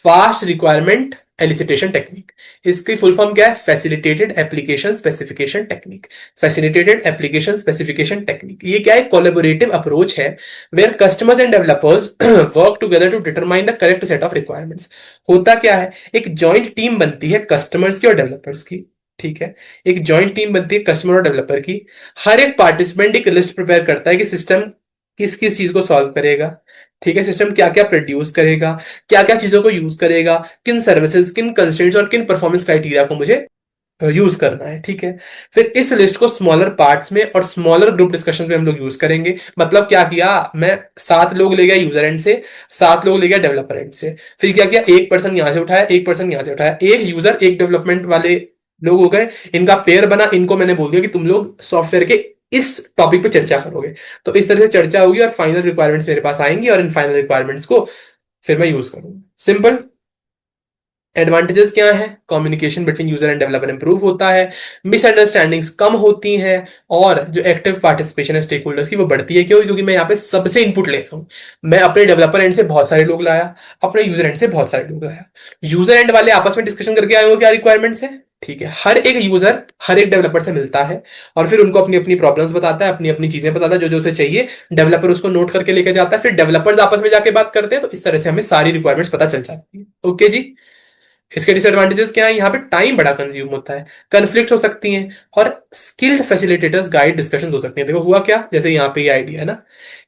FAST requirement elicitation technique. इसकी फुल फॉर्म क्या है, facilitated application specification technique. Facilitated application specification technique ये क्या है, कोलैबोरेटिव अप्रोच है, where customers and developers work together to determine the correct set of requirements. होता क्या है, एक जॉइंट टीम बनती है कस्टमर्स की और डेवलपर्स की, ठीक है, एक जॉइंट टीम बनती है कस्टमर और डेवलपर की। हर एक पार्टिसिपेंट एक लिस्ट प्रिपेयर करता है कि सिस्टम किस किस चीज को सॉल्व करेगा, ठीक है, सिस्टम क्या क्या प्रोड्यूस करेगा, क्या क्या चीजों को यूज करेगा, किन सर्विसेज, किन कंस्ट्रेंट्स और किन परफॉर्मेंस क्राइटेरिया को मुझे यूज करना है, ठीक है। फिर इस लिस्ट को स्मॉलर पार्ट्स में और स्मॉलर ग्रुप डिस्कशंस में हम लोग यूज करेंगे। मतलब क्या किया, मैं 7 लोग ले गया यूजर एंड से, 7 लोग ले गया डेवलपर एंड से। फिर क्या किया, एक पर्सन यहां से उठाया, एक पर्सन यहां से उठाया, एक यूजर एक डेवलपमेंट वाले लोग हो गए, इनका पेयर बना, इनको मैंने बोल दिया कि तुम लोग सॉफ्टवेयर के इस टॉपिक पे चर्चा करोगे। तो इस तरह से चर्चा होगी और फाइनल रिक्वायरमेंट्स मेरे पास आएंगी और इन फाइनल रिक्वायरमेंट्स को फिर मैं यूज करूंगा। सिंपल। एडवांटेजेस क्या है, communication between user end developer improve होता है, मिसअंडरस्टैंडिंग्स कम होती हैं, और जो एक्टिव पार्टिसिपेशन है स्टेक होल्डर्स की वो बढ़ती है। क्यों? क्योंकि मैं यहाँ पे सबसे इनपुट ले रहा हूँ। मैं अपने डेवलपर एंड से बहुत सारे लोग लाया, अपने यूजर एंड से बहुत सारे लोग लाया। यूजर एंड वाले आपस में डिस्कशन करके आए हो क्या रिक्वायरमेंट्स है, ठीक है। हर एक यूजर हर एक डेवलपर से मिलता है और फिर उनको अपनी अपनी प्रॉब्लम्स बताता है, अपनी अपनी चीजें बताता है, जो जो उसे चाहिए डेवलपर उसको नोट करके लेके जाता है, फिर डेवलपर्स आपस में जाके बात करते हैं। तो इस तरह से हमें सारी रिक्वायरमेंट्स पता चल जाती है। ओके जी। इसके डिसएडवांटेजेस क्या है, यहाँ पे टाइम बड़ा कंज्यूम होता है, कन्फ्लिक्ट हो सकती हैं, और स्किल्ड फैसिलिटेटर्स गाइड डिस्कशंस हो सकती हैं। देखो हुआ क्या, जैसे यहाँ पे ये आइडिया है ना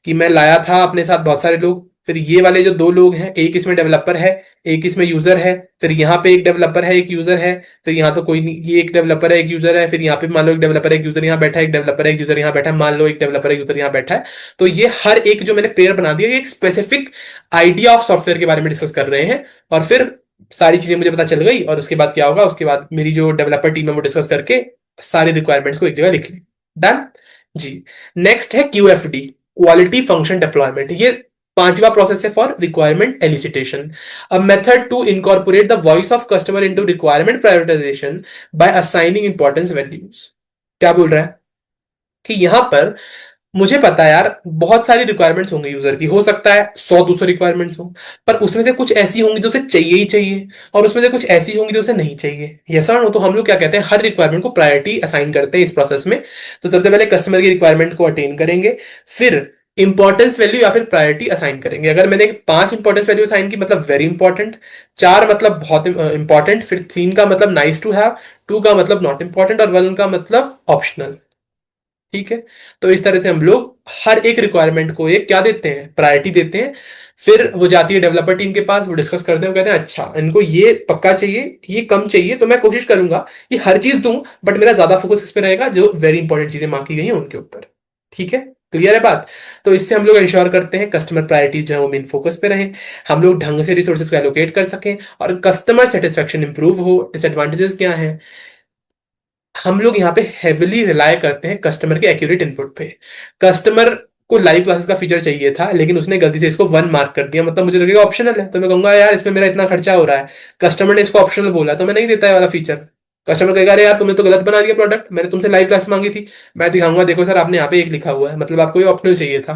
कि मैं लाया था अपने साथ बहुत सारे लोग, फिर ये वाले जो 2 लोग हैं, एक इसमें डेवलपर है, एक इसमें यूजर है, फिर यहाँ पे एक डेवलपर है एक यूजर है, फिर यहाँ तो कोई नहीं, ये एक डेवलपर है एक यूजर है, फिर यहाँ पे मान लो एक डेवलपर है एक यूजर यहाँ बैठा है, एक डेवलपर है एक यूजर यहाँ बैठा है, मान लो एक डेवलपर है यूजर यहाँ बैठा है। तो ये हर एक जो मैंने पेयर बना दिया, ये एक स्पेसिफिक आइडिया ऑफ सॉफ्टवेयर के बारे में डिस्कस कर रहे हैं। और फिर सारी चीजें मुझे पता चल गई, और उसके बाद क्या होगा, उसके बाद मेरी जो डेवलपर टीम है वो डिस्कस करके सारी रिक्वायरमेंट्स को एक जगह लिख ले। डन जी। नेक्स्ट है QFD, क्वालिटी फंक्शन डिप्लॉयमेंट। ये पांचवा प्रोसेस है for requirement elicitation, a method to incorporate the voice of customer into requirement prioritisation by assigning importance values. क्या बोल रहा है कि यहां पर मुझे पता है यार, बहुत सारी रिक्वायरमेंट्स होंगी यूजर की, हो सकता है 100-200 रिक्वायरमेंट्स हो, पर उसमें से कुछ ऐसी होंगी जो उसे चाहिए ही चाहिए, और उसमें से कुछ ऐसी होंगी जो उसे नहीं चाहिए। ये सर, तो हम लोग क्या कहते हैं, हर रिक्वायरमेंट को प्रायोरिटी असाइन करते हैं इस प्रोसेस में। तो सबसे पहले कस्टमर की रिक्वायरमेंट को अटेन करेंगे, फिर इंपॉर्टेंस वैल्यू या फिर प्रायोरिटी असाइन करेंगे। अगर मैंने 5 इंपॉर्टेंस वैल्यू असाइन की मतलब वेरी इंपॉर्टेंट, 4 मतलब बहुत इंपॉर्टेंट, फिर 3 का मतलब नाइस टू हैव, 2 का मतलब नॉट इंपॉर्टेंट, और 1 का मतलब ऑप्शनल, ठीक है। तो इस तरह से हम लोग हर एक रिक्वायरमेंट को एक क्या देते हैं, प्रायोरिटी देते हैं। फिर वो जाती है डेवलपर टीम के पास, वो डिस्कस करते हैं, वो कहते हैं अच्छा इनको ये पक्का चाहिए, ये कम चाहिए, तो मैं कोशिश करूंगा कि हर चीज दूं, बट मेरा ज्यादा फोकस इस पे रहेगा जो वेरी इंपॉर्टेंट चीजें मांगी गई हैं उनके ऊपर, ठीक है। क्लियर है बात? तो इससे हम लोग इंश्योर करते हैं कस्टमर प्रायोरिटीज जो है वो मेन फोकस पे रहे, हम लोग ढंग से रिसोर्सेज को एलोकेट कर सकें, और कस्टमर सेटिस्फेक्शन इंप्रूव हो। डिसएडवांटेजेस क्या है, हम लोग यहाँ पे हेविली रिलाय करते हैं कस्टमर के एक्यूरेट इनपुट पे। कस्टमर को लाइव क्लासेस का फीचर चाहिए था, लेकिन उसने गलती से इसको 1 मार्क कर दिया, मतलब मुझे लगेगा ऑप्शनल है, तो मैं कहूंगा यार इसमें मेरा इतना खर्चा हो रहा है, कस्टमर ने इसको ऑप्शनल बोला तो मैं नहीं देता है वाला फीचर। कस्टमर कहेगा अरे यार तुमने तो गलत बना दिया प्रोडक्ट, मैंने तुमसे लाइव क्लास मांगी थी। मैं दिखाऊंगा देखो सर आपने यहाँ पे एक लिखा हुआ है, मतलब आपको ये ऑप्शनल चाहिए था।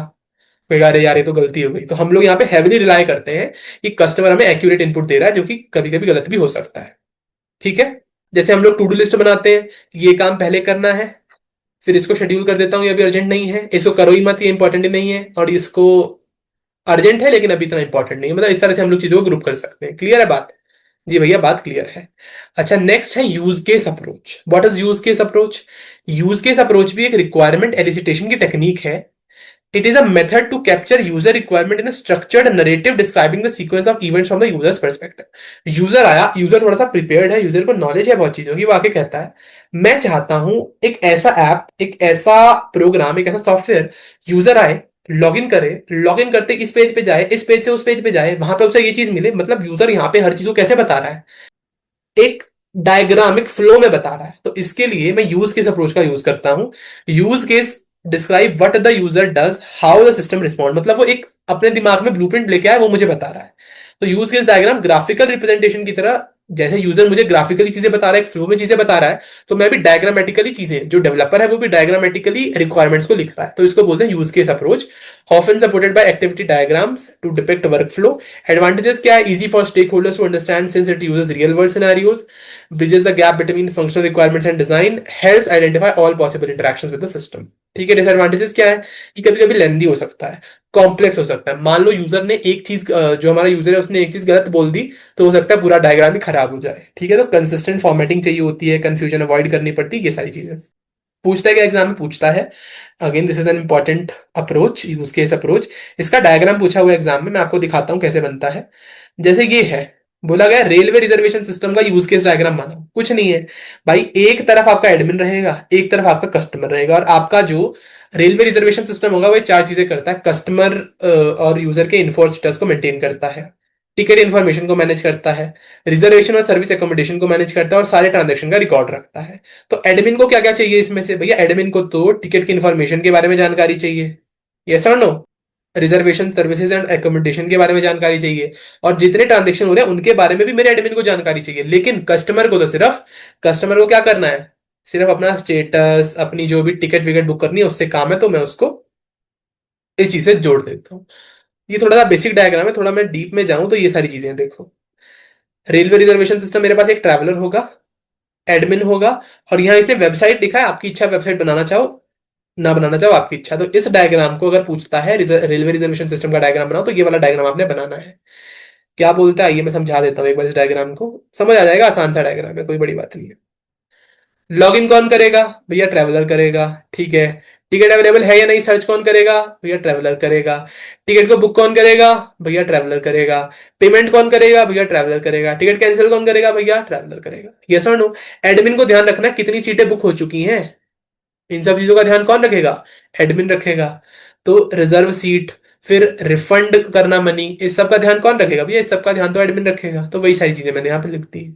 कहेगा अरे यार ये तो गलती हो गई। तो हम लोग यहाँ पे हेविली रिलाय करते हैं कि कस्टमर हमें एक्यूरेट इनपुट दे रहा है, जो कि कभी कभी गलत भी हो सकता है, ठीक है। जैसे हम लोग टू डू लिस्ट बनाते हैं, ये काम पहले करना है, फिर इसको शेड्यूल कर देता हूँ, ये अभी अर्जेंट नहीं है, इसको करो ही मत, ये इंपॉर्टेंट ही नहीं है, और इसको अर्जेंट है लेकिन अभी इतना इंपॉर्टेंट नहीं है। मतलब इस तरह से हम लोग चीजों को ग्रुप कर सकते हैं। क्लियर है बात? जी भैया बात क्लियर है। अच्छा, नेक्स्ट है use case approach. What is use case approach? Use case approach भी एक रिक्वायरमेंट एलिसिटेशन की टेक्निक है। It is a method to capture user requirement in a structured narrative describing the sequence of events from the user's perspective. User आया, user थोड़ा सा prepared है, user को knowledge है बहुत चीजों की, वो आके कहता है मैं चाहता हूं एक ऐसा ऐप, एक ऐसा प्रोग्राम, एक ऐसा सॉफ्टवेयर, यूजर आए, लॉग इन करे, लॉग इन करते इस पेज पे जाए, इस पेज से उस पेज पे जाए, वहां पे उसे ये चीज मिले। मतलब यूजर यहाँ पे हर चीज को कैसे बता रहा है, एक डायग्रामिक फ्लो में बता रहा है। तो इसके लिए मैं यूज केस अप्रोच का यूज करता हूं। Use case describe what the user does, how the system respond, मतलब वो एक अपने दिमाग में ब्लूप्रिंट लेके आया, वो मुझे बता रहा है। तो use case diagram graphical representation की तरह, जैसे यूजर मुझे ग्राफिकली चीजें बता रहा है, फ्लो में चीजें बता रहा है, तो मैं भी डायग्रामेटिकली चीजें, जो डेवलपर है वो भी डायग्रामेटिकली रिक्वायरमेंट्स को लिख रहा है। तो इसको बोलते हैं use case approach, often supported by activity diagrams to depict work flow. Advantages क्या है, easy for stakeholders to understand since it uses real world scenarios, bridges the gap between functional requirements and design, helps identify all possible interactions with the system। ठीक है। Disadvantages क्या है कि कभी कभी लेंदी हो सकता है, कॉम्प्लेक्स हो सकता है। मान लो यूजर ने एक चीज, जो हमारा यूजर है उसने एक चीज गलत बोल दी, तो हो सकता है पूरा डायग्राम ही खराब हो जाए, ठीक है। तो कंसिस्टेंट फॉर्मेटिंग चाहिए होती है, कंफ्यूजन अवॉइड करनी पड़ती है, ये सारी चीजें। पूछता है क्या एग्जाम में? पूछता है। Again this is an important approach, use case approach. इसका डायग्राम पूछा हुआ एग्जाम में, मैं आपको दिखाता हूं कैसे बनता है। जैसे ये है, बोला गया रेलवे रिजर्वेशन सिस्टम का यूज केस डायग्राम बनाओ। कुछ नहीं है भाई, एक तरफ आपका एडमिन रहेगा, एक तरफ आपका कस्टमर रहेगा, और आपका जो रेलवे रिजर्वेशन सिस्टम होगा वो ये चार चीजें करता है। कस्टमर और यूजर के इन्फॉर्म स्टेटस को मेंटेन करता है, टिकट इन्फॉर्मेशन को मैनेज करता है, रिजर्वेशन और सर्विस एकोमोडेशन को मैनेज करता है, और सारे ट्रांजेक्शन का रिकॉर्ड रखता है। तो एडमिन को क्या क्या चाहिए इसमें से? भैया एडमिन को तो टिकट की इन्फॉर्मेशन के बारे में जानकारी चाहिए, यस और no. Reservation services and accommodation के बारे में जानकारी चाहिए, और जितने ट्रांजेक्शन हो रहे हैं उनके बारे में भी मेरे एडमिन को जानकारी चाहिए। लेकिन कस्टमर को तो सिर्फ, कस्टमर को क्या करना है? सिर्फ अपना स्टेटस, अपनी जो भी टिकट विकेट बुक करनी है उससे काम है, तो मैं उसको इस चीज से जोड़ देता हूँ। ये थोड़ा सा बेसिक डायग्राम है, थोड़ा मैं डीप में जाऊं तो ये सारी चीजें देखो। रेलवे रिजर्वेशन सिस्टम, मेरे पास एक ट्रैवलर होगा, एडमिन होगा, और यहाँ इसने वेबसाइट लिखा है, आपकी इच्छा, वेबसाइट बनाना चाहो ना बनाना चाहो आपकी इच्छा। तो इस डायग्राम को अगर पूछता है रेलवे रिजर्वेशन सिस्टम का डायग्राम बनाओ, तो ये वाला डायग्राम आपने बनाना है। क्या बोलता है ये मैं समझा देता हूँ एक बार, इस डायग्राम को समझ आ जाएगा, आसान सा डायग्राम है, कोई बड़ी बात नहीं है। लॉग इन कौन करेगा? भैया ट्रैवलर करेगा, ठीक है। टिकट अवेलेबल है या नहीं सर्च कौन करेगा? भैया ट्रैवलर करेगा। टिकट को बुक कौन करेगा? भैया ट्रैवलर करेगा। पेमेंट कौन करेगा? भैया ट्रैवलर करेगा। टिकट कैंसिल कौन करेगा? भैया ट्रैवलर करेगा। यस और नो? एडमिन को ध्यान रखना कितनी सीटें बुक हो चुकी हैं, इन सब चीजों का ध्यान कौन रखेगा? एडमिन रखेगा। तो रिजर्व सीट, फिर रिफंड करना मनी, इस सब का ध्यान कौन रखेगा? भैया इस सब का ध्यान तो एडमिन रखेगा। तो वही सारी चीजें मैंने यहाँ पे लिख दी।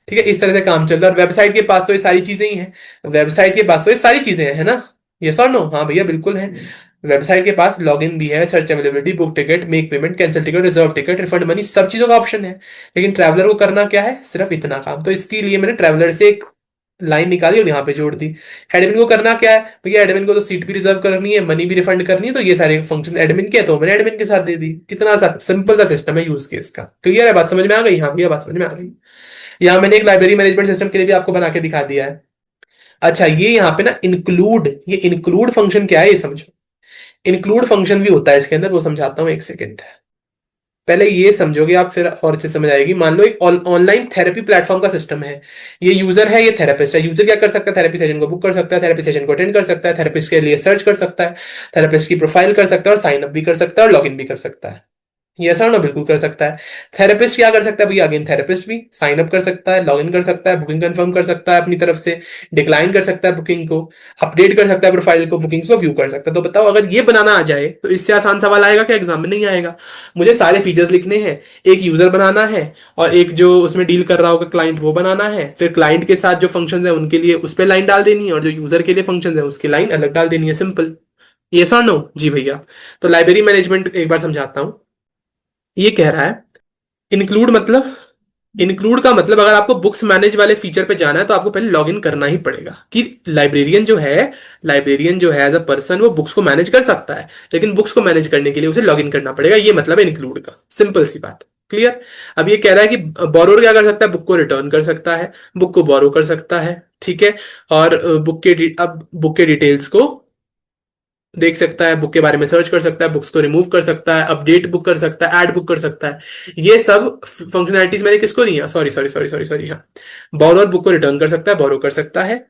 ठीक है, इस तरह से काम चल रहा है। और वेबसाइट के पास तो ये सारी चीजें ही हैं, वेबसाइट के पास तो ये सारी चीजें हैं, है ना? यस और नो? हाँ भैया बिल्कुल है। वेबसाइट के पास लॉगिन भी है, search availability, book ticket, make payment, cancel ticket, reserve ticket, refund money, सब चीजों का ऑप्शन है। लेकिन ट्रैवलर को करना क्या है? सिर्फ इतना काम। तो इसके लिए मैंने ट्रैवलर से एक लाइन निकाली और यहाँ पे जोड़ दी। एडमिन को करना क्या है? भैया एडमिन को तो सीट भी रिजर्व करनी है, मनी भी रिफंड करनी है, तो ये सारे फंक्शन एडमिन के, तो मैंने एडमिन के साथ दे दी। इतना सा सिंपल सा सिस्टम है यूज केस का। क्लियर है? बात समझ में आ गई? हाँ भैया बात समझ में आ गई। यहाँ मैंने एक लाइब्रेरी मैनेजमेंट सिस्टम के लिए भी आपको बना के दिखा दिया है। अच्छा, ये यहाँ पे ना इंक्लूड, ये इंक्लूड फंक्शन क्या है ये समझो। इंक्लूड फंक्शन भी होता है इसके अंदर, वो समझाता हूँ, एक सेकेंड। पहले ये समझोगे आप, फिर और अच्छे समझ आएगी। मान लो एक ऑनलाइन थेरेपी प्लेटफॉर्म का सिस्टम है। ये यूजर है, ये थेरेपिस्ट है। यूजर क्या कर सकता है? थेरेपी सेशन को बुक कर सकता है, थेरेपी सेशन को अटेंड कर सकता है, थेरेपिस्ट के लिए सर्च कर सकता है, थेरेपिस्ट की प्रोफाइल कर सकता है, और साइन अप भी कर सकता है, और लॉग इन भी कर सकता है। यस और नो? बिल्कुल कर सकता है। थेरेपिस्ट क्या कर सकता है भैया? अगेन थेरेपिस्ट भी साइन अप कर सकता है, लॉग इन कर सकता है, बुकिंग कंफर्म कर सकता है अपनी तरफ से, डिक्लाइन कर सकता है बुकिंग को, अपडेट कर सकता है प्रोफाइल को, बुकिंग्स को व्यू कर सकता है। तो बताओ अगर ये बनाना आ जाए तो इससे आसान सवाल आएगा क्या एग्जाम में? नहीं आएगा। मुझे सारे फीचर्स लिखने हैं, एक यूजर बनाना है, और एक जो उसमें डील कर रहा होगा क्लाइंट वो बनाना है, फिर क्लाइंट के साथ जो फंक्शन है उनके लिए उस पर लाइन डाल देनी है, और जो यूजर के लिए फंक्शन है उसकी लाइन अलग डाल देनी है। सिंपल। यस और नो? जी भैया। तो लाइब्रेरी मैनेजमेंट एक बार समझाता हूँ। ये कह रहा है इंक्लूड मतलब, इंक्लूड का मतलब अगर आपको बुक्स मैनेज वाले फीचर पे जाना है तो आपको पहले लॉग इन करना ही पड़ेगा। कि लाइब्रेरियन जो है एज अ पर्सन वो बुक्स को मैनेज कर सकता है, लेकिन बुक्स को मैनेज करने के लिए उसे लॉग इन करना पड़ेगा। ये मतलब है इंक्लूड का, सिंपल सी बात। क्लियर? अब ये कह रहा है कि बोरोर क्या कर सकता है? बुक को रिटर्न कर सकता है, बुक को बोरो कर सकता है, ठीक है। और अब बुक के डिटेल्स को देख सकता है, बुक के बारे में सर्च कर सकता है, बुक्स को रिमूव कर सकता है, अपडेट बुक कर सकता है, ऐड बुक कर सकता है। ये सब फंक्शनैलिटीज मैंने किसको दी है? Sorry sorry sorry sorry sorry, हाँ। बोरो बुक को रिटर्न कर सकता है, बोरो कर सकता है,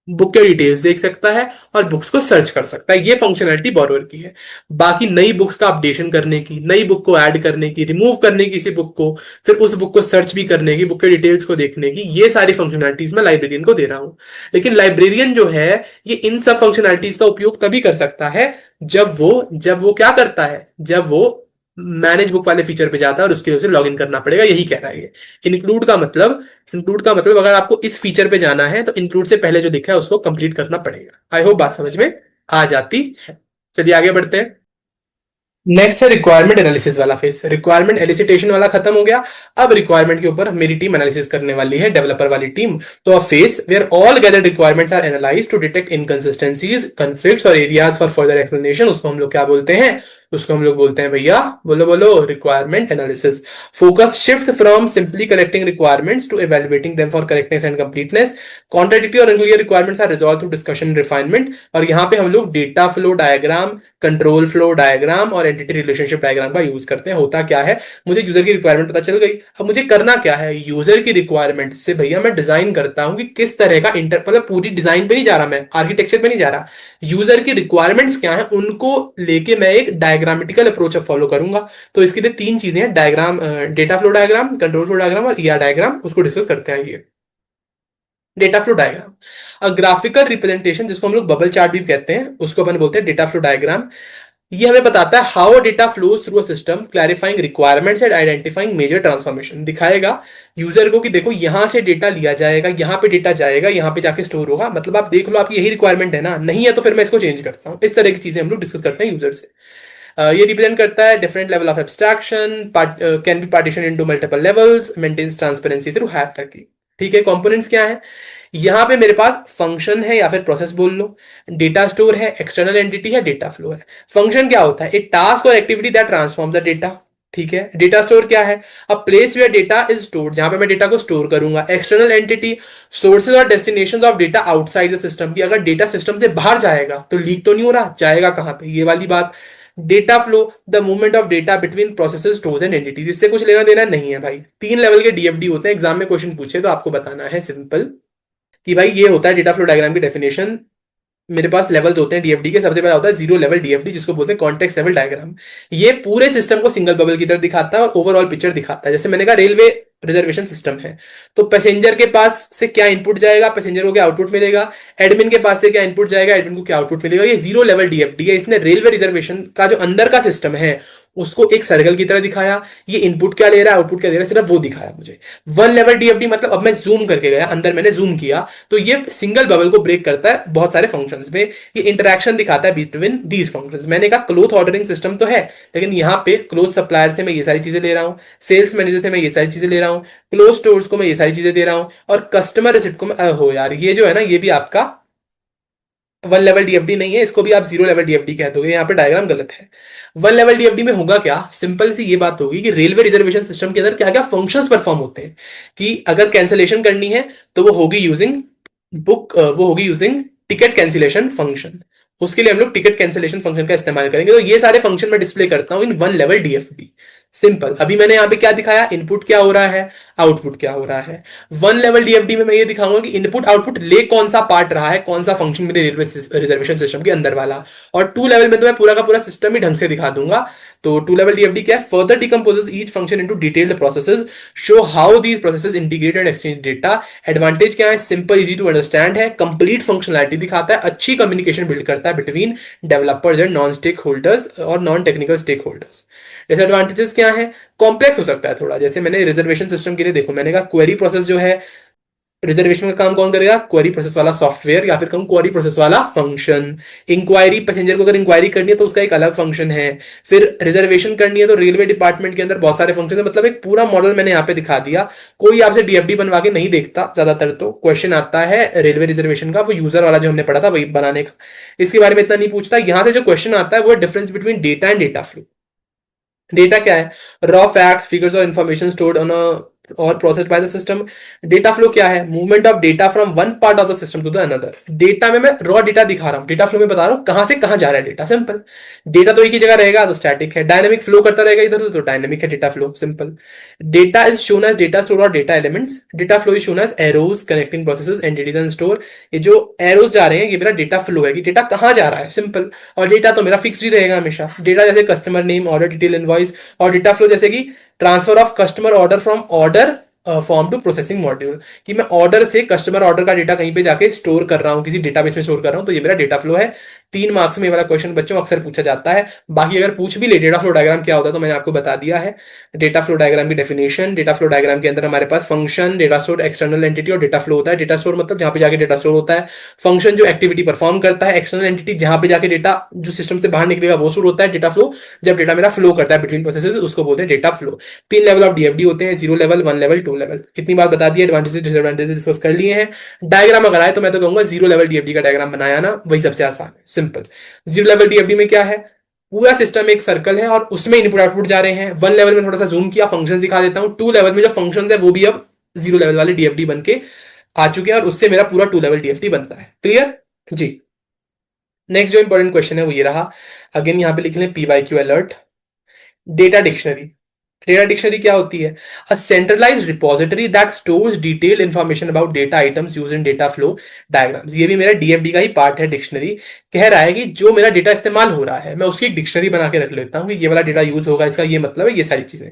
बुक के डिटेल्स देख सकता है, और बुक्स को सर्च कर सकता है। ये फंक्शनैलिटी बोरोवर की है। बाकी नई बुक्स का अपडेशन करने की, नई बुक को ऐड करने की, रिमूव करने की किसी बुक को, फिर उस बुक को सर्च भी करने की, बुक के डिटेल्स को देखने की, ये सारी फंक्शनैलिटीज मैं लाइब्रेरियन को दे रहा हूं। लेकिन लाइब्रेरियन जो है ये इन सब फंक्शनैलिटीज का उपयोग तभी कर सकता है जब वो क्या करता है, जब वो मैनेज बुक वाले फीचर पे जाता है, और उसके लिए उसे लॉग इन करना पड़ेगा। यही कह रहा है ये। इंक्लूड का मतलब अगर आपको इस फीचर पे जाना है तो इंक्लूड से पहले जो दिखा है उसको कंप्लीट करना पड़ेगा। आई होप बात समझ में आ जाती है। चलिए आगे बढ़ते हैं। नेक्स्ट है रिक्वायरमेंट एनालिसिस वाला फेस। रिक्वायरमेंट एलिसिटेशन वाला खत्म हो गया। अब रिक्वायरमेंट के ऊपर मेरी टीम एनालिसिस करने वाली है, डेवलपर वाली टीम। तो a phase where all gathered requirements are analysed to detect inconsistencies, conflicts और एरियाज फॉर फर्दर एक्सप्लेनेशन, उसको हम लोग क्या बोलते हैं? उसको हम लोग बोलते हैं भैया, बोलो बोलो, requirement analysis. Focus shift from simply collecting requirements to evaluating them for correctness and completeness. Contradictory और unclear requirements are resolved through discussion and refinement. और यहाँ पे हम लोग data flow diagram, control flow diagram और एंटिटी रिलेशनशिप डायग्राम का use करते हैं। होता क्या है, मुझे यूजर की रिक्वायरमेंट पता चल गई, अब मुझे करना क्या है, यूजर की रिक्वायरमेंट से भैया मैं डिजाइन करता हूं कि किस तरह का इंटर, मतलब पूरी डिजाइन पे नहीं जा रहा, मैं आर्किटेक्चर पे नहीं जा रहा, यूजर की रिक्वायरमेंट्स क्या है उनको लेके मैं एक डायग्रामेटिकल अप्रोच फॉलो करूंगा। तो इसके लिए तीन चीजें हैं, diagram, data flow diagram, control flow diagram और ईआर डायग्राम, उसको डिस्कस करते हैं। ये डेटा फ्लो डायग्राम, अ ग्राफिकल रिप्रेजेंटेशन जिसको हम लोग बबल चार्ट भी कहते हैं, उसको अपन बोलते हैं डेटा फ्लो डायग्राम। ये हमें बताता है how data flows through a system, clarifying requirements and identifying major transformation. दिखाएगा यूजर को कि देखो यहां से डेटा लिया जाएगा, यहां पे डेटा जाएगा, यहां पे जाके स्टोर होगा, मतलब आप देख लो आपकी यही रिक्वायरमेंट है ना, नहीं है तो फिर मैं इसको चेंज करता हूं। इस तरह की चीजें हम लोग डिस्कस करते हैं यूजर से। ये रिप्रेजेंट करता है different level of abstraction, can be partition into multiple levels, maintains transparency through hierarchy. ठीक है, कंपोनेंट्स क्या है, यहां पे मेरे पास फंक्शन है या फिर प्रोसेस बोल लो, डेटा स्टोर है, एक्सटर्नल एंटिटी है, डेटा फ्लो है। फंक्शन क्या होता है, एक टास्क और activity that transform the data. ठीक है, डेटा स्टोर क्या है, अब place where data is stored, जहां पे मैं डेटा को स्टोर करूंगा। एक्सटर्नल एंटिटी, सोर्सेज और destination of data outside the system, की अगर डेटा सिस्टम से बाहर जाएगा तो लीक तो नहीं हो रहा, जाएगा कहां पे, ये वाली बात। Data flow, the movement of data between processes, stores and entities, इससे कुछ लेना देना नहीं है भाई। तीन लेवल के डीएफडी होते हैं, एग्जाम में क्वेश्चन पूछे तो आपको बताना है सिंपल कि भाई ये होता है डेटा फ्लो डायग्राम की डेफिनेशन। मेरे पास लेवल्स होते हैं डीएफडी के, सबसे पहला होता है जीरो लेवल डीएफडी जिसको बोलते हैं कॉन्टेक्स्ट लेवल डायग्राम। ये पूरे सिस्टम को सिंगल बबल की तरह दिखाता है और ओवरऑल पिक्चर दिखाता है। जैसे मैंने कहा रेलवे रिजर्वेशन सिस्टम है, तो पैसेंजर के पास से क्या इनपुट जाएगा, पैसेंजर को क्या आउटपुट मिलेगा, एडमिन के पास से क्या इनपुट जाएगा, एडमिन को क्या आउटपुट मिलेगा। ये जीरो लेवल डीएफडी है, इसने रेलवे रिजर्वेशन का जो अंदर का सिस्टम है उसको एक सर्कल की तरह दिखाया, ये इनपुट क्या ले रहा है आउटपुट क्या दे रहा है सिर्फ वो दिखाया मुझे। वन लेवल डीएफडी मतलब अब मैं जूम करके गया अंदर, मैंने जूम किया तो ये सिंगल बबल को ब्रेक करता है बहुत सारे फंक्शंस में, ये इंटरेक्शन दिखाता है बिटवीन दीज फंक्शंस। मैंने कहा क्लोथ ऑर्डरिंग सिस्टम तो है, लेकिन यहाँ पे क्लोथ सप्लायर से मैं ये सारी चीजें ले रहा हूँ, सेल्स मैनेजर से मैं ये सारी चीजें ले रहा हूँ, क्लोथ स्टोर्स को मैं ये सारी चीजें दे रहा हूँ, और कस्टमर रिसिप्ट को मैं, हो यार ये जो है ना ये भी आपका वन लेवल डीएफडी नहीं है, इसको भी आप जीरो लेवल डीएफडी कह दोगे, यहाँ पे डायग्राम गलत है। वन लेवल डीएफडी में होगा क्या, सिंपल सी ये बात होगी कि रेलवे रिजर्वेशन सिस्टम के अंदर क्या क्या फंक्शंस परफॉर्म होते हैं, कि अगर कैंसिलेशन करनी है तो वो होगी यूजिंग बुक, वो होगी यूजिंग टिकट कैंसिलेशन फंक्शन, उसके लिए हम लोग टिकट कैंसिलेशन फंक्शन का इस्तेमाल करेंगे। तो ये सारे फंक्शन मैं डिस्प्ले करता हूं in one level DFD. Simple, अभी मैंने यहाँ पे क्या दिखाया, इनपुट क्या हो रहा है, आउटपुट क्या हो रहा है। वन लेवल डीएफडी में मैं ये दिखाऊंगा कि इनपुट आउटपुट ले कौन सा पार्ट रहा है, कौन सा फंक्शन मेरे रेलवे रिजर्वेशन सिस्टम के अंदर वाला। और टू लेवल में तो मैं पूरा का पूरा सिस्टम ही ढंग से दिखा दूंगा। तो टू लेवल डीएफडी क्या है, further decomposes each function into detailed processes, show how these processes integrate and exchange data. Advantage क्या है, सिंपल इजी टू अंडरस्टैंड है, कंप्लीट फंक्शनलिटी दिखाता है, अच्छी कम्युनिकेशन बिल्ड करता है between developers and non stakeholders और non technical stakeholders. Disadvantages क्या है, कॉम्प्लेक्स हो सकता है थोड़ा, जैसे मैंने रिजर्वेशन सिस्टम के लिए देखो मैंने कहा क्वेरी प्रोसेस जो है, रिजर्वेशन का काम कौन करेगा, क्वेरी प्रोसेस वाला सॉफ्टवेयर या फिर कहूं क्वेरी प्रोसेस वाला फंक्शन। इंक्वायरी, पैसेंजर को अगर इंक्वायरी करनी है तो उसका एक अलग फंक्शन है। फिर रिजर्वेशन करनी है तो रेलवे डिपार्टमेंट के अंदर बहुत सारे फंक्शन है, मतलब एक पूरा मॉडल मैंने यहाँ पे दिखा दिया। कोई आपसे डीएफडी बनवा के नहीं देखता, ज्यादातर तो क्वेश्चन आता है रेलवे रिजर्वेशन का, वो यूजर वाला जो हमने पढ़ा था वही बनाने का, इसके बारे में इतना नहीं पूछता। यहां से जो क्वेश्चन आता है वो difference between data and data flow. Data क्या है, रॉ फैक्ट्स, फिगर्स और इंफॉर्मेशन स्टोर्ड ऑन और processed by the system. Data flow क्या है, movement of data from one part of the system to the another. Data में मैं raw data दिखा रहा हूं, डेटा फ्लो में बता रहा हूं कहां से कहां जा रहा है डेटा। सिंपल, डेटा तो एक ही जगह रहेगा तो स्टैटिक है, डायनेमिक फ्लो करता रहेगा इधर तो डायनेमिक है data flow. Simple, data is shown as data store और data elements, data flow is shown as arrows connecting processes entities and store. ये जो एरोज जा रहे हैं ये मेरा डेटा फ्लो है कि डेटा कहां जा रहा है। सिंपल, और डेटा तो मेरा फिक्स ही रहेगा हमेशा। डेटा जैसे customer name, order detail, invoice. और डेटा फ्लो जैसे कि transfer of customer order from order form to processing module, कि मैं ऑर्डर से कस्टमर ऑर्डर का डेटा कहीं पे जाके स्टोर कर रहा हूं, किसी डेटाबेस में स्टोर कर रहा हूं, तो ये मेरा डेटा फ्लो है। 3 मार्क्स में ये वाला क्वेश्चन बच्चों अक्सर पूछा जाता है। बाकी अगर पूछ भी ले डेटा फ्लो डायग्राम क्या होता है तो मैंने आपको बता दिया है। डेटा फ्लो डायग्राम की डेफिनेशन, डेटा फ्लो डायग्राम के अंदर हमारे पास function, data store, external entity और डेटा फ्लो होता है। डेटा स्टोर मतलब जहां पे जाके डेटा स्टोर होता है, फंक्शन जो एक्टिविटी परफॉर्म करता है, एक्सटर्नल एंटिटी जहां पे जाके डेटा जो सिस्टम से बाहर निकलेगा वो स्टोर होता है। डेटा फ्लो जब डेटा मेरा फ्लो करता है बिटवीन प्रोसेसेस उसको बोलते हैं data flow. 3 level of DFD होते हैं, zero level, one level, two level. इतनी बात बता दी, एडवांटेजेस डिसएडवांटेजेस डिस्कस कर लिए हैं। डायग्राम अगर आए तो मैं तो कहूंगा जीरो लेवल डीएफडी का डायग्राम बनाया ना वही सबसे आसान है। सिंपल, जीरो लेवल डीएफडी में क्या है, पूरा सिस्टम एक सर्कल है और उसमें इनपुट आउटपुट जा रहे हैं। वन लेवल में थोड़ा सा जूम किया, फंक्शंस दिखा देता हूं। टू लेवल में जो फंक्शंस है वो भी अब जीरो लेवल वाले डीएफडी बन के आ चुके हैं और उससे मेरा पूरा टू लेवल डीएफडी बनता है। क्लियर जी। नेक्स्ट जो इंपॉर्टेंट क्वेश्चन है वो ये रहा। अगेन यहाँ पे लिख लें PYQ alert. Data dictionary. Data dictionary क्या होती है? A centralised repository that stores detailed information about data items used in data flow diagrams. ये भी मेरा डीएफडी का ही पार्ट है। डिक्शनरी कह रहा है कि जो मेरा डेटा इस्तेमाल हो रहा है मैं उसकी एक डिक्शनरी बना के रख लेता हूँ कि ये वाला डेटा यूज होगा, इसका ये मतलब है, ये सारी चीजें।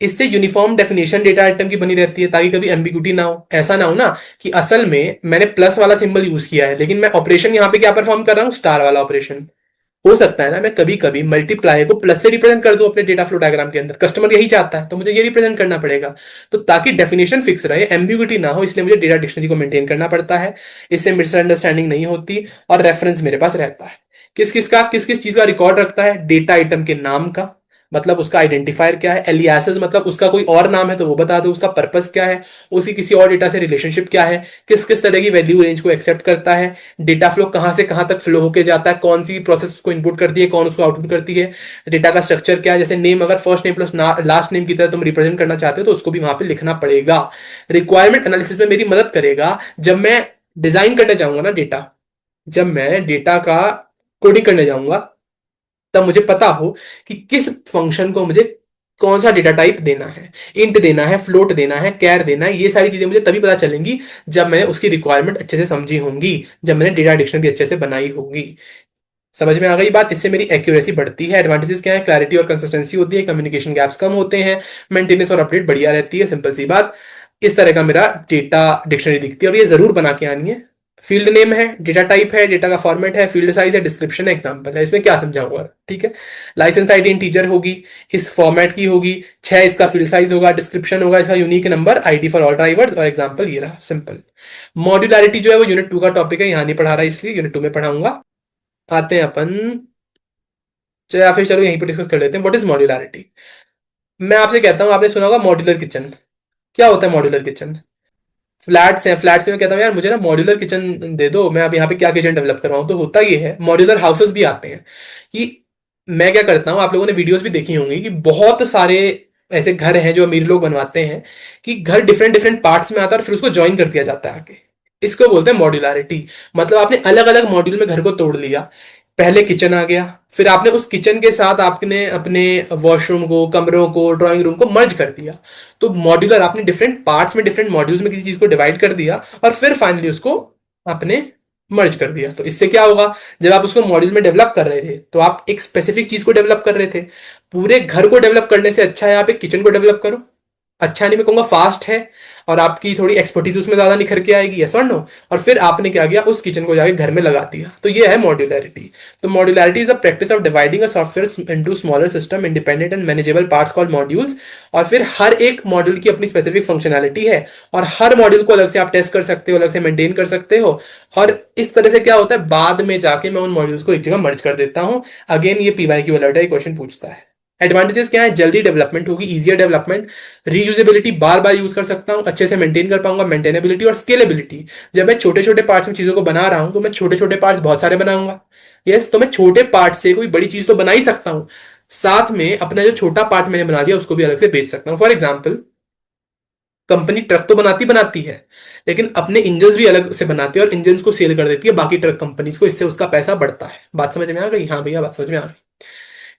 इससे यूनिफॉर्म डेफिनेशन डेटा आइटम की बनी रहती है ताकि कभी एम्बिग्यूटी ना हो। ऐसा ना हो ना कि असल में मैंने प्लस वाला सिंबल यूज किया है लेकिन मैं ऑपरेशन यहाँ पे क्या परफॉर्म कर रहा हूँ, स्टार वाला ऑपरेशन। हो सकता है ना मैं कभी कभी मल्टीप्लाई को प्लस से रिप्रेजेंट कर दूं अपने डेटा फ्लो डायग्राम के अंदर, कस्टमर यही चाहता है तो मुझे ये रिप्रेजेंट करना पड़ेगा। तो ताकि डेफिनेशन फिक्स रहे, एम्बिग्यूटी ना हो, इसलिए मुझे डेटा डिक्शनरी को मेंटेन करना पड़ता है। इससे मिसअंडरस्टैंडिंग नहीं होती और रेफरेंस मेरे पास रहता है। किस किस चीज का रिकॉर्ड रखता है? डेटा आइटम के नाम का, मतलब उसका आइडेंटिफायर क्या है। एलियासेस मतलब उसका कोई और नाम है तो वो बता दो, उसका पर्पस क्या है, उसकी किसी और डेटा से रिलेशनशिप क्या है, किस किस तरह की वैल्यू रेंज को एक्सेप्ट करता है, डेटा फ्लो कहां से कहां तक फ्लो होके जाता है, कौन सी प्रोसेस उसको इनपुट करती है, कौन उसको आउटपुट करती है, डेटा का स्ट्रक्चर क्या है। जैसे नेम अगर first name plus last name की तरह तुम रिप्रेजेंट करना चाहते हो तो उसको भी वहां पे लिखना पड़ेगा। रिक्वायरमेंट एनालिसिस में मेरी मदद करेगा जब मैं डिजाइन करने जाऊंगा ना डेटा, जब मैं डेटा का कोडिंग करने जाऊंगा तब मुझे पता हो कि किस फंक्शन को मुझे कौन सा डेटा टाइप देना है, इंट देना है, फ्लोट देना है, कैर देना है। ये सारी चीजें मुझे तभी पता चलेंगी जब मैंने उसकी रिक्वायरमेंट अच्छे से समझी होंगी, जब मैंने डेटा डिक्शनरी अच्छे से बनाई होगी। समझ में आ गई बात? इससे मेरी एक्यूरेसी बढ़ती है। एडवांटेजेस क्या है? क्लैरिटी और कंसिस्टेंसी होती है, कम्युनिकेशन गैप्स कम होते हैं, मेंटेनेंस और अपडेट बढ़िया रहती है। सिंपल सी बात। इस तरह का मेरा डेटा डिक्शनरी दिखती है और ये जरूर बना के आनी है। फील्ड नेम है, डेटा टाइप है, डेटा का फॉर्मेट है, फील्ड साइज है, डिस्क्रिप्शन है, एग्जांपल है। इसमें क्या समझाऊंगा? ठीक है। लाइसेंस आईडी इंटीजर होगी, इस फॉर्मेट की होगी। 6 इसका फील्ड साइज होगा, डिस्क्रिप्शन होगा इसका unique number, ID for all drivers और एग्जांपल ये रहा। सिंपल। मॉड्यूलैरिटी जो है वो यूनिट 2 का टॉपिक है, यहां नहीं पढ़ा रहा इसलिए यूनिट 2 में पढ़ाऊंगा। आते हैं अपन, या फिर चलो यहीं पर डिस्कस कर लेते हैं। What is modularity? मैं आपसे कहता हूं, आपने सुना होगा मॉड्यूलर किचन। क्या होता है मॉड्यूलर किचन? फ्लैट्स हैं, फ्लैट्स में कहता हूँ यार मुझे ना मॉड्यूलर किचन दे दो, मैं अब यहाँ पे क्या किचन डेवलप करवाऊँ। तो होता ये है, मॉड्यूलर हाउसेस भी आते हैं कि मैं क्या करता हूँ, आप लोगों ने वीडियोस भी देखी होंगी कि बहुत सारे ऐसे घर हैं जो अमीर लोग बनवाते हैं कि घर डिफरेंट डिफरेंट पार्ट्स में आता है और फिर उसको ज्वाइन कर दिया जाता है आके। इसको बोलते हैं मॉड्यूलैरिटी। मतलब आपने अलग अलग मॉड्यूल में घर को तोड़ लिया। पहले किचन आ गया, फिर आपने उस किचन के साथ आपने अपने वॉशरूम को, कमरों को, ड्राइंग रूम को मर्ज कर दिया। तो मॉड्यूलर, आपने डिफरेंट पार्ट्स में, डिफरेंट मॉड्यूल्स में किसी चीज को डिवाइड कर दिया और फिर फाइनली उसको आपने मर्ज कर दिया। तो इससे क्या होगा, जब आप उसको मॉड्यूल में डेवलप कर रहे थे तो आप एक स्पेसिफिक चीज को डेवलप कर रहे थे। पूरे घर को डेवलप करने से अच्छा है आप एक किचन को डेवलप करो। अच्छा नहीं मैं कहूंगा, फास्ट है और आपकी थोड़ी एक्सपर्टीज उसमें ज्यादा निखर के आएगी, यस और नो। और फिर आपने क्या किया, उस किचन को जाके घर में लगा दिया। तो ये है मॉड्यूलैरिटी। तो modularity is a practice of dividing a software into smaller system, independent and manageable parts called modules. और फिर हर एक मॉड्यूल की अपनी स्पेसिफिक फंक्शनैलिटी है और हर मॉड्यूल को अलग से आप टेस्ट कर सकते हो, अलग से मेंटेन कर सकते हो। और इस तरह से क्या होता है, बाद में जाके मैं उन मॉड्यूल्स को एक जगह मर्ज कर देता हूं। अगेन ये पीवाईक्यू अलर्ट है, क्वेश्चन पूछता है। एडवांटेजेस क्या है? जल्दी डेवलपमेंट होगी, इजियर डेवलपमेंट, रीयूजेबिलिटी, बार बार यूज कर सकता हूं, अच्छे से मेंटेन कर पाऊंगा, मेंटेनेबिलिटी और स्केलेबिलिटी। जब मैं छोटे छोटे पार्ट्स में चीजों को बना रहा हूं तो मैं छोटे छोटे पार्ट्स बहुत सारे बनाऊंगा। यस, तो मैं छोटे पार्ट से कोई बड़ी चीज तो बना ही सकता हूं, साथ में अपना जो छोटा पार्ट मैंने बना लिया उसको भी अलग से बेच सकता हूं। फॉर एग्जाम्पल, कंपनी ट्रक तो बनाती बनाती है लेकिन अपने इंजन भी अलग से बनाती है और इंजन को सेल कर देती है बाकी ट्रक कंपनीज को, इससे उसका पैसा बढ़ता है। बात समझ में आ गई? हाँ भैया, बात समझ में आ गई।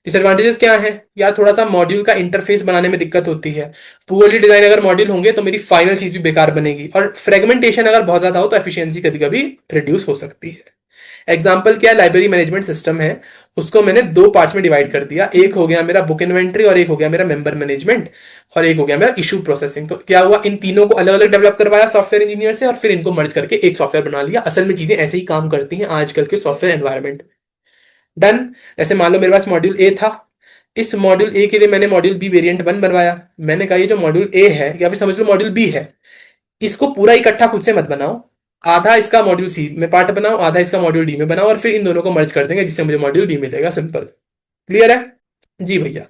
डिसएडवांटेजेस क्या है यार? थोड़ा सा मॉड्यूल का इंटरफेस बनाने में दिक्कत होती है। पुअरली डिजाइन अगर मॉड्यूल होंगे तो मेरी फाइनल चीज भी बेकार बनेगी और फ्रेगमेंटेशन अगर बहुत ज्यादा हो तो एफिशिएंसी कभी कभी रिड्यूस हो सकती है। एग्जाम्पल क्या है? लाइब्रेरी मैनेजमेंट सिस्टम है, उसको मैंने 2 पार्ट्स में डिवाइड कर दिया। एक हो गया मेरा बुक इन्वेंट्री और एक हो गया मेरा मेंबर मैनेजमेंट और एक हो गया मेरा इशू प्रोसेसिंग। तो क्या हुआ, इन तीनों को अलग अलग डेवलप करवाया सॉफ्टवेयर इंजीनियर से और फिर इनको मर्ज करके एक सॉफ्टवेयर बना लिया। असल में चीजें ऐसे ही काम करती हैं आजकल के सॉफ्टवेयर एनवायरनमेंट। डन। जैसे मान लो मेरे पास मॉड्यूल ए था, इस मॉड्यूल ए के लिए मैंने मॉड्यूल बी वेरिएंट 1 बनवाया। मैंने कहा ये जो मॉड्यूल ए है या फिर समझ लो मॉड्यूल बी है, इसको पूरा इकट्ठा खुद से मत बनाओ। आधा इसका मॉड्यूल सी में पार्ट बनाओ, आधा इसका मॉड्यूल डी में बनाओ और फिर इन दोनों को मर्ज कर देंगे जिससे मुझे मॉड्यूल बी मिलेगा। सिंपल। क्लियर है? जी भैया।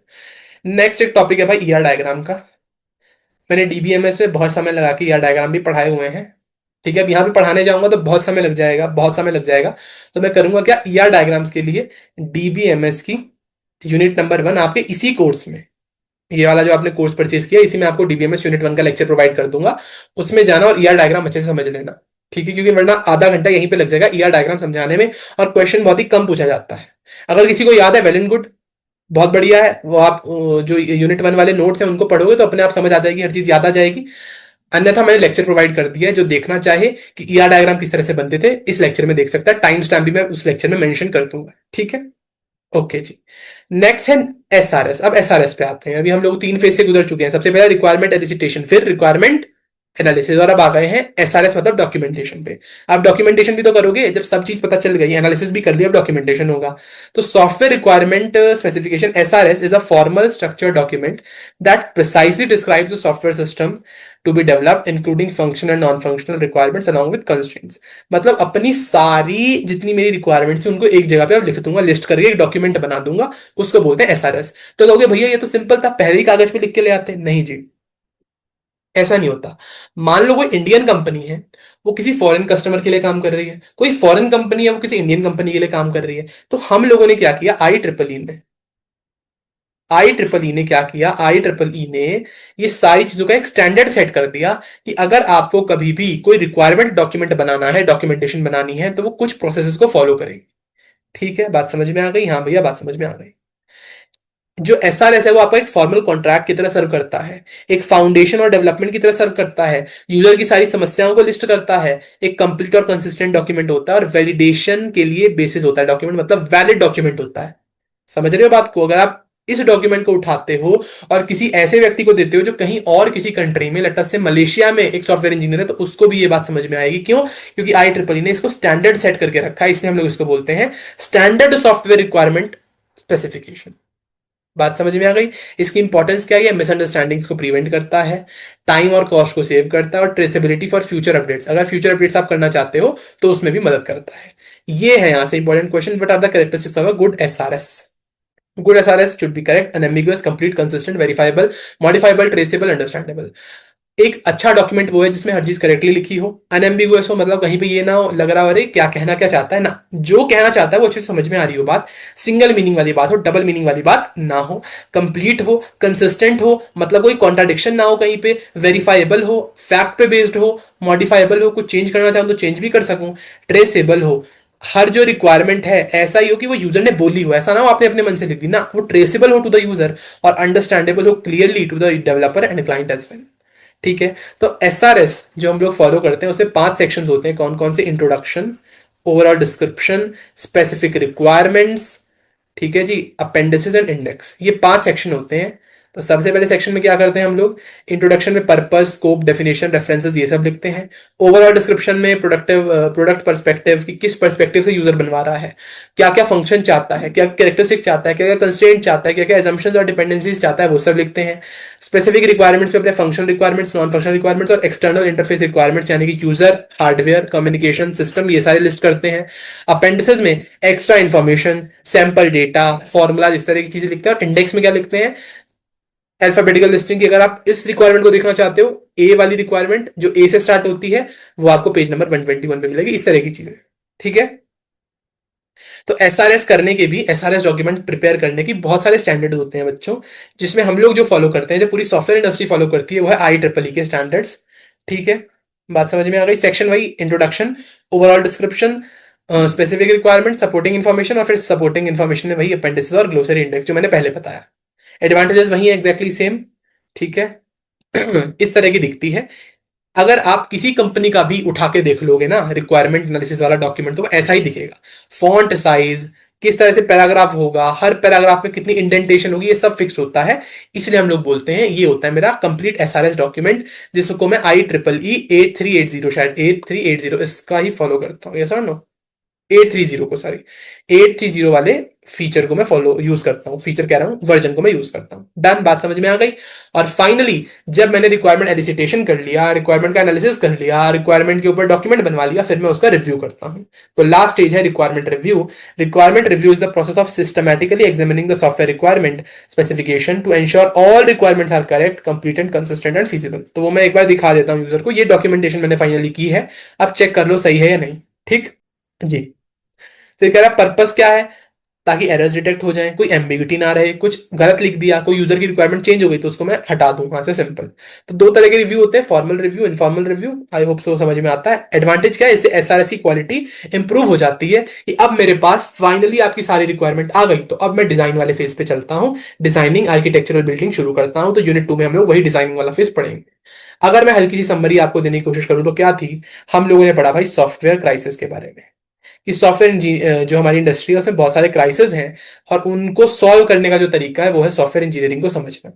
नेक्स्ट एक टॉपिक है भाई, ईआर डायग्राम का। मैंने डीबीएमएस में बहुत समय लगा के ईआर डायग्राम भी पढ़ाए हुए हैं। ठीक है, अब यहाँ पे पढ़ाने जाऊंगा तो बहुत समय लग जाएगा, बहुत समय लग जाएगा। तो मैं करूंगा क्या, ईआर डायग्राम्स के लिए डीबीएमएस की यूनिट नंबर 1 आपके इसी कोर्स में, ये वाला जो आपने कोर्स परचेज किया इसी में आपको डीबीएमएस यूनिट 1 का लेक्चर प्रोवाइड कर दूंगा, उसमें जाना और ईआर डायग्राम अच्छे से समझ लेना। ठीक है, क्योंकि वरना आधा घंटा यहीं पे लग जाएगा ईआर डायग्राम समझाने में, और क्वेश्चन बहुत ही कम पूछा जाता है। अगर किसी को याद है वेल एंड गुड, बहुत बढ़िया है, वो आप जो यूनिट 1 वाले नोट्स हैं उनको पढ़ोगे तो अपने आप समझ आ जाएगी, हर चीज याद आ जाएगी। अन्यथा मैंने लेक्चर प्रोवाइड कर दिया है, जो देखना चाहे कि ईआर डायग्राम किस तरह से बनते थे इस लेक्चर में देख सकता है, टाइम स्टैम्प भी मैं उस लेक्चर में मेंशन कर दूंगा। ठीक है, ओके जी। नेक्स्ट है एसआरएस। अब एसआरएस पे आते हैं। अभी हम लोग 3 फेज से गुजर चुके हैं, सबसे पहले रिक्वायरमेंट एलिसिटेशन, फिर रिक्वायरमेंट एनालिसिस, और अब आ गए हैं एसआरएस मतलब डॉक्यूमेंटेशन पे। आप डॉक्यूमेंटेशन भी तो करोगे, जब सब चीज पता चल गई, एनालिसिस भी कर लिया, अब डॉक्यूमेंटेशन होगा। तो software requirement specification SRS is a formal structure document that precisely describes the software system to be developed including functional and non functional requirements along with constraints. मतलब अपनी सारी जितनी मेरी रिक्वायरमेंट्स है उनको एक जगह पे अब लिख दूंगा, लिस्ट करके एक डॉक्यूमेंट बना दूंगा, उसको बोलते हैं एसआरएस। तो कहोगे भैया ये तो सिंपल था, पहले ही कागज पे लिख के ले आते हैं। नहीं जी, ऐसा नहीं होता। मान लो कोई इंडियन कंपनी है, वो किसी फॉरेन कस्टमर के लिए काम कर रही है, कोई फॉरेन कंपनी है वो किसी इंडियन कंपनी के लिए काम कर रही है, तो हम लोगों ने क्या किया, आई ट्रिपल ई ने क्या किया, आई ट्रिपल ई ने ये सारी चीजों का एक स्टैंडर्ड सेट कर दिया कि अगर आपको कभी भी कोई रिक्वायरमेंट डॉक्यूमेंट बनाना है, डॉक्यूमेंटेशन बनानी है, तो वो कुछ प्रोसेसेस को फॉलो करेगी। ठीक है, बात समझ में आ गई? हाँ भैया, बात समझ में आ गई। जो एसआरएस है वो आपको एक फॉर्मल कॉन्ट्रैक्ट की तरह सर्व करता है, एक फाउंडेशन और डेवलपमेंट की तरह सर्व करता है, यूजर की सारी समस्याओं को लिस्ट करता है, एक कंप्लीट और कंसिस्टेंट डॉक्यूमेंट होता है, और वैलिडेशन के लिए बेसिस होता है डॉक्यूमेंट, मतलब वैलिड डॉक्यूमेंट होता है। समझ रहे हो बात को? अगर आप इस डॉक्यूमेंट को उठाते हो और किसी ऐसे व्यक्ति को देते हो जो कहीं और किसी कंट्री में, लेटर से मलेशिया में एक सॉफ्टवेयर इंजीनियर है, तो उसको भी ये बात समझ में आएगी। क्यों? क्योंकि आई ट्रिपल ई ने इसको स्टैंडर्ड सेट करके रखा है, इसलिए हम लोग इसको बोलते हैं स्टैंडर्ड सॉफ्टवेयर रिक्वायरमेंट स्पेसिफिकेशन। बात समझ में आ गई? इसकी इंपॉर्टेंस क्या है? मिसअंडरस्टैंडिंग्स को प्रिवेंट करता है, टाइम और कॉस्ट को सेव करता है, और ट्रेसेबिलिटी फॉर फ्यूचर अपडेट्स, अगर फ्यूचर अपडेट्स आप करना चाहते हो तो उसमें भी मदद करता है। ये है यहां से important question. What are the characteristics of a good SRS? Good SRS should be correct, unambiguous, complete, consistent, verifiable, modifiable, traceable, understandable। एक अच्छा डॉक्यूमेंट वो है जिसमें हर चीज करेक्टली लिखी हो, अनएम्बिगुअस हो, मतलब कहीं पे ये ना हो लग रहा हो अरे क्या कहना क्या चाहता है, ना जो कहना चाहता है वो अच्छे से समझ में आ रही हो बात, सिंगल मीनिंग वाली बात हो, डबल मीनिंग वाली बात ना हो, कंप्लीट हो, कंसिस्टेंट हो, मतलब कोई कॉन्ट्राडिक्शन ना हो कहीं पे, वेरीफाइबल हो, फैक्ट पे बेस्ड हो, मॉडिफाइबल हो, कुछ चेंज करना चाहूँ तो चेंज भी कर सकूं, ट्रेसेबल हो, हर जो रिक्वायरमेंट है ऐसा ही हो कि वो यूजर ने बोली हो, ऐसा ना हो आपने अपने मन से लिख दी, ना, वो ट्रेसेबल हो टू द यूजर, और अंडरस्टैंडेबल हो clearly to the developer and client as well. ठीक है, तो एसआरएस जो हम लोग फॉलो करते हैं उसमें 5 सेक्शंस होते हैं। कौन कौन से? Introduction, overall description, specific requirements, ठीक है जी, अपेंडिसेस एंड इंडेक्स, ये 5 सेक्शन होते हैं। तो सबसे पहले सेक्शन में क्या करते हैं हम लोग, इंट्रोडक्शन में पर्पस, स्कोप, डेफिनेशन, रेफरेंसेस, ये सब लिखते हैं। ओवरऑल डिस्क्रिप्शन में प्रोडक्ट पर्सपेक्टिव, कि किस पर्सपेक्टिव से यूजर बनवा रहा है, क्या क्या फंक्शन चाहता है, क्या कैरेक्टरिस्टिक चाहता है, क्या क्या कंस्ट्रेंट चाहता है, क्या क्या एजम्पशंस और डिपेंडेंसीज चाहता है, वो सब लिखते हैं। स्पेसिफिक रिक्वायरमेंट्स पे अपने functional requirements, non functional requirements और एक्सटर्नल इंटरफेस रिक्वायरमेंट्स, यानी कि यूजर, हार्डवेयर, कम्युनिकेशन सिस्टम, ये सारे लिस्ट करते हैं। अपेंडिसेस में extra information, sample data, formula, इस तरह की चीजें लिखते हैं। और इंडेक्स में क्या लिखते हैं? अल्फाबेटिकल लिस्टिंग की, अगर आप इस रिक्वायरमेंट को देखना चाहते हो, ए वाली रिक्वायरमेंट जो ए से स्टार्ट होती है वो आपको पेज नंबर 121 पे मिलेगी, इस तरह की चीजें। ठीक है, तो एसआरएस करने के भी, एसआरएस डॉक्यूमेंट प्रिपेयर करने की बहुत सारे स्टैंडर्ड होते हैं बच्चों, जिसमें हम लोग जो फॉलो करते हैं, जो पूरी सॉफ्टवेयर इंडस्ट्री फॉलो करती है, वो है आई ट्रिपल ई के स्टैंडर्ड्स। ठीक है, बात समझ में आ गई? Section wise, introduction, overall description, specific requirement, supporting information, और फिर सपोर्टिंग इन्फॉर्मेशन में वही अपेंडिसेस और ग्लोसरी इंडेक्स जो मैंने पहले बताया। एडवांटेजेस वही है एग्जैक्टली सेम। ठीक है, इस तरह की दिखती है। अगर आप किसी कंपनी का भी उठा के देख लोगे ना रिक्वायरमेंट एनालिसिस वाला डॉक्यूमेंट, तो वो ऐसा ही दिखेगा। फॉन्ट साइज, किस तरह से पैराग्राफ होगा, हर पैराग्राफ में कितनी इंडेंटेशन होगी, ये सब फिक्स होता है। इसलिए हम लोग बोलते हैं ये होता है मेरा कंप्लीट एसआरएस डॉक्यूमेंट, जिसको मैं आई ट्रिपल ई 8380, शायद 8380 इसका ही फॉलो करता हूँ। यस और नो? 830 को, सॉरी, 830 वाले फीचर को मैं फॉलो यूज करता हूँ, फीचर कह रहा हूँ, वर्जन को मैं यूज करता हूँ। डन, बात समझ में आ गई? और फाइनली जब मैंने रिक्वायरमेंट एलिसिटेशन कर लिया, रिक्वायरमेंट का एनालिसिस कर लिया, रिक्वायरमेंट के ऊपर डॉक्यूमेंट बनवा लिया, फिर मैं उसका रिव्यू करता हूँ। तो लास्ट स्टेज है requirement review. Requirement review is the process of systematically examining the software requirement specification to ensure all requirements are correct, complete and consistent and feasible. तो वो मैं एक बार दिखा देता हूँ यूजर को, ये डॉक्यूमेंटेशन मैंने फाइनली की है, अब चेक कर लो सही है या नहीं। ठीक जी, फिर कह रहा पर्पस क्या है? ताकि एरर्स डिटेक्ट हो जाए, कोई एम्बिग्यूटी ना रहे, कुछ गलत लिख दिया, कोई यूजर की रिक्वायरमेंट चेंज हो गई तो उसको मैं हटा दूं वहां से, सिंपल। तो दो तरह के रिव्यू होते हैं, formal review, informal review. I hope so समझ में आता है। एडवांटेज क्या है, इससे एसआरएस की क्वालिटी इंप्रूव हो जाती है कि अब मेरे पास फाइनली आपकी सारी रिक्वायरमेंट आ गई, तो अब मैं डिजाइन वाले फेज पे चलता हूँ, डिजाइनिंग आर्किटेक्चरल बिल्डिंग शुरू करता हूँ। तो यूनिट 2 में हम लोग वही डिजाइनिंग वाला फेज पढ़ेंगे। अगर मैं हल्की सी समरी आपको देने की कोशिश करूं तो क्या थी, हम लोगों ने पढ़ा भाई सॉफ्टवेयर क्राइसिस के बारे में, कि सॉफ्टवेयर जो हमारी इंडस्ट्री है उसमें बहुत सारे क्राइसिस हैं, और उनको सॉल्व करने का जो तरीका है वो है सॉफ्टवेयर इंजीनियरिंग को समझना।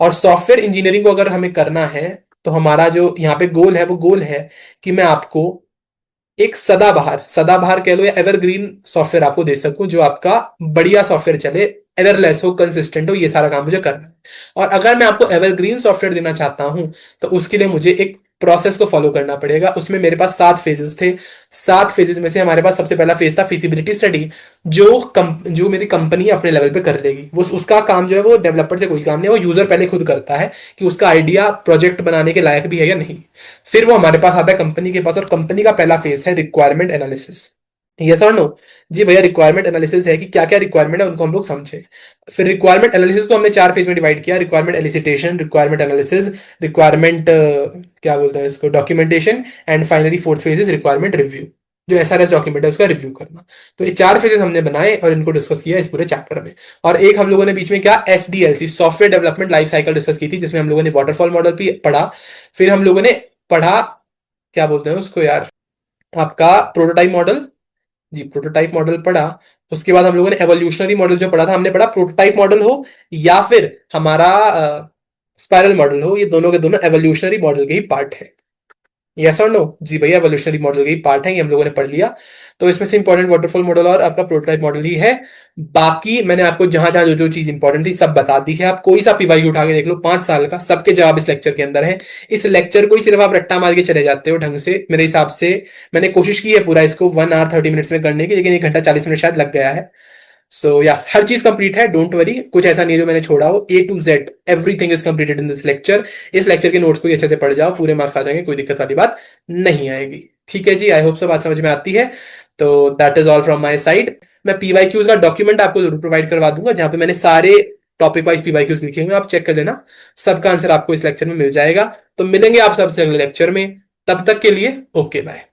और सॉफ्टवेयर इंजीनियरिंग को अगर हमें करना है, तो हमारा जो यहाँ पे गोल है वो गोल है कि मैं आपको एक सदाबहार, सदाबहार कह लो या एवरग्रीन सॉफ्टवेयर आपको दे सकूं, जो आपका बढ़िया सॉफ्टवेयर चले, एररलेस हो, कंसिस्टेंट हो, ये सारा काम मुझे करना है। और अगर मैं आपको एवरग्रीन सॉफ्टवेयर देना चाहता हूं, तो उसके लिए मुझे एक प्रोसेस को फॉलो करना पड़ेगा। उसमें मेरे पास 7 फेजेस थे। 7 फेजेस में से हमारे पास सबसे पहला फेज था फिजिबिलिटी स्टडी, जो मेरी कंपनी अपने लेवल पे कर लेगी। वो उसका काम जो है वो डेवलपर से कोई काम नहीं है, वो यूजर पहले खुद करता है कि उसका आइडिया प्रोजेक्ट बनाने के लायक भी है या नहीं। फिर वो हमारे पास आता है कंपनी के पास, और कंपनी का पहला फेज है रिक्वायरमेंट एनालिसिस। यस और नो? जी भैया, रिक्वायरमेंट एनालिसिस है कि क्या क्या रिक्वायरमेंट है उनको हम लोग समझे। फिर रिक्वायरमेंट एनालिसिस को हमने 4 फेज में डिवाइड किया, requirement elicitation, requirement analysis, requirement क्या बोलते हैं इसको, documentation, and finally fourth phase is requirement review, जो एसआरएस डॉक्यूमेंट है उसका रिव्यू करना। तो ये 4 फेजेस हमने बनाए और इनको डिस्कस किया इस पूरे चैप्टर में। और एक हम लोगों ने बीच में क्या, SDLC, software development life cycle discuss की थी, जिसमें हम लोगों ने वाटरफॉल मॉडल भी पढ़ा। फिर हम लोगों ने पढ़ा, क्या बोलते हैं उसको यार, आपका प्रोटोटाइप मॉडल। जी, प्रोटोटाइप मॉडल पढ़ा। उसके बाद हम लोगों ने एवोल्यूशनरी मॉडल जो पढ़ा था, हमने पढ़ा प्रोटोटाइप मॉडल हो या फिर हमारा स्पाइरल मॉडल हो, ये दोनों के दोनों एवोल्यूशनरी मॉडल के ही पार्ट है। यस और नो? जी भैया, एवोल्यूशनरी मॉडल के ही पार्ट है, ये हम लोगों ने पढ़ लिया। तो इसमें से इंपॉर्टेंट वाटरफॉल मॉडल और आपका प्रोटोटाइप मॉडल ही है। बाकी मैंने आपको जहां जहां जो जो चीज इंपॉर्टेंट थी सब बता दी है। आप कोई सा पीवाई उठा के देख लो 5 साल का, सबके जवाब इस लेक्चर के अंदर है। इस लेक्चर को ही सिर्फ आप रट्टा मार के चले जाते हो ढंग से, मेरे हिसाब से। मैंने कोशिश की है पूरा इसको 1 आवर 30 मिनट्स में करने की, लेकिन 1 घंटा 40 मिनट शायद लग गया है। सो या हर चीज कंप्लीट है, डोंट वरी, कुछ ऐसा नहीं है जो मैंने छोड़ा हो। A to Z everything is completed in this lecture. इस लेक्चर के नोट्स को ही अच्छे से पढ़ जाओ, पूरे मार्क्स आ जाएंगे, कोई दिक्कत वाली बात नहीं आएगी। ठीक है जी, आई होप सब बात समझ में आती है। तो that is all from my side. मैं पीवाईक्यूज का डॉक्यूमेंट आपको जरूर प्रोवाइड करवा दूंगा, जहां पे मैंने सारे टॉपिक वाइज पीवाईक्यूज लिखे हुए, आप चेक कर लेना। सबका आंसर आपको इस लेक्चर में मिल जाएगा। तो मिलेंगे आप सबसे अगले लेक्चर में, तब तक के लिए ओके बाय।